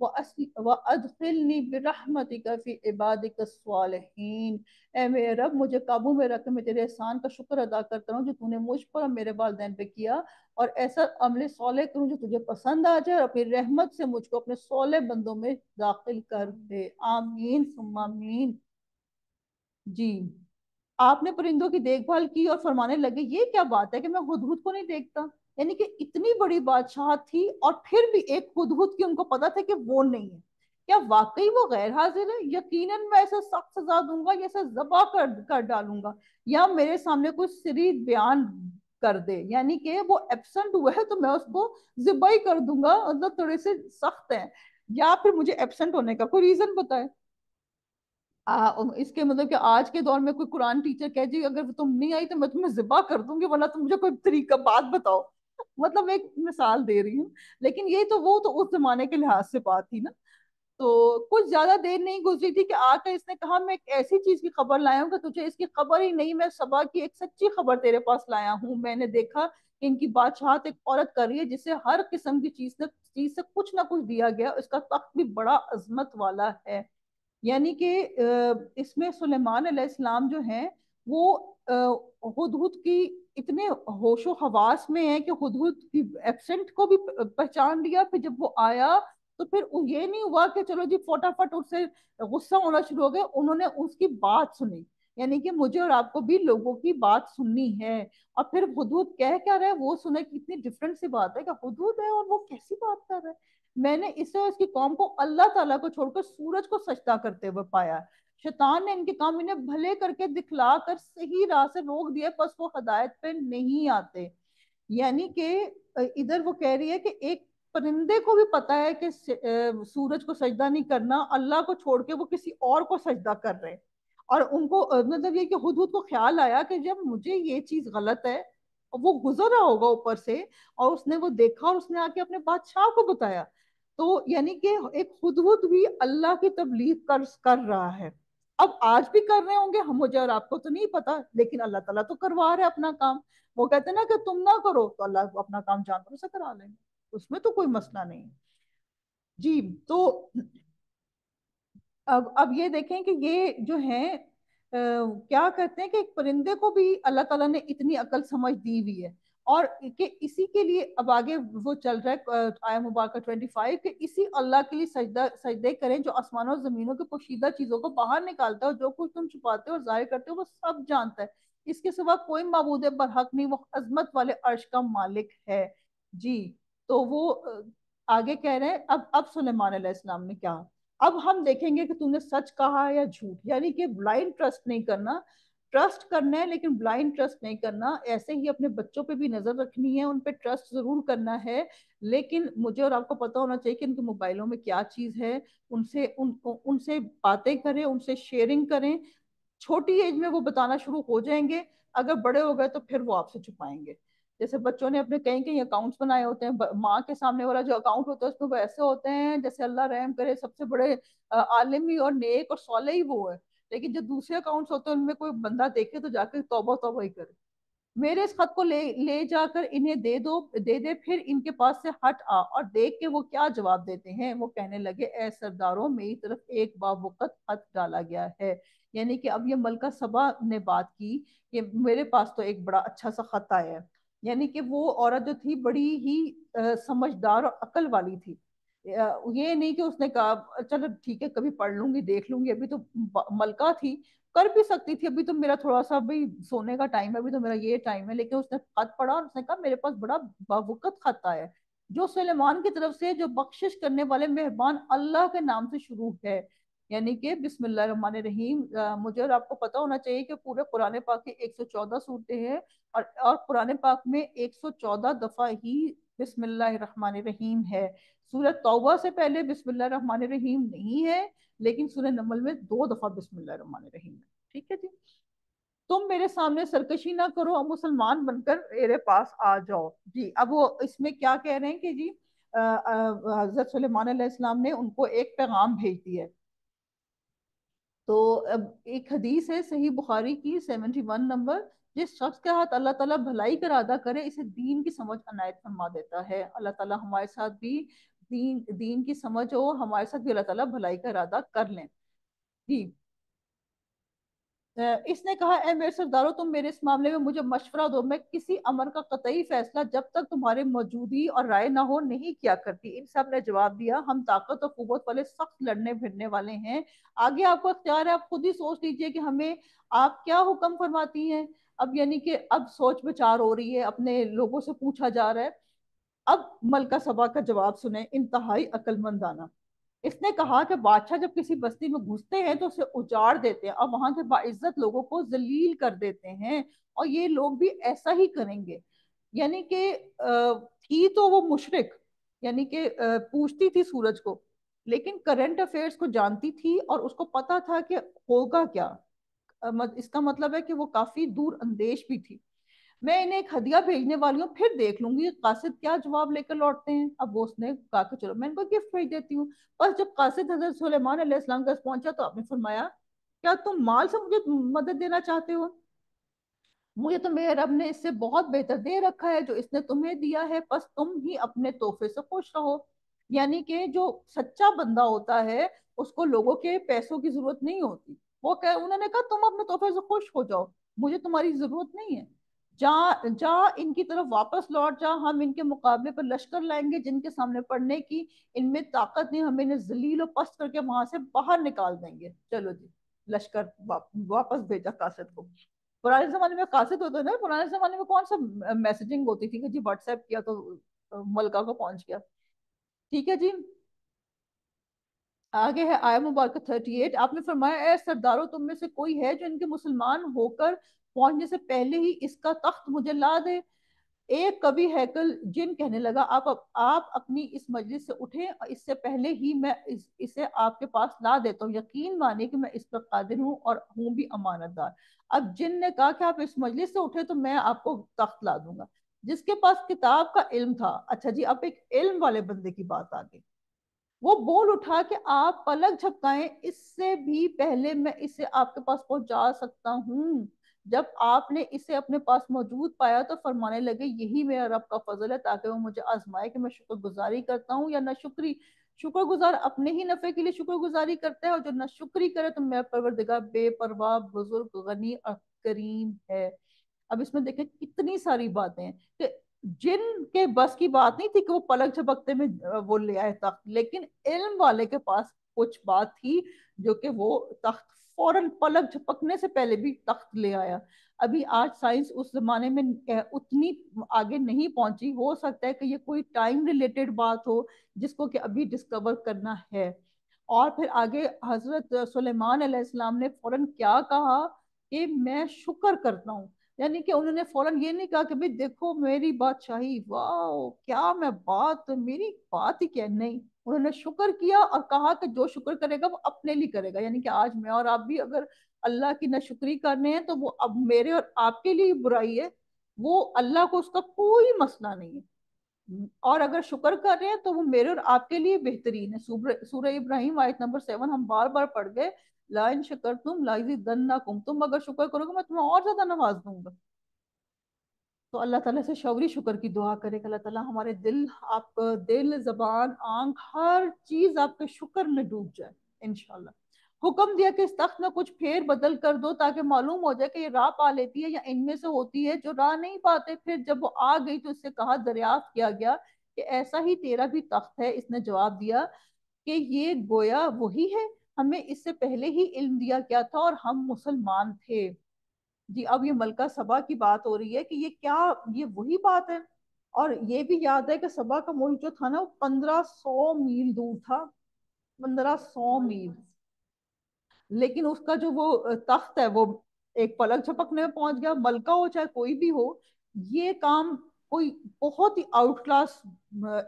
وادخلنی برحمتک فی عبادک الصالحین۔ اے میرے رب، مجھے قابو میں رکھ، میں تیرے احسان کا شکر ادا کرتا ہوں جو تو نے مجھ پر اور میرے والدین پہ کیا، اور ایسا عمل صالح کروں جو تجھے پسند آ جائے، اور اپنی رحمت سے مجھ کو اپنے صالح بندوں میں داخل کر دے، آمین ثم آمین۔ جی، آپ نے پرندوں کی دیکھ بھال کی اور فرمانے لگے یہ کیا بات ہے کہ میں ہدہد کو نہیں دیکھتا؟ یعنی کہ اتنی بڑی بادشاہ تھی اور پھر بھی ایک ہدہد کی ان کو پتا تھا کہ وہ نہیں ہے. کیا واقعی وہ غیر حاضر ہے؟ یقیناً میں ایسا سخت سزا دوں گا، ایسا ذبح کر ڈالوں گا، یا میرے سامنے کوئی سری بیان کر دے، یعنی کہ وہ ایبسنٹ ہوا ہے تو میں اس کو ذبح ہی کر دوں گا. مطلب تھوڑے سے سخت ہیں. یا پھر مجھے ایبسنٹ ہونے کا کوئی ریزن بتائے. اس کے مطلب کہ آج کے دور میں کوئی قرآن ٹیچر کہہ جی اگر تم نہیں آئی تو میں تمہیں ذبح کر دوں گی، ورنہ تم مجھے کوئی طریقہ بات بتاؤ. مطلب ایک مثال دے رہی ہوں. لیکن یہ تو وہ تو اس زمانے کے لحاظ سے بات تھی نا. تو کچھ زیادہ دیر نہیں گزری تھی کہ آ کر اس نے کہا میں ایک ایسی چیز کی خبر لایا ہوں کہ تجھے اس کی خبر ہی نہیں. میں سبا کی ایک سچی خبر تیرے پاس لایا ہوں. میں نے دیکھا کہ ان کی بادشاہت ایک عورت کر رہی ہے جسے ہر قسم کی چیز سے کچھ نہ کچھ دیا گیا. اس کا تخت بھی بڑا عظمت والا ہے. یعنی کہ اس میں سلیمان علیہ السلام جو ہیں وہ ہدہد کی اتنے ہوش و حواس میں ہے کہ ہدہد کی ایبسنٹ کو بھی پہچان لیا. پھر جب وہ آیا تو پھر یہ نہیں ہوا کہ چلو جی فٹافٹ اس سے غصہ ہونا شروع ہو گیا. انہوں نے اس کی بات سنی. یعنی کہ مجھے اور آپ کو بھی لوگوں کی بات سننی ہے. اور پھر ہدہد کہہ کیا رہا ہے وہ سنے. کتنی ڈفرنٹ سی بات ہے کہ ہدہد ہے اور وہ کیسی بات کر رہا ہے. میں نے اسے اور اس کی قوم کو اللہ تعالیٰ کو چھوڑ کر سورج کو سجدہ کرتے ہوئے پایا. شیطان نے ان کے کام انہیں بھلے کر کے دکھلا کر صحیح راہ سے روک دیا، بس وہ ہدایت پہ نہیں آتے. یعنی کہ ادھر وہ کہہ رہی ہے کہ ایک پرندے کو بھی پتا ہے کہ سورج کو سجدہ نہیں کرنا، اللہ کو چھوڑ کے وہ کسی اور کو سجدہ کر رہے. اور ان کو مطلب یہ کہ ہدہد کو خیال آیا کہ جب مجھے یہ چیز غلط ہے، وہ گزر رہا ہوگا اوپر سے اور اس نے وہ دیکھا اور اس نے آ کے اپنے بادشاہ کو بتایا. تو یعنی کہ ایک ہدہد بھی اللہ کی تبلیغ کر رہا ہے. اب آج بھی کر رہے ہوں گے ہم، مجھے اور آپ کو تو نہیں پتا، لیکن اللہ تعالیٰ تو کروا رہا ہے اپنا کام. وہ کہتے ہیں نا کہ تم نہ کرو تو اللہ اپنا کام جانوروں سے کرا لیں گے، اس میں تو کوئی مسئلہ نہیں. جی. تو اب یہ دیکھیں کہ یہ جو ہیں کیا کرتے ہیں کہ ایک پرندے کو بھی اللہ تعالیٰ نے اتنی عقل سمجھ دی ہوئی ہے. اور کہ اسی کے لیے اب آگے وہ چل رہا ہے آیہ مبارکہ 25 کہ اسی اللہ کے لیے سجدے کریں جو آسمانوں اور زمینوں کے پوشیدہ چیزوں کو باہر نکالتا ہے، اور جو کچھ تم چھپاتے ہو اور ظاہر کرتے ہو وہ سب جانتا ہے. اس کے سوا کوئی معبود برحق نہیں، وہ عظمت والے عرش کا مالک ہے. جی. تو وہ آگے کہہ رہے ہیں اب سلیمان علیہ السلام نے کیا. اب ہم دیکھیں گے کہ تم نے سچ کہا یا جھوٹ. یعنی کہ بلائنڈ ٹرسٹ نہیں کرنا، ٹرسٹ کرنا ہے لیکن بلائنڈ ٹرسٹ نہیں کرنا. ایسے ہی اپنے بچوں پہ بھی نظر رکھنی ہے، ان پہ ٹرسٹ ضرور کرنا ہے، لیکن مجھے اور آپ کو پتا ہونا چاہیے کہ ان کے موبائلوں میں کیا چیز ہے. ان سے باتیں کریں، ان سے شیئرنگ کریں. چھوٹی ایج میں وہ بتانا شروع ہو جائیں گے، اگر بڑے ہو گئے تو پھر وہ آپ سے چھپائیں گے. جیسے بچوں نے اپنے کہیں کہیں اکاؤنٹس بنائے ہوتے ہیں، ماں کے سامنے والا جو اکاؤنٹ ہوتا ہے اس میں وہ ایسے ہوتے ہیں جیسے اللہ رحم کرے سب سے بڑے عالم ہی اور نیک اور صالح ہی وہ ہے. لیکن جو دوسرے اکاؤنٹس ہوتے ہیں ان میں کوئی بندہ دیکھے تو جا کے توبہ توبہ ہی کرے. میرے اس خط کو لے جا کر انہیں دے دے، پھر ان کے پاس سے ہٹ آ اور دیکھ کے وہ کیا جواب دیتے ہیں. وہ کہنے لگے اے سرداروں میری طرف ایک باوقت خط ڈالا گیا ہے. یعنی کہ اب یہ ملکہ سبا نے بات کی کہ میرے پاس تو ایک بڑا اچھا سا خط آیا ہے. یعنی کہ وہ عورت جو تھی بڑی ہی سمجھدار اور عقل والی تھی. یہ نہیں کہ اس نے کہا چلو ٹھیک ہے کبھی پڑھ لوں گی دیکھ لوں گی. ابھی تو ملکہ تھی، کر بھی سکتی تھی ابھی تو میرا تھوڑا سا بھی سونے کا ٹائم ہے، ابھی تو میرا یہ ٹائم ہے. لیکن اس نے خط پڑھا اور اس نے کہا میرے پاس بڑا باوقت خط آیا ہے جو سلیمان کی طرف سے، جو بخشش کرنے والے مہربان اللہ کے نام سے شروع ہے. یعنی کہ بسم اللہ الرحمن الرحیم. مجھے اور آپ کو پتا ہونا چاہیے کہ پورے قرآن پاک کی 114 صورتیں ہیں، اور قرآن پاک میں 114 دفعہ ہی بسم اللہ الرحمن الرحیم ہے. سورۃ توبہ سے پہلے بسم اللہ الرحمن الرحیم نہیں ہے، لیکن سورہ نمل میں 2 دفعہ بسم اللہ الرحمن الرحیم ہے. ٹھیک ہے جی. تم میرے سامنے سرکشی نہ کرو اور مسلمان بن کر میرے پاس آ جاؤ. جی. اب وہ اس میں کیا کہہ رہے ہیں کہ جی حضرت سلیمان علیہ السلام نے ان کو ایک پیغام بھیج دیا ہے. تو اب ایک حدیث ہے صحیح بخاری کی 71 نمبر، جس شخص کے ہاتھ اللہ تعالیٰ بھلائی کا ارادہ کرے اسے دین کی سمجھ عنایت فرما دیتا ہے. اللہ تعالیٰ ہمارے ساتھ بھی دین کی سمجھ ہو، ہمارے ساتھ بھی اللہ تعالیٰ بھلائی کا ارادہ کر لیں. جی. اس نے کہا اے میرے سردارو تم میرے اس معاملے میں مجھے مشورہ دو. میں کسی امر کا قطعی فیصلہ جب تک تمہارے موجودی اور رائے نہ ہو نہیں کیا کرتی. ان سب نے جواب دیا ہم طاقت اور قوت والے سخت لڑنے بھڑنے والے ہیں. آگے آپ کو اختیار ہے، آپ خود ہی سوچ لیجئے کہ ہمیں آپ کیا حکم فرماتی ہیں. اب یعنی کہ اب سوچ بچار ہو رہی ہے، اپنے لوگوں سے پوچھا جا رہا ہے۔ اب ملکہ سبا کا جواب سنیں، انتہائی عقل مندانہ۔ اس نے کہا کہ بادشاہ جب کسی بستی میں گھستے ہیں تو اسے اجاڑ دیتے ہیں اور وہاں کے باعزت لوگوں کو ذلیل کر دیتے ہیں، اور یہ لوگ بھی ایسا ہی کریں گے۔ یعنی کہ تھی تو وہ مشرک، یعنی کہ پوجتی تھی سورج کو، لیکن کرنٹ افیئرس کو جانتی تھی اور اس کو پتا تھا کہ ہوگا کیا۔ اس کا مطلب ہے کہ وہ کافی دور اندیش بھی تھی۔ میں انہیں ایک ہدیہ بھیجنے والی ہوں، پھر دیکھ لوں گی قاصد کیا جواب لے کر لوٹتے ہیں۔ اب وہ اس نے کہا کہ چلو میں ان کو گفٹ بھیج دیتی ہوں۔ بس جب قاصد حضرت سلیمان علیہ السلام کے پاس پہنچا تو آپ نے فرمایا، کیا تم مال سے مجھے مدد دینا چاہتے ہو؟ مجھے تو میرے رب نے اس سے بہت بہتر دے رکھا ہے جو اس نے تمہیں دیا ہے، بس تم ہی اپنے تحفے سے خوش رہو۔ یعنی کہ جو سچا بندہ ہوتا ہے اس کو لوگوں کے پیسوں کی ضرورت نہیں ہوتی۔ انہوں نے کہا تم اپنے تحفے سے خوش ہو جاؤ، مجھے تمہاری ضرورت نہیں ہے۔ جا جا ان کی طرف واپس لوٹ جا، ہم ان کے مقابلے پر لشکر لائیں گے جن کے سامنے پڑنے کی ان میں طاقت نہیں، ہم انہیں ذلیل و پست کر کے وہاں سے باہر نکال دیں گے۔ چلو جی، لشکر واپس بھیجا قاصد کو۔ پرانے زمانے میں قاصد ہوتے نا، پرانے زمانے میں کون سا میسجنگ ہوتی تھی کہ جی واٹس ایپ کیا تو ملکہ کو پہنچ گیا۔ ٹھیک ہے جی، آگے ہے آیا مبارکہ 38۔ آپ نے فرمایا، اے سرداروں تم میں سے کوئی ہے جو ان کے مسلمان ہو کر پہنچنے سے پہلے ہی اس کا تخت مجھے لا دے؟ ایک کبھی ہیکل جن کہنے لگا، آپ اپنی اس مجلس سے اٹھیں اور اس سے پہلے ہی میں اسے آپ کے پاس لا دیتا ہوں، یقین مانے کہ میں اس پر قادر ہوں اور ہوں بھی امانت دار۔ اب جن نے کہا کہ آپ اس مجلس سے اٹھے تو میں آپ کو تخت لا دوں گا، جس کے پاس کتاب کا علم تھا۔ اچھا جی، اب ایک علم والے بندے کی بات آ گئی۔ وہ بول اٹھا کہ آپ پلک جھپکائیں، اس سے بھی پہلے میں اسے آپ کے پاس پہنچا سکتا ہوں۔ جب آپ نے اسے اپنے پاس موجود پایا تو فرمانے لگے، یہی میرا رب کا فضل ہے تاکہ وہ مجھے آزمائے کہ میں شکر گزاری کرتا ہوں یا نہ شکری۔ شکر گزار اپنے ہی نفع کے لیے شکر گزاری کرتا ہے، اور جو نہ شکری کرے تو میرا پروردگار بے پرواہ، بزرگ، غنی اور کریم ہے۔ اب اس میں دیکھیں کتنی ساری باتیں ہیں کہ جن کے بس کی بات نہیں تھی کہ وہ پلک جھپکتے میں وہ لے آئے تخت، لیکن علم والے کے پاس کچھ بات تھی جو کہ وہ تخت فوراً پلک جھپکنے سے پہلے بھی تخت لے آیا۔ ابھی آج سائنس اس زمانے میں اتنی آگے نہیں پہنچی، ہو سکتا ہے کہ یہ کوئی ٹائم ریلیٹڈ بات ہو جس کو کہ ابھی ڈسکور کرنا ہے۔ اور پھر آگے حضرت سلیمان علیہ السلام نے فوراً کیا کہا کہ میں شکر کرتا ہوں۔ یعنی کہ انہوں نے فوراً یہ نہیں کہا کہ بھئی دیکھو میری بادشاہی، واو کیا میں بات، میری بات ہی کیا نہیں۔ انہوں نے شکر کیا اور کہا کہ جو شکر کرے گا وہ اپنے لیے کرے گا۔ یعنی کہ آج میں اور آپ بھی اگر اللہ کی ناشکری کرنے ہیں تو وہ اب میرے اور آپ کے لیے برائی ہے، وہ اللہ کو اس کا کوئی مسئلہ نہیں ہے۔ اور اگر شکر کر رہے ہیں تو وہ میرے اور آپ کے لیے بہترین ہے۔ سورہ ابراہیم آیت نمبر 7 ہم بار بار پڑھ گئے، لا ان شکرتم لازیدنکم، تم اگر شکر کرو گے میں تمہیں اور زیادہ نواز دوں گا۔ تو اللہ تعالیٰ سے شوری شکر کی دعا کرے کہ اللہ تعالیٰ ہمارے دل، آپ دل، زبان، آنکھ، ہر چیز آپ کے شکر میں ڈوب جائے انشاءاللہ۔ حکم دیا کہ اس تخت میں کچھ پھیر بدل کر دو تاکہ معلوم ہو جائے کہ یہ راہ پا لیتی ہے یا ان میں سے ہوتی ہے جو راہ نہیں پاتے۔ پھر جب وہ آ گئی تو اس سے کہا، دریافت کیا گیا کہ ایسا ہی تیرا بھی تخت ہے؟ اس نے جواب دیا کہ یہ گویا وہی ہے، ہمیں اس سے پہلے ہی علم دیا گیا تھا اور ہم مسلمان تھے۔ جی اب یہ ملکہ سبا کی بات ہو رہی ہے کہ یہ کیا، یہ وہی بات ہے؟ اور یہ بھی یاد ہے کہ سبا کا ملک جو تھا نا وہ 1500 میل دور تھا، 1500 میل، لیکن اس کا جو وہ تخت ہے وہ ایک پلک جھپکنے میں پہنچ گیا۔ ملکہ ہو چاہے کوئی بھی ہو، یہ کام کوئی بہت ہی آؤٹ کلاس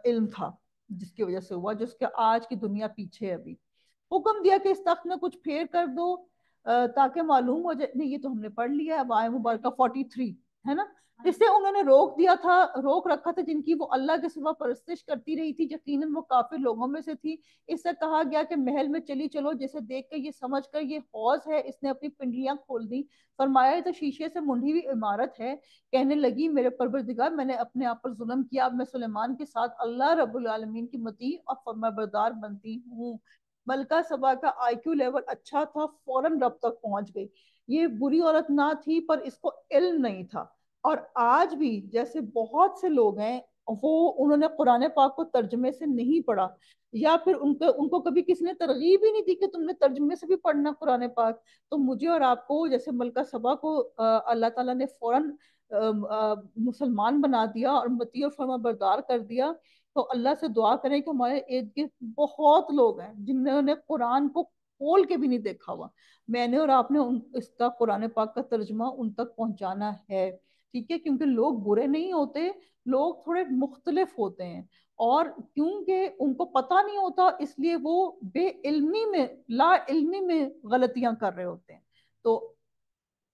علم تھا جس کی وجہ سے ہوا، جس کے آج کی دنیا پیچھے ہے ابھی۔ حکم دیا کہ اس تخت میں کچھ پھیر کر دو تاکہ معلوم ہو جائے، نہیں یہ تو ہم نے پڑھ لیا ہے، اب آئے مبارکہ 43 ہے نا۔ اس سے انہوں نے روک دیا تھا، روک رکھا تھا جن کی وہ اللہ کے سوا پرستش کرتی رہی تھی، یقیناً وہ کافر لوگوں میں سے تھی۔ اس سے کہا گیا کہ محل میں چلی چلو، جسے دیکھ کر یہ سمجھ کر یہ حوض ہے، اس نے اپنی پنڈلیاں کھول دی۔ فرمایا یہ تو شیشے سے منڈی ہوئی عمارت ہے۔ کہنے لگی، میرے پروردگار میں نے اپنے آپ پر ظلم کیا، اب میں سلیمان کے ساتھ اللہ رب العالمین کی مطیع اور فرمانبردار بنتی ہوں۔ ملکہ سبا کا آئی کیو لیول اچھا تھا، فوراً رب تک پہنچ گئی۔ یہ بری عورت نہ تھی پر اس کو علم نہیں تھا۔ اور آج بھی جیسے بہت سے لوگ ہیں وہ انہوں نے قرآن پاک کو ترجمے سے نہیں پڑھا، یا پھر ان کو کبھی کسی نے ترغیب ہی نہیں دی کہ تم نے ترجمے سے بھی پڑھنا قرآن پاک، تو مجھے اور آپ کو جیسے ملکہ سبا کو اللہ تعالیٰ نے فوراً مسلمان بنا دیا اور مطیع اور فرما بردار کر دیا، تو اللہ سے دعا کریں کہ ہمارے ارد گرد بہت لوگ ہیں جنہوں نے قرآن کو کھول کے بھی نہیں دیکھا ہوا، میں نے اور آپ نے اس کا قرآن پاک کا ترجمہ ان تک پہنچانا ہے، ٹھیک ہے، کیونکہ لوگ برے نہیں ہوتے، لوگ تھوڑے مختلف ہوتے ہیں، اور کیونکہ ان کو پتہ نہیں ہوتا اس لیے وہ بے علمی میں، لا علمی میں غلطیاں کر رہے ہوتے ہیں۔ تو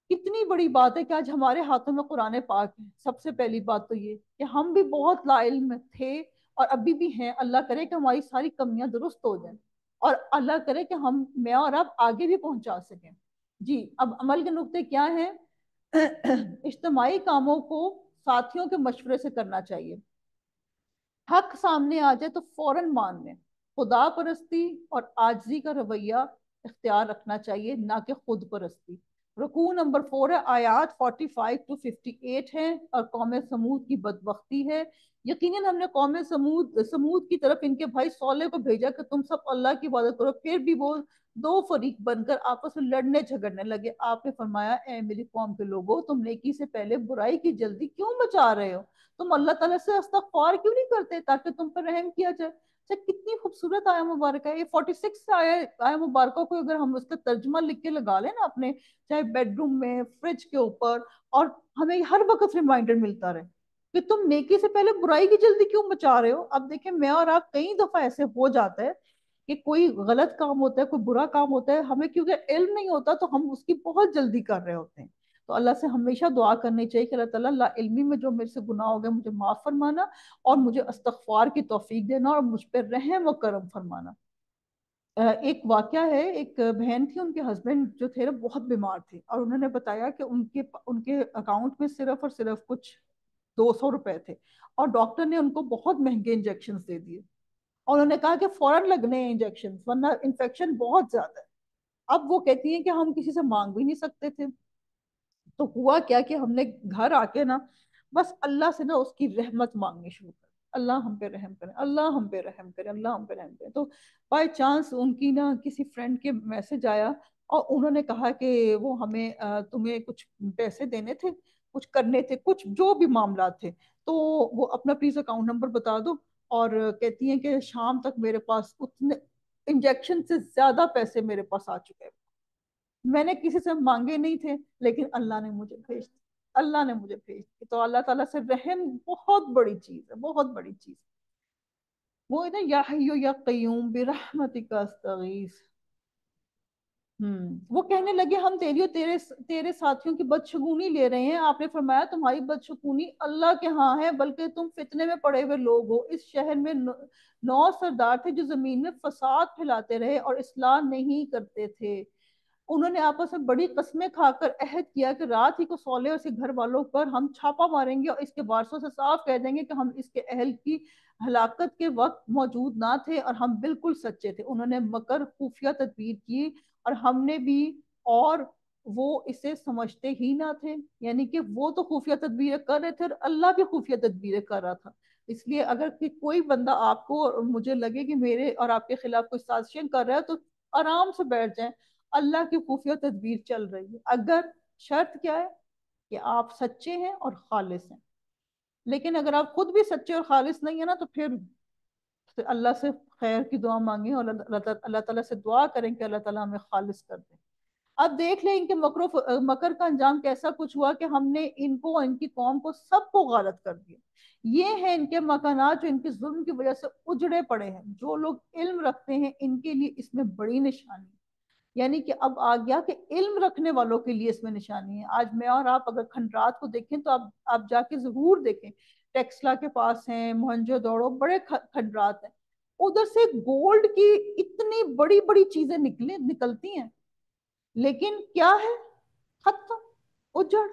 کتنی بڑی بات ہے کہ آج ہمارے ہاتھوں میں قرآن پاک ہے۔ سب سے پہلی بات تو یہ کہ ہم بھی بہت لا علم تھے اور ابھی بھی ہیں، اللہ کرے کہ ہماری ساری کمیاں درست ہو جائیں، اور اللہ کرے کہ میں اور آپ آگے بھی پہنچا سکیں۔ جی، اب عمل کے نقطے کیا ہیں؟ اجتماعی کاموں کو ساتھیوں کے مشورے سے کرنا چاہیے، حق سامنے آ جائے تو فوراً مان لیں، خدا پرستی اور عاجزی کا رویہ اختیار رکھنا چاہیے، نہ کہ خود پرستی۔ رکوع نمبر 4 ہے، آیات 45 to 58 ہیں، اور قوم سمود کی بدبختی ہے۔ یقیناً ہم نے قوم سمود کی طرف ان کے بھائی صالح کو بھیجا کہ تم سب اللہ کی عبادت کرو، پھر بھی وہ دو فریق بن کر آپس میں لڑنے جھگڑنے لگے۔ آپ نے فرمایا اے میری قوم کے لوگوں، تم نیکی سے پہلے برائی کی جلدی کیوں مچا رہے ہو؟ تم اللہ تعالیٰ سے استغفار کیوں نہیں کرتے تاکہ تم پر رحم کیا جائے؟ کتنی خوبصورت آیا مبارکہ ہے یہ 46 آیا مبارکہ کو اگر ہم اس کا ترجمہ لکھ کے لگا لیں نا اپنے چاہے بیڈ روم میں، فریج کے اوپر، اور ہمیں ہر وقت ریمائنڈر ملتا رہے کہ تم نیکی سے پہلے برائی کی جلدی کیوں مچا رہے ہو۔ اب دیکھیں میں اور آپ کئی دفعہ ایسے ہو جاتا ہے کہ کوئی غلط کام ہوتا ہے، کوئی برا کام ہوتا ہے، ہمیں کیونکہ علم نہیں ہوتا تو ہم اس کی بہت جلدی کر رہے ہوتے ہیں۔ تو اللہ سے ہمیشہ دعا کرنی چاہیے کہ اللہ تعالیٰ لا علمی میں جو میرے سے گناہ ہو گئے مجھے معاف فرمانا، اور مجھے استغفار کی توفیق دینا، اور مجھ پہ رحم و کرم فرمانا۔ ایک واقعہ ہے، ایک بہن تھی، ان کے ہسبینڈ جو تھے بہت بیمار تھے، اور انہوں نے بتایا کہ ان کے اکاؤنٹ میں صرف اور صرف کچھ 200 روپے تھے، اور ڈاکٹر نے ان کو بہت مہنگے انجیکشنز دے دیے، اور انہوں نے کہا کہ فوراً لگنے ہیں انجیکشن ورنہ انفیکشن بہت زیادہ ہے۔ اب وہ کہتی ہیں کہ ہم کسی سے مانگ بھی نہیں سکتے تھے، تو ہوا کیا کہ ہم نے گھر آ کے نا بس اللہ سے نا اس کی رحمت مانگنی شروع کر، اللہ ہم پہ رحم کرے، اللہ ہم پہ رحم کرے، اللہ ہم پہ رحم کرے۔ تو بائی چانس ان کی نا کسی فرینڈ کے میسج آیا، اور انہوں نے کہا کہ وہ ہمیں تمہیں کچھ پیسے دینے تھے، کچھ کرنے تھے، کچھ جو بھی معاملات تھے، تو وہ اپنا پلیز اکاؤنٹ نمبر بتا دو، اور کہتی ہیں کہ شام تک میرے پاس اتنے انجیکشن سے زیادہ پیسے میرے پاس آ چکے ہیں، میں نے کسی سے مانگے نہیں تھے لیکن اللہ نے مجھے بھیج دی، اللہ نے مجھے بھیج دی۔ تو اللہ تعالیٰ سے رحم بہت بڑی چیز ہے، بہت بڑی چیز۔ وہ ہے نا یا حیو یا قیوم برحمتک استغیث۔ وہ کہنے لگے ہم تیری اور تیرے ساتھیوں کی بدشگونی لے رہے ہیں۔ آپ نے فرمایا تمہاری بدشگونی اللہ کے ہاں ہے، بلکہ تم فتنے میں پڑے ہوئے لوگ ہو۔ اس شہر میں 9 سردار تھے جو زمین میں فساد پھیلاتے رہے اور اصلاح نہیں کرتے تھے۔ انہوں نے آپس میں بڑی قسمیں کھا کر عہد کیا کہ رات ہی کو صالح اور اس کے گھر والوں پر ہم چھاپا ماریں گے، اور اس کے وارثوں سے صاف کہہ دیں گے کہ ہم اس کے اہل کی ہلاکت کے وقت موجود نہ تھے اور ہم بالکل سچے تھے۔ انہوں نے مکر خفیہ تدبیر کی اور ہم نے بھی، اور وہ اسے سمجھتے ہی نہ تھے، یعنی کہ وہ تو خفیہ تدبیریں کر رہے تھے اور اللہ بھی خفیہ تدبیریں کر رہا تھا۔ اس لیے اگر کوئی بندہ آپ کو اور مجھے لگے کہ میرے اور آپ کے خلاف کوئی سازشیں کر رہا ہے تو آرام سے بیٹھ جائیں، اللہ کی خفیہ تدبیر چل رہی ہے، اگر شرط کیا ہے کہ آپ سچے ہیں اور خالص ہیں۔ لیکن اگر آپ خود بھی سچے اور خالص نہیں ہیں نا تو پھر اللہ سے خیر کی دعا مانگیں اور اللہ تعالیٰ سے دعا کریں کہ اللہ تعالیٰ ہمیں خالص کر دیں۔ اب دیکھ لیں ان کے مکر کا انجام کیسا کچھ ہوا کہ ہم نے ان کو، ان کی قوم کو، سب کو غارت کر دیا۔ یہ ہیں ان کے مکانات جو ان کے ظلم کی وجہ سے اجڑے پڑے ہیں۔ جو لوگ علم رکھتے ہیں ان کے لیے اس میں بڑی نشانی ہے، یعنی کہ اب آ گیا کہ علم رکھنے والوں کے لیے اس میں نشانی ہے۔ آج میں اور آپ اگر کھنڈرات کو دیکھیں تو آپ جا کے ضرور دیکھیں، ٹیکسلا کے پاس ہیں، موہنجو دوڑو، بڑے کھنڈرات ہیں، ادھر سے گولڈ کی اتنی بڑی بڑی چیزیں نکلتی ہیں، لیکن کیا ہے؟ ختم، اجڑ۔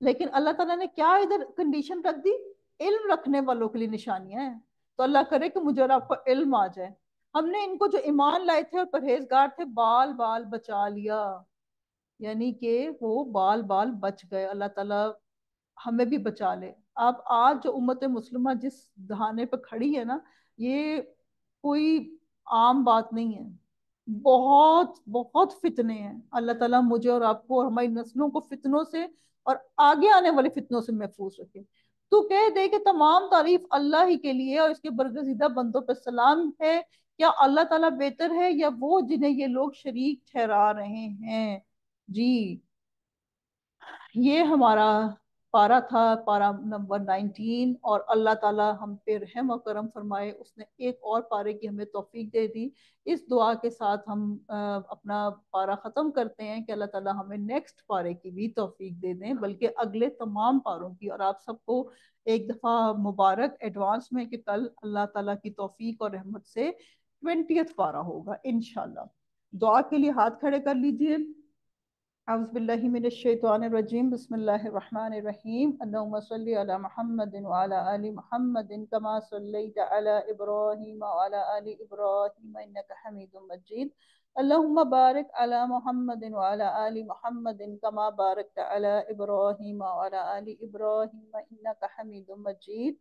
لیکن اللہ تعالیٰ نے کیا ادھر کنڈیشن رکھ دی؟ علم رکھنے والوں کے لیے نشانیاں ہیں۔ تو اللہ کرے کہ مجھے اور آپ کو علم آ جائے۔ ہم نے ان کو جو ایمان لائے تھے اور پرہیزگار تھے بال بال بچا لیا، یعنی کہ وہ بال بال بچ گئے۔ اللہ تعالیٰ ہمیں بھی بچا لے۔ آپ آج جو امت مسلمہ جس دہانے پہ کھڑی ہے نا، یہ کوئی عام بات نہیں ہے، بہت بہت فتنے ہیں۔ اللہ تعالیٰ مجھے اور آپ کو اور ہماری نسلوں کو فتنوں سے اور آگے آنے والے فتنوں سے محفوظ رکھے۔ تو کہہ دے کہ تمام تعریف اللہ ہی کے لیے اور اس کے برگزیدہ بندوں پہ سلام ہے۔ کیا اللہ تعالیٰ بہتر ہے یا وہ جنہیں یہ لوگ شریک ٹھہرا رہے ہیں؟ جی، یہ ہمارا پارا تھا، پارا نمبر 19، اور اللہ تعالیٰ ہم پہ رحم و کرم فرمائے، اس نے ایک اور پارے کی ہمیں توفیق دے دی۔ اس دعا کے ساتھ ہم اپنا پارا ختم کرتے ہیں کہ اللہ تعالیٰ ہمیں نیکسٹ پارے کی بھی توفیق دے دیں، بلکہ اگلے تمام پاروں کی۔ اور آپ سب کو ایک دفعہ مبارک ایڈوانس میں کہ کل اللہ تعالیٰ کی توفیق اور رحمت سے 20th پارا ہوگا انشاءاللہ۔ دعا کے لیے ہاتھ کھڑے کر لیجئے۔ اعوذ باللہ من الشیطان الرجیم، بسم اللہ الرحمن الرحیم، اللہم صلی علی محمد وعلی آل محمد کما صلیت علی ابراہیم وعلی آل ابراہیم انک حمید مجید، اللہم بارک علی محمد وعلی آل محمد کما بارکت علی ابراہیم وعلی آل ابراہیم انک حمید مجید۔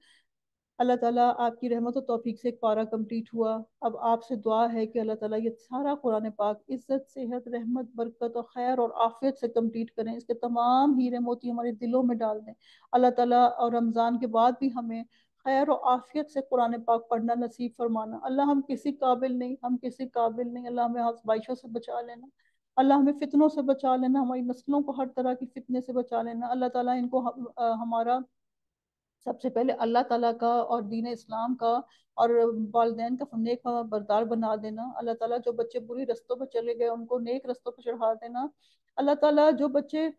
اللہ تعالیٰ آپ کی رحمت و توفیق سے ایک پارہ کمپلیٹ ہوا۔ اب آپ سے دعا ہے کہ اللہ تعالیٰ یہ سارا قرآن پاک عزت، صحت، رحمت، برکت اور خیر اور عافیت سے کمپلیٹ کریں، اس کے تمام ہیرے موتی ہمارے دلوں میں ڈال دیں۔ اللہ تعالیٰ اور رمضان کے بعد بھی ہمیں خیر و عافیت سے قرآن پاک پڑھنا نصیب فرمانا۔ اللہ ہم کسی قابل نہیں، ہم کسی قابل نہیں، اللہ ہمیں آزمائشوں سے بچا لینا، اللہ ہمیں فتنوں سے بچا لینا، ہماری نسلوں کو ہر طرح کی فتنے سے بچا لینا۔ اللہ تعالیٰ ان کو ہمارا سب سے پہلے اللہ تعالیٰ کا اور دین اسلام کا اور والدین کا نیک بردار بنا دینا۔ اللہ تعالیٰ جو بچے بری رستوں پہ چلے گئے ان کو نیک رستوں پہ چڑھا دینا۔ اللہ تعالیٰ جو بچے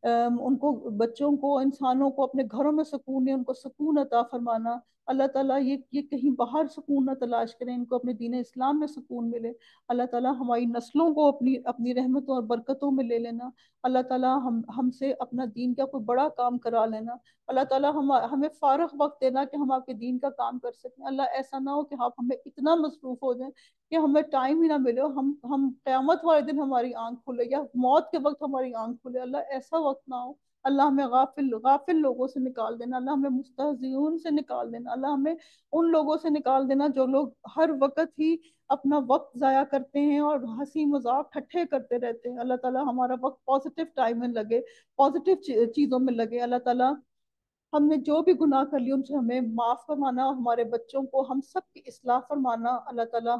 ان کو بچوں کو، انسانوں کو اپنے گھروں میں سکون ہے، ان کو سکون عطا فرمانا۔ اللہ تعالیٰ یہ کہیں باہر سکون نہ تلاش کریں، ان کو اپنے دین اسلام میں سکون ملے۔ اللہ تعالیٰ ہماری نسلوں کو اپنی رحمتوں اور برکتوں میں لے لینا۔ اللہ تعالیٰ ہم سے اپنا دین کا کوئی بڑا کام کرا لینا۔ اللہ تعالیٰ ہمیں فارغ وقت دینا کہ ہم آپ کے دین کا کام کر سکیں۔ اللہ ایسا نہ ہو کہ آپ ہمیں اتنا مصروف ہو جائیں کہ ہمیں ٹائم ہی نہ ملے، ہم قیامت والے دن ہماری آنکھ کھلے یا موت کے وقت ہماری آنکھ کھلے، اللہ ایسا وقت نہ ہو۔ اللہ ہمیں غافل لوگوں سے نکال دینا، اللہ ہمیں مستہزئون سے نکال دینا، اللہ ہمیں ان لوگوں سے نکال دینا جو لوگ ہر وقت ہی اپنا وقت ضائع کرتے ہیں اور ہنسی مذاق ٹھٹھے کرتے رہتے ہیں۔ اللہ تعالیٰ ہمارا وقت پازیٹیو ٹائم میں لگے، پازیٹیو چیزوں میں لگے۔ اللہ تعالیٰ ہم نے جو بھی گناہ کر لیے ان سے ہمیں معاف فرمانا، ہمارے بچوں کو ہم سب کی اصلاح فرمانا۔ اللہ تعالیٰ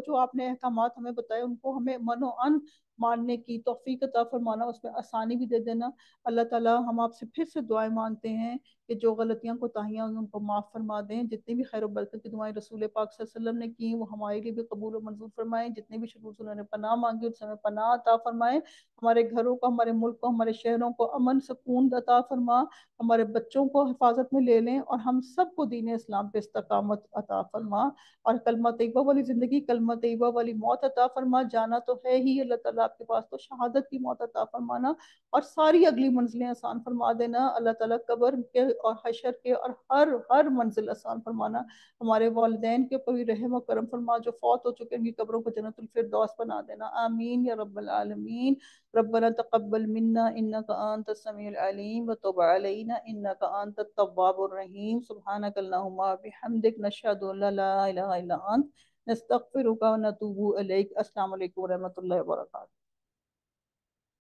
جو آپ نے احکامات ہمیں بتائے ان کو ہمیں من و ان ماننے کی توفیق عطا فرمانا، اس میں آسانی بھی دے دینا۔ اللہ تعالیٰ ہم آپ سے پھر سے دعائیں مانگتے ہیں کہ جو غلطیاں کوتاہیاں ان کو معاف فرما دیں، جتنی بھی خیر و برکت کی دعائیں رسول پاک صلی اللہ علیہ وسلم نے کی وہ ہمارے لیے بھی قبول و منظور فرمائیں، جتنے بھی شرور سے انہوں نے پناہ مانگی ان سے ہمیں پناہ عطا فرمائیں، ہمارے گھروں کو، ہمارے ملک کو، ہمارے شہروں کو امن سکون عطا فرما، ہمارے بچوں کو حفاظت میں لے لیں، اور ہم سب کو دین اسلام پہ استقامت عطا فرما، اور کلمہ طیبہ والی زندگی، کلمہ طیبہ والی موت عطا فرما۔ جانا تو ہے ہی اللہ تعالیٰ آپ کے پاس، تو شہادت کی موت عطا فرمانا اور ساری اگلی منزلیں آسان فرما دینا۔ اللہ تعالیٰ قبر کے اور حشر کے اور ہر منزل آسان فرمانا۔ ہمارے والدین کے اوپر بھی رحم و کرم فرما، جو فوت ہو چکے ان کی قبروں کو جنت الفردوس بنا دینا، آمین یا رب العالمین۔ ربنا تقبل منا انك انت السميع العليم وتب علينا انك انت التواب الرحيم، سبحانك اللهم وبحمدك نشهد ان لا اله الا انت نستغفرك ونتوب اليك۔ السلام علیکم ورحمۃ اللہ وبرکاتہ۔